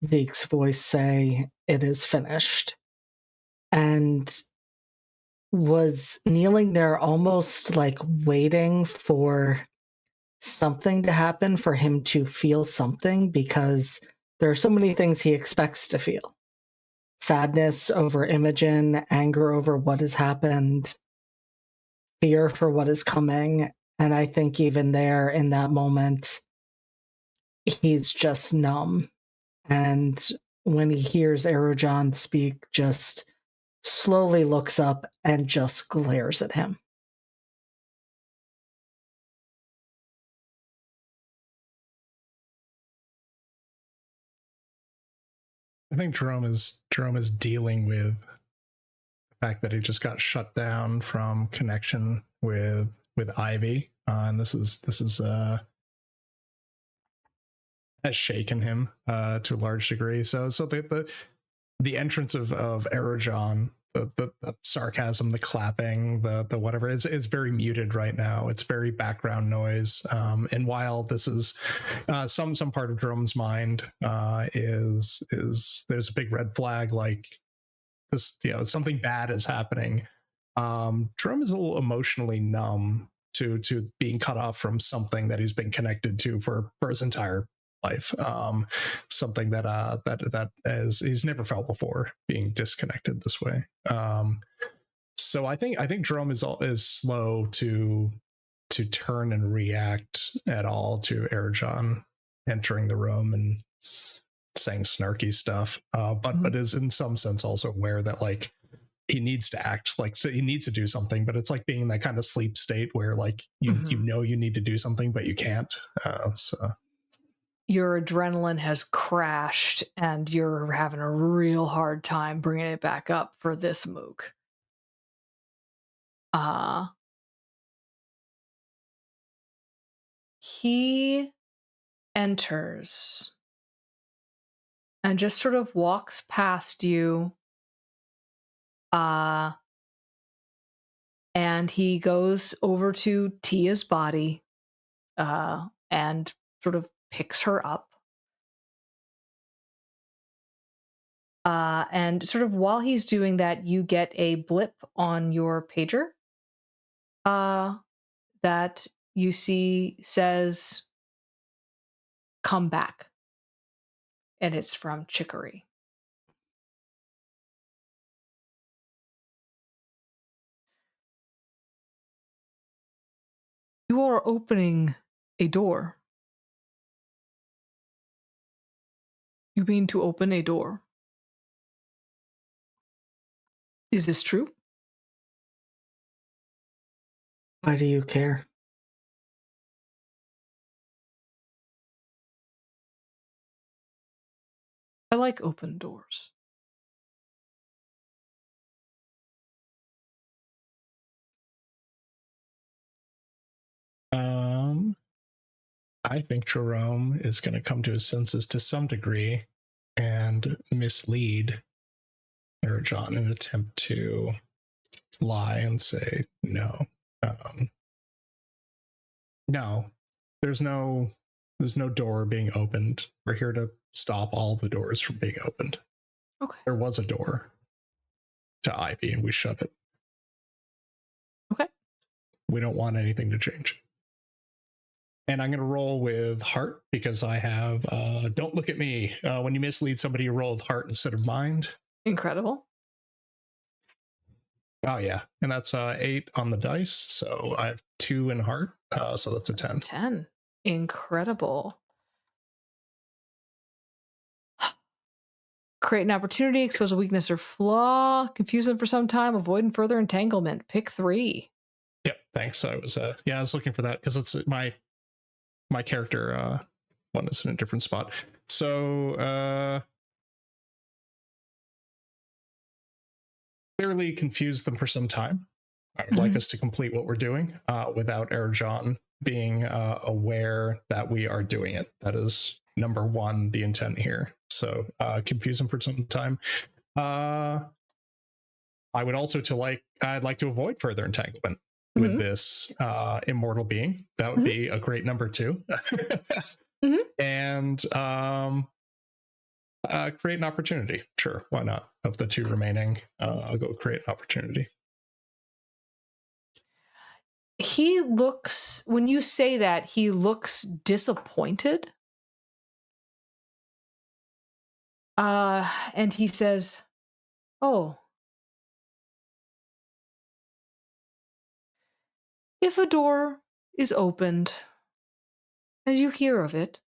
Zeke's voice say, "It is finished," and was kneeling there almost like waiting for something to happen for him to feel something, because there are so many things he expects to feel. Sadness over Imogen, anger over what has happened, fear for what is coming. And I think even there in that moment, he's just numb. And when he hears Erujan speak, just slowly looks up and just glares at him. I think Jerome is dealing with the fact that he just got shut down from connection with Ivy, and this is has shaken him to a large degree. So the entrance of Erujan, the sarcasm, the clapping, the whatever, it's very muted right now. It's very background noise. And while this is some part of Jerome's mind is there's a big red flag, like this, something bad is happening. Jerome is a little emotionally numb to being cut off from something that he's been connected to for his entire life. Something that as he's never felt before, being disconnected this way. So I think Jerome is slow to turn and react at all to Erujan entering the room and saying snarky stuff, but is in some sense also aware that like he needs to act, like, so he needs to do something, but it's like being in that kind of sleep state where like you know you need to do something but you can't. So your adrenaline has crashed and you're having a real hard time bringing it back up for this mook. He enters and just sort of walks past you, and he goes over to Tia's body, and sort of picks her up. And sort of while he's doing that, you get a blip on your pager that you see says, "Come back." And it's from Chicory. You are opening a door. You mean to open a door? Is this true? Why do you care? I like open doors. I think Jerome is going to come to his senses to some degree and mislead Erujan in an attempt to lie and say no. No, there's no door being opened. We're here to stop all the doors from being opened. Okay. There was a door to Ivy and we shut it. Okay. We don't want anything to change. And I'm going to roll with heart because I have don't look at me. When you mislead somebody, you roll with heart instead of mind. Incredible. Oh yeah, and that's 8 on the dice, so I have 2 in heart, so that's a 10. 10. Incredible. Create an opportunity, expose a weakness or flaw, confuse them for some time, avoid further entanglement. Pick 3. Yep, thanks. I was I was looking for that because it's my character one is in a different spot. So clearly confuse them for some time. I would like us to complete what we're doing without Erjan being aware that we are doing it. That is number 1, the intent here. So confuse them for some time. I would also I'd like to avoid further entanglement with this immortal being. That would be a great number 2. And create an opportunity. Sure, why not? Of the 2 remaining, I'll go create an opportunity. He looks, when you say that, he looks disappointed. And he says, "Oh, if a door is opened and you hear of it,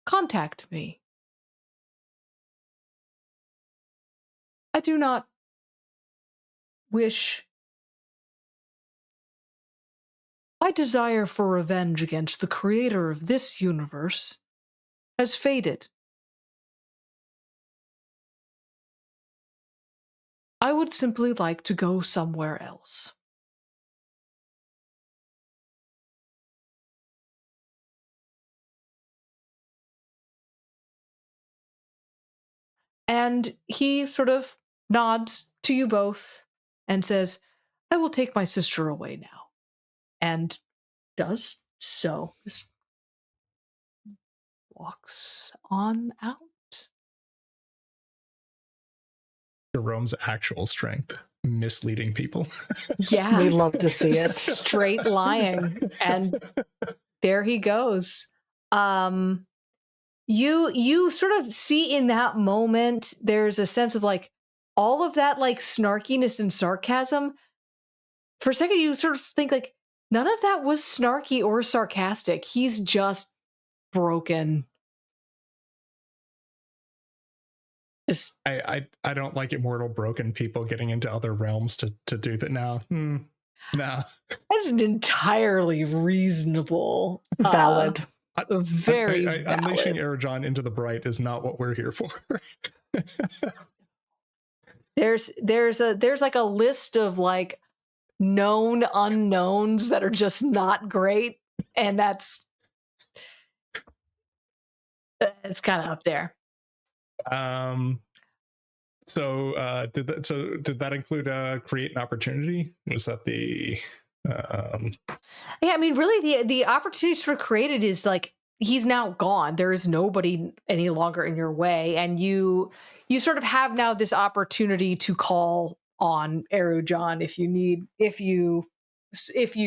contact me. I do not wish. My desire for revenge against the creator of this universe has faded. I would simply like to go somewhere else." And he sort of nods to you both and says, "I will take my sister away now." And does so. Just walks on out. Jerome's actual strength, misleading people. Yeah. We love to see it. Straight lying. And there he goes. You sort of see in that moment, there's a sense of like all of that like snarkiness and sarcasm. For a second, you sort of think like none of that was snarky or sarcastic. He's just broken. Just I don't like immortal broken people getting into other realms to do that now. No. That's an entirely reasonable, Valid. very valid. Unleashing Erjan into the bright is not what we're here for. There's like a list of like known unknowns that are just not great, and it's kind of up there. So did that include create an opportunity? Was that the Yeah, I mean, really, the opportunities for created is like he's now gone. There is nobody any longer in your way, and you sort of have now this opportunity to call on Erujan if you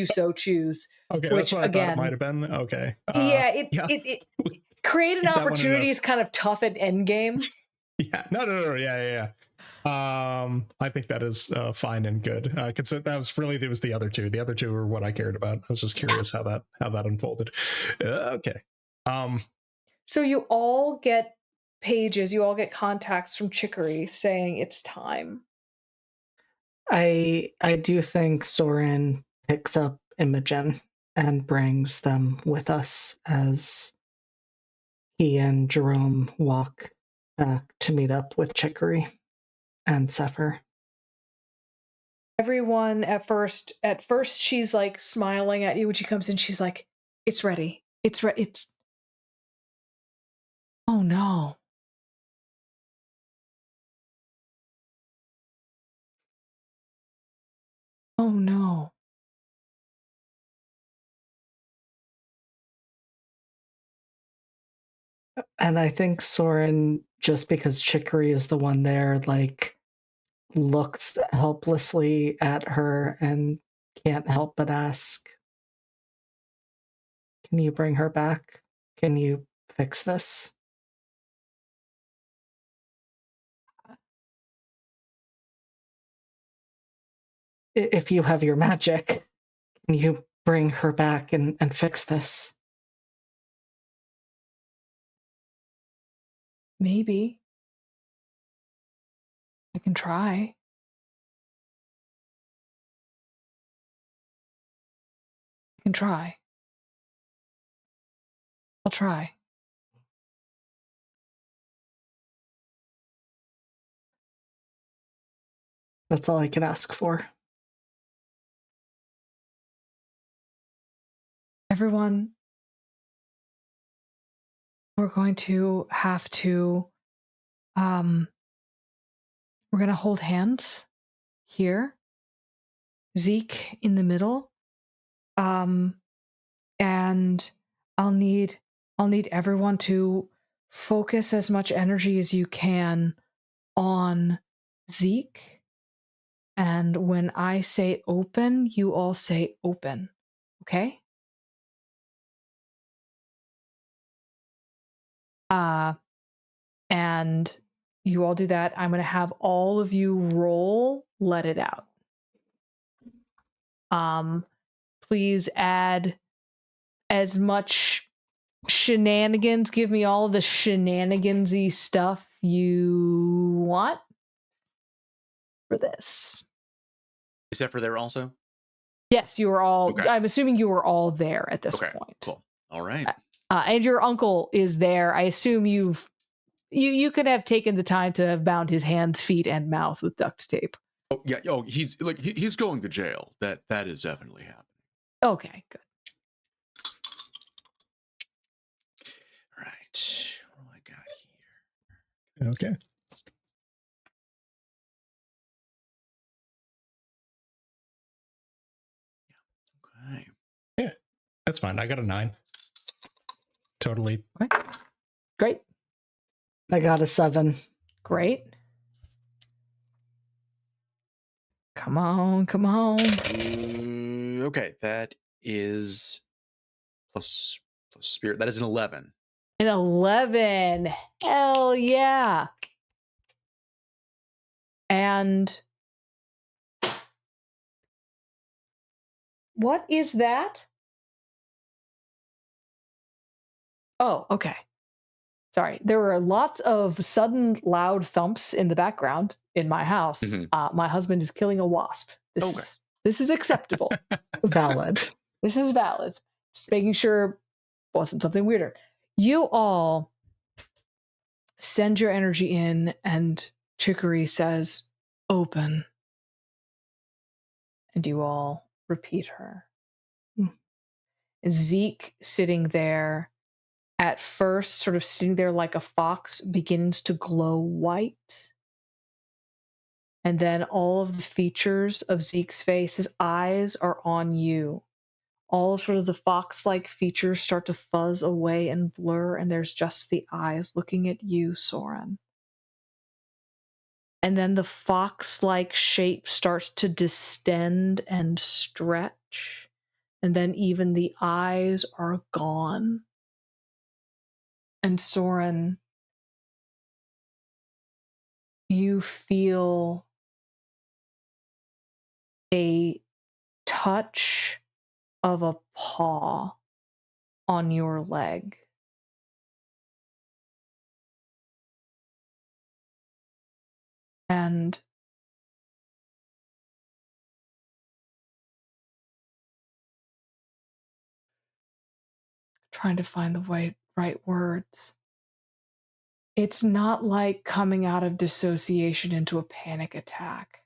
so choose. okay, Which that's what again, I thought it might have been. Okay. It create an opportunity is kind of tough at endgame. Yeah, no, yeah. I think that is fine and good. That was really it was the other 2. The other 2 were what I cared about. I was just curious how that unfolded. Okay. So you all get pages, you all get contacts from Chicory saying it's time. I do think Soren picks up Imogen and brings them with us as he and Jerome walk back to meet up with Chicory and Sefer. Everyone at first she's like smiling at you when she comes in. She's like, "It's ready. It's oh no." Oh no. And I think Soren, just because Chicory is the one there, like looks helplessly at her and can't help but ask, "Can you bring her back? Can you fix this?" If you have your magic, can you bring her back and fix this? Maybe. I can try. I can try. I'll try. That's all I can ask for. Everyone, we're going to have to, we're going to hold hands here. Zeke in the middle. And I'll need everyone to focus as much energy as you can on Zeke. And when I say open, you all say open. Okay? And you all do that. I'm going to have all of you roll let it out. Please add as much shenanigans. Give me all the shenanigansy stuff you want for this. Is Sefer there also? Yes, you were all. Okay. I'm assuming you were all there at this point. Cool. All right. And your uncle is there. I assume you could have taken the time to have bound his hands, feet, and mouth with duct tape. Oh yeah. Oh, he's going to jail. That is definitely happening. Okay, good. Right. What do I got here? Okay. Okay. Yeah, that's fine. I got a 9. Totally. Okay. Great. I got a 7. Great. Come on. Okay, that is plus spirit. That is an 11. An 11. Hell yeah. And what is that? Oh, okay. Sorry. There were lots of sudden loud thumps in the background in my house. Mm-hmm. My husband is killing a wasp. This is acceptable. Valid. This is valid. Just making sure it wasn't something weirder. You all send your energy in, and Chicory says, open. And you all repeat her. Zeke sitting there, at first sort of sitting there like a fox, begins to glow white. And then all of the features of Zeke's face, his eyes are on you. All sort of the fox-like features start to fuzz away and blur, and there's just the eyes looking at you, Soren. And then the fox-like shape starts to distend and stretch, and then even the eyes are gone. And Soren, you feel a touch of a paw on your leg. And trying to find the right words. It's not like coming out of dissociation into a panic attack.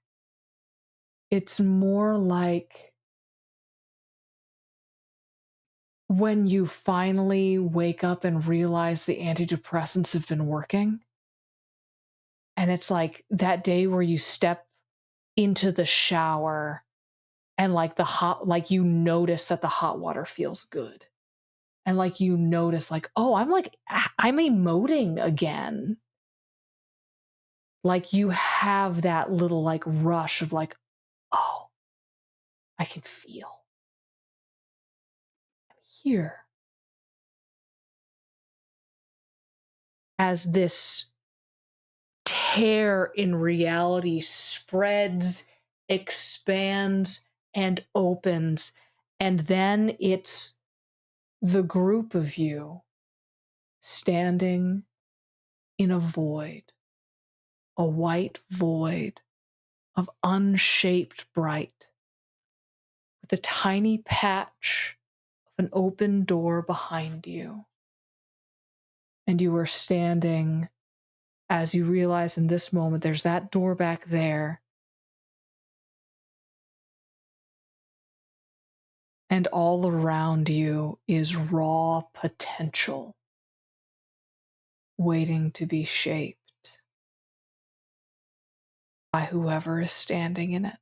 It's more like when you finally wake up and realize the antidepressants have been working. And it's like that day where you step into the shower and like you notice that the hot water feels good. And like you notice like, oh, I'm emoting again. Like you have that little like rush of like, oh, I can feel. I'm here. As this tear in reality spreads expands and opens, and then it's the group of you standing in a void, a white void of unshaped bright, with a tiny patch of an open door behind you. And you are standing as you realize in this moment there's that door back there. And all around you is raw potential waiting to be shaped by whoever is standing in it.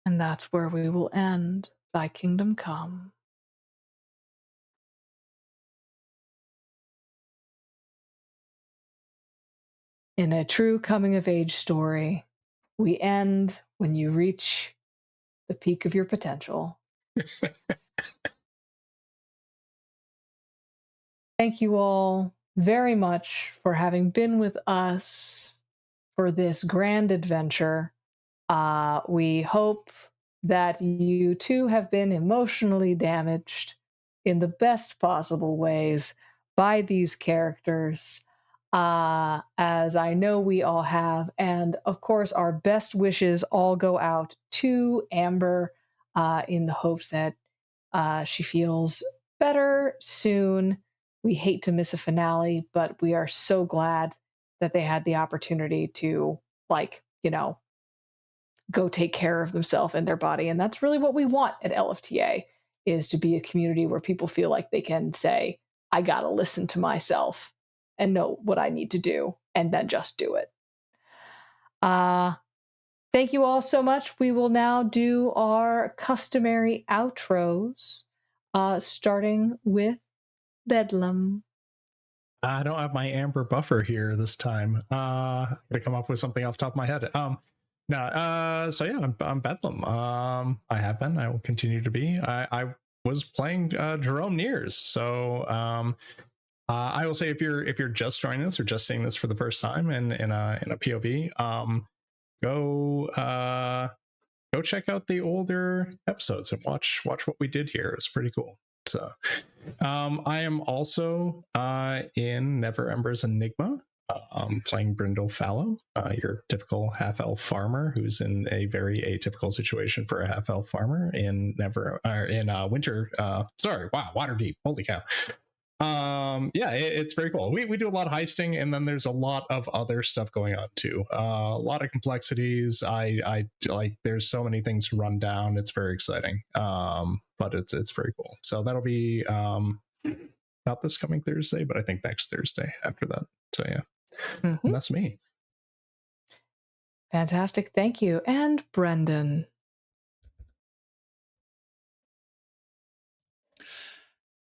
And that's where we will end Thy Kingdom Come. In a true coming of age story, we end when you reach the peak of your potential. Thank you all very much for having been with us for this grand adventure. We hope that you too have been emotionally damaged in the best possible ways by these characters, as I know we all have. And of course, our best wishes all go out to Amber in the hopes that she feels better soon. We hate to miss a finale, but we are so glad that they had the opportunity to, like, you know, go take care of themselves and their body. And that's really what we want at LFTA, is to be a community where people feel like they can say, I got to listen to myself and know what I need to do, and then just do it. Thank you all so much. We will now do our customary outros, starting with Bedlam. I don't have my Amber buffer here this time. I'm gonna come up with something off the top of my head. So yeah, I'm Bedlam. I have been. I will continue to be. I was playing Jerome Nears. So I will say, if you're just joining us or just seeing this for the first time in a POV, go check out the older episodes and watch what we did here. It's pretty cool. So I am also in Never Ember's Enigma, playing Brindle Fallow, your typical half-elf farmer who's in a very atypical situation for a half-elf farmer in Winter. Waterdeep. Holy cow. Yeah, it's very cool. We do a lot of heisting, and then there's a lot of other stuff going on too. A lot of complexities. I like, there's so many things to run down. It's very exciting. But it's very cool. So that'll be not this coming Thursday, but I think next Thursday after that. So yeah. And that's me. Fantastic. Thank you. And Brendan.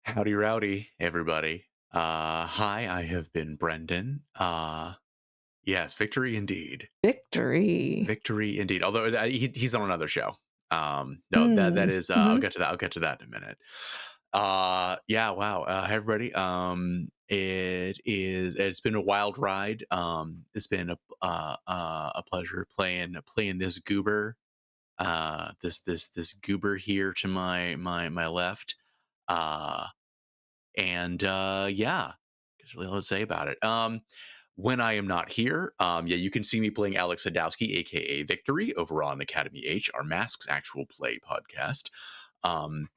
Howdy rowdy, everybody. Hi, I have been Brendan. Yes, victory indeed. Victory indeed. Although he's on another show. That is I'll get to that in a minute. Yeah, wow. Hi everybody. It's been a wild ride. It's been a pleasure playing this goober. This goober here to my left. Yeah, there's really a lot to say about it. When I am not here, yeah, you can see me playing Alex Sadowski, aka Victory, over on Academy H, our Masks Actual Play podcast. I'm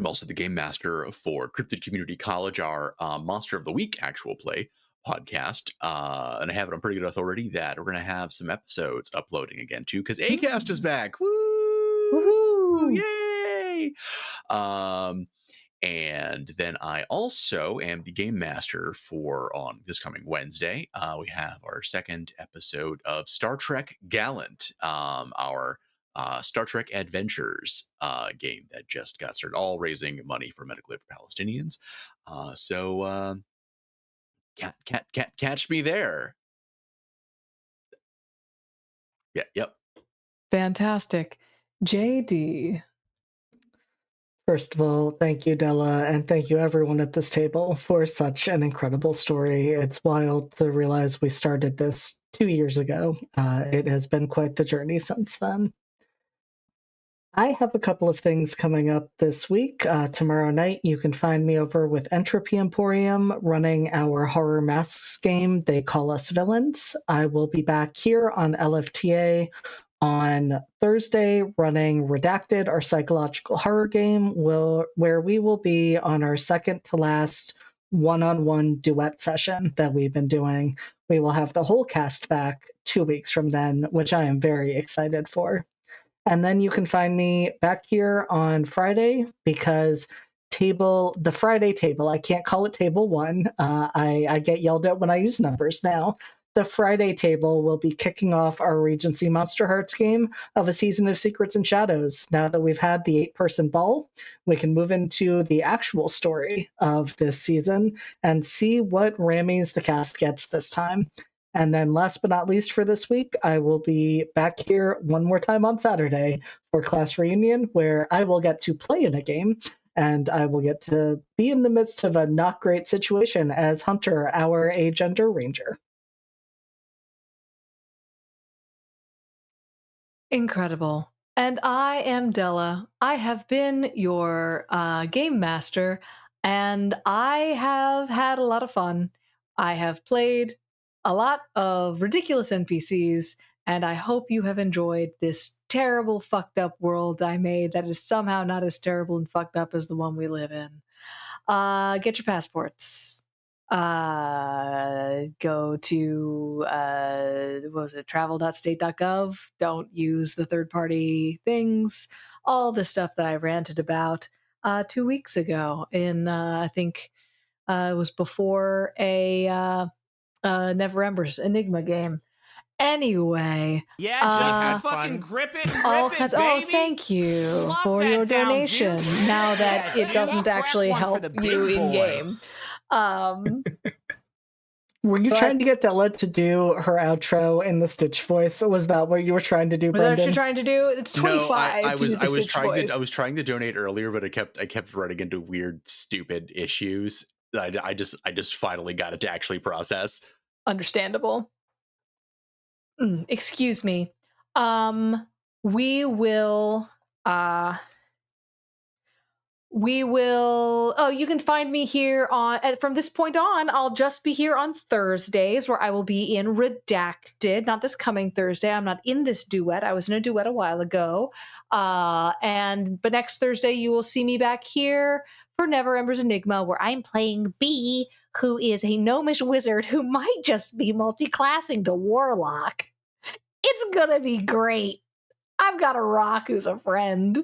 also the game master for Cryptid Community College, our Monster of the Week Actual Play podcast. And I have it on pretty good authority that we're going to have some episodes uploading again, too, because Acast is back. Woo! Woohoo! Yay! And then I also am the game master for, on this coming Wednesday, we have our second episode of Star Trek Gallant, our Star Trek Adventures game that just got started, all raising money for Medical Aid for Palestinians. So catch me there. Yeah, yep. Fantastic. JD. First of all, thank you, Della, and thank you everyone at this table for such an incredible story. It's wild to realize we started this 2 years ago. It has been quite the journey since then. I have a couple of things coming up this week. Tomorrow night, you can find me over with Entropy Emporium running our horror masks game, They Call Us Villains. I will be back here on LFTA on Thursday running Redacted, our psychological horror game, where we will be on our second to last one-on-one duet session that we've been doing. We will have the whole cast back 2 weeks from then, which I am very excited for. And then you can find me back here on Friday because the Friday table, I can't call it table one. I get yelled at when I use numbers now. The Friday table will be kicking off our Regency Monster Hearts game of A Season of Secrets and Shadows. Now that we've had the 8-person ball, we can move into the actual story of this season and see what Rammies the cast gets this time. And then last but not least for this week, I will be back here one more time on Saturday for class reunion, where I will get to play in a game and I will get to be in the midst of a not great situation as Hunter, our agender ranger. Incredible. And I am Della. I have been your game master, and I have had a lot of fun. I have played a lot of ridiculous NPCs, and I hope you have enjoyed this terrible, fucked up world I made that is somehow not as terrible and fucked up as the one we live in. Get your passports. Go to what was it, travel.state.gov. Don't use the third-party things. All the stuff that I ranted about 2 weeks ago in I think it was before a Never Ember's Enigma game. Anyway, Yeah, just fucking grip it and all rip kinds. it, Oh, baby. thank you Slop for that your down, donation. dude. Now that Yeah, it dude. doesn't Crack actually one for help the you big in boy. game. Were you But- trying to get Della to do her outro in the Stitch voice? Or was that what you were trying to do, Was that what Brendan? you're trying to do? It's 25. No, I was voice. I was trying to donate earlier, but I kept running into weird, stupid issues. I just finally got it to actually process. Understandable. Excuse me. We will you can find me here from this point on. I'll just be here on Thursdays, where I will be in Redacted. Not this coming Thursday. I'm not in this duet. I was in a duet a while ago. But next Thursday you will see me back here for Never Ember's Enigma, where I'm playing B, who is a gnomish wizard who might just be multi-classing to Warlock. It's gonna be great. I've got a rock who's a friend.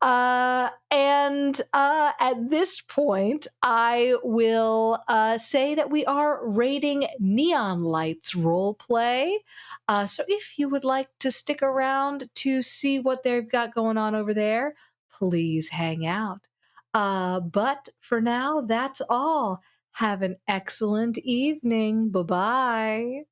And at this point, I will say that we are rating Neon Lights roleplay. So if you would like to stick around to see what they've got going on over there, please hang out. But for now, that's all. Have an excellent evening. Bye-bye.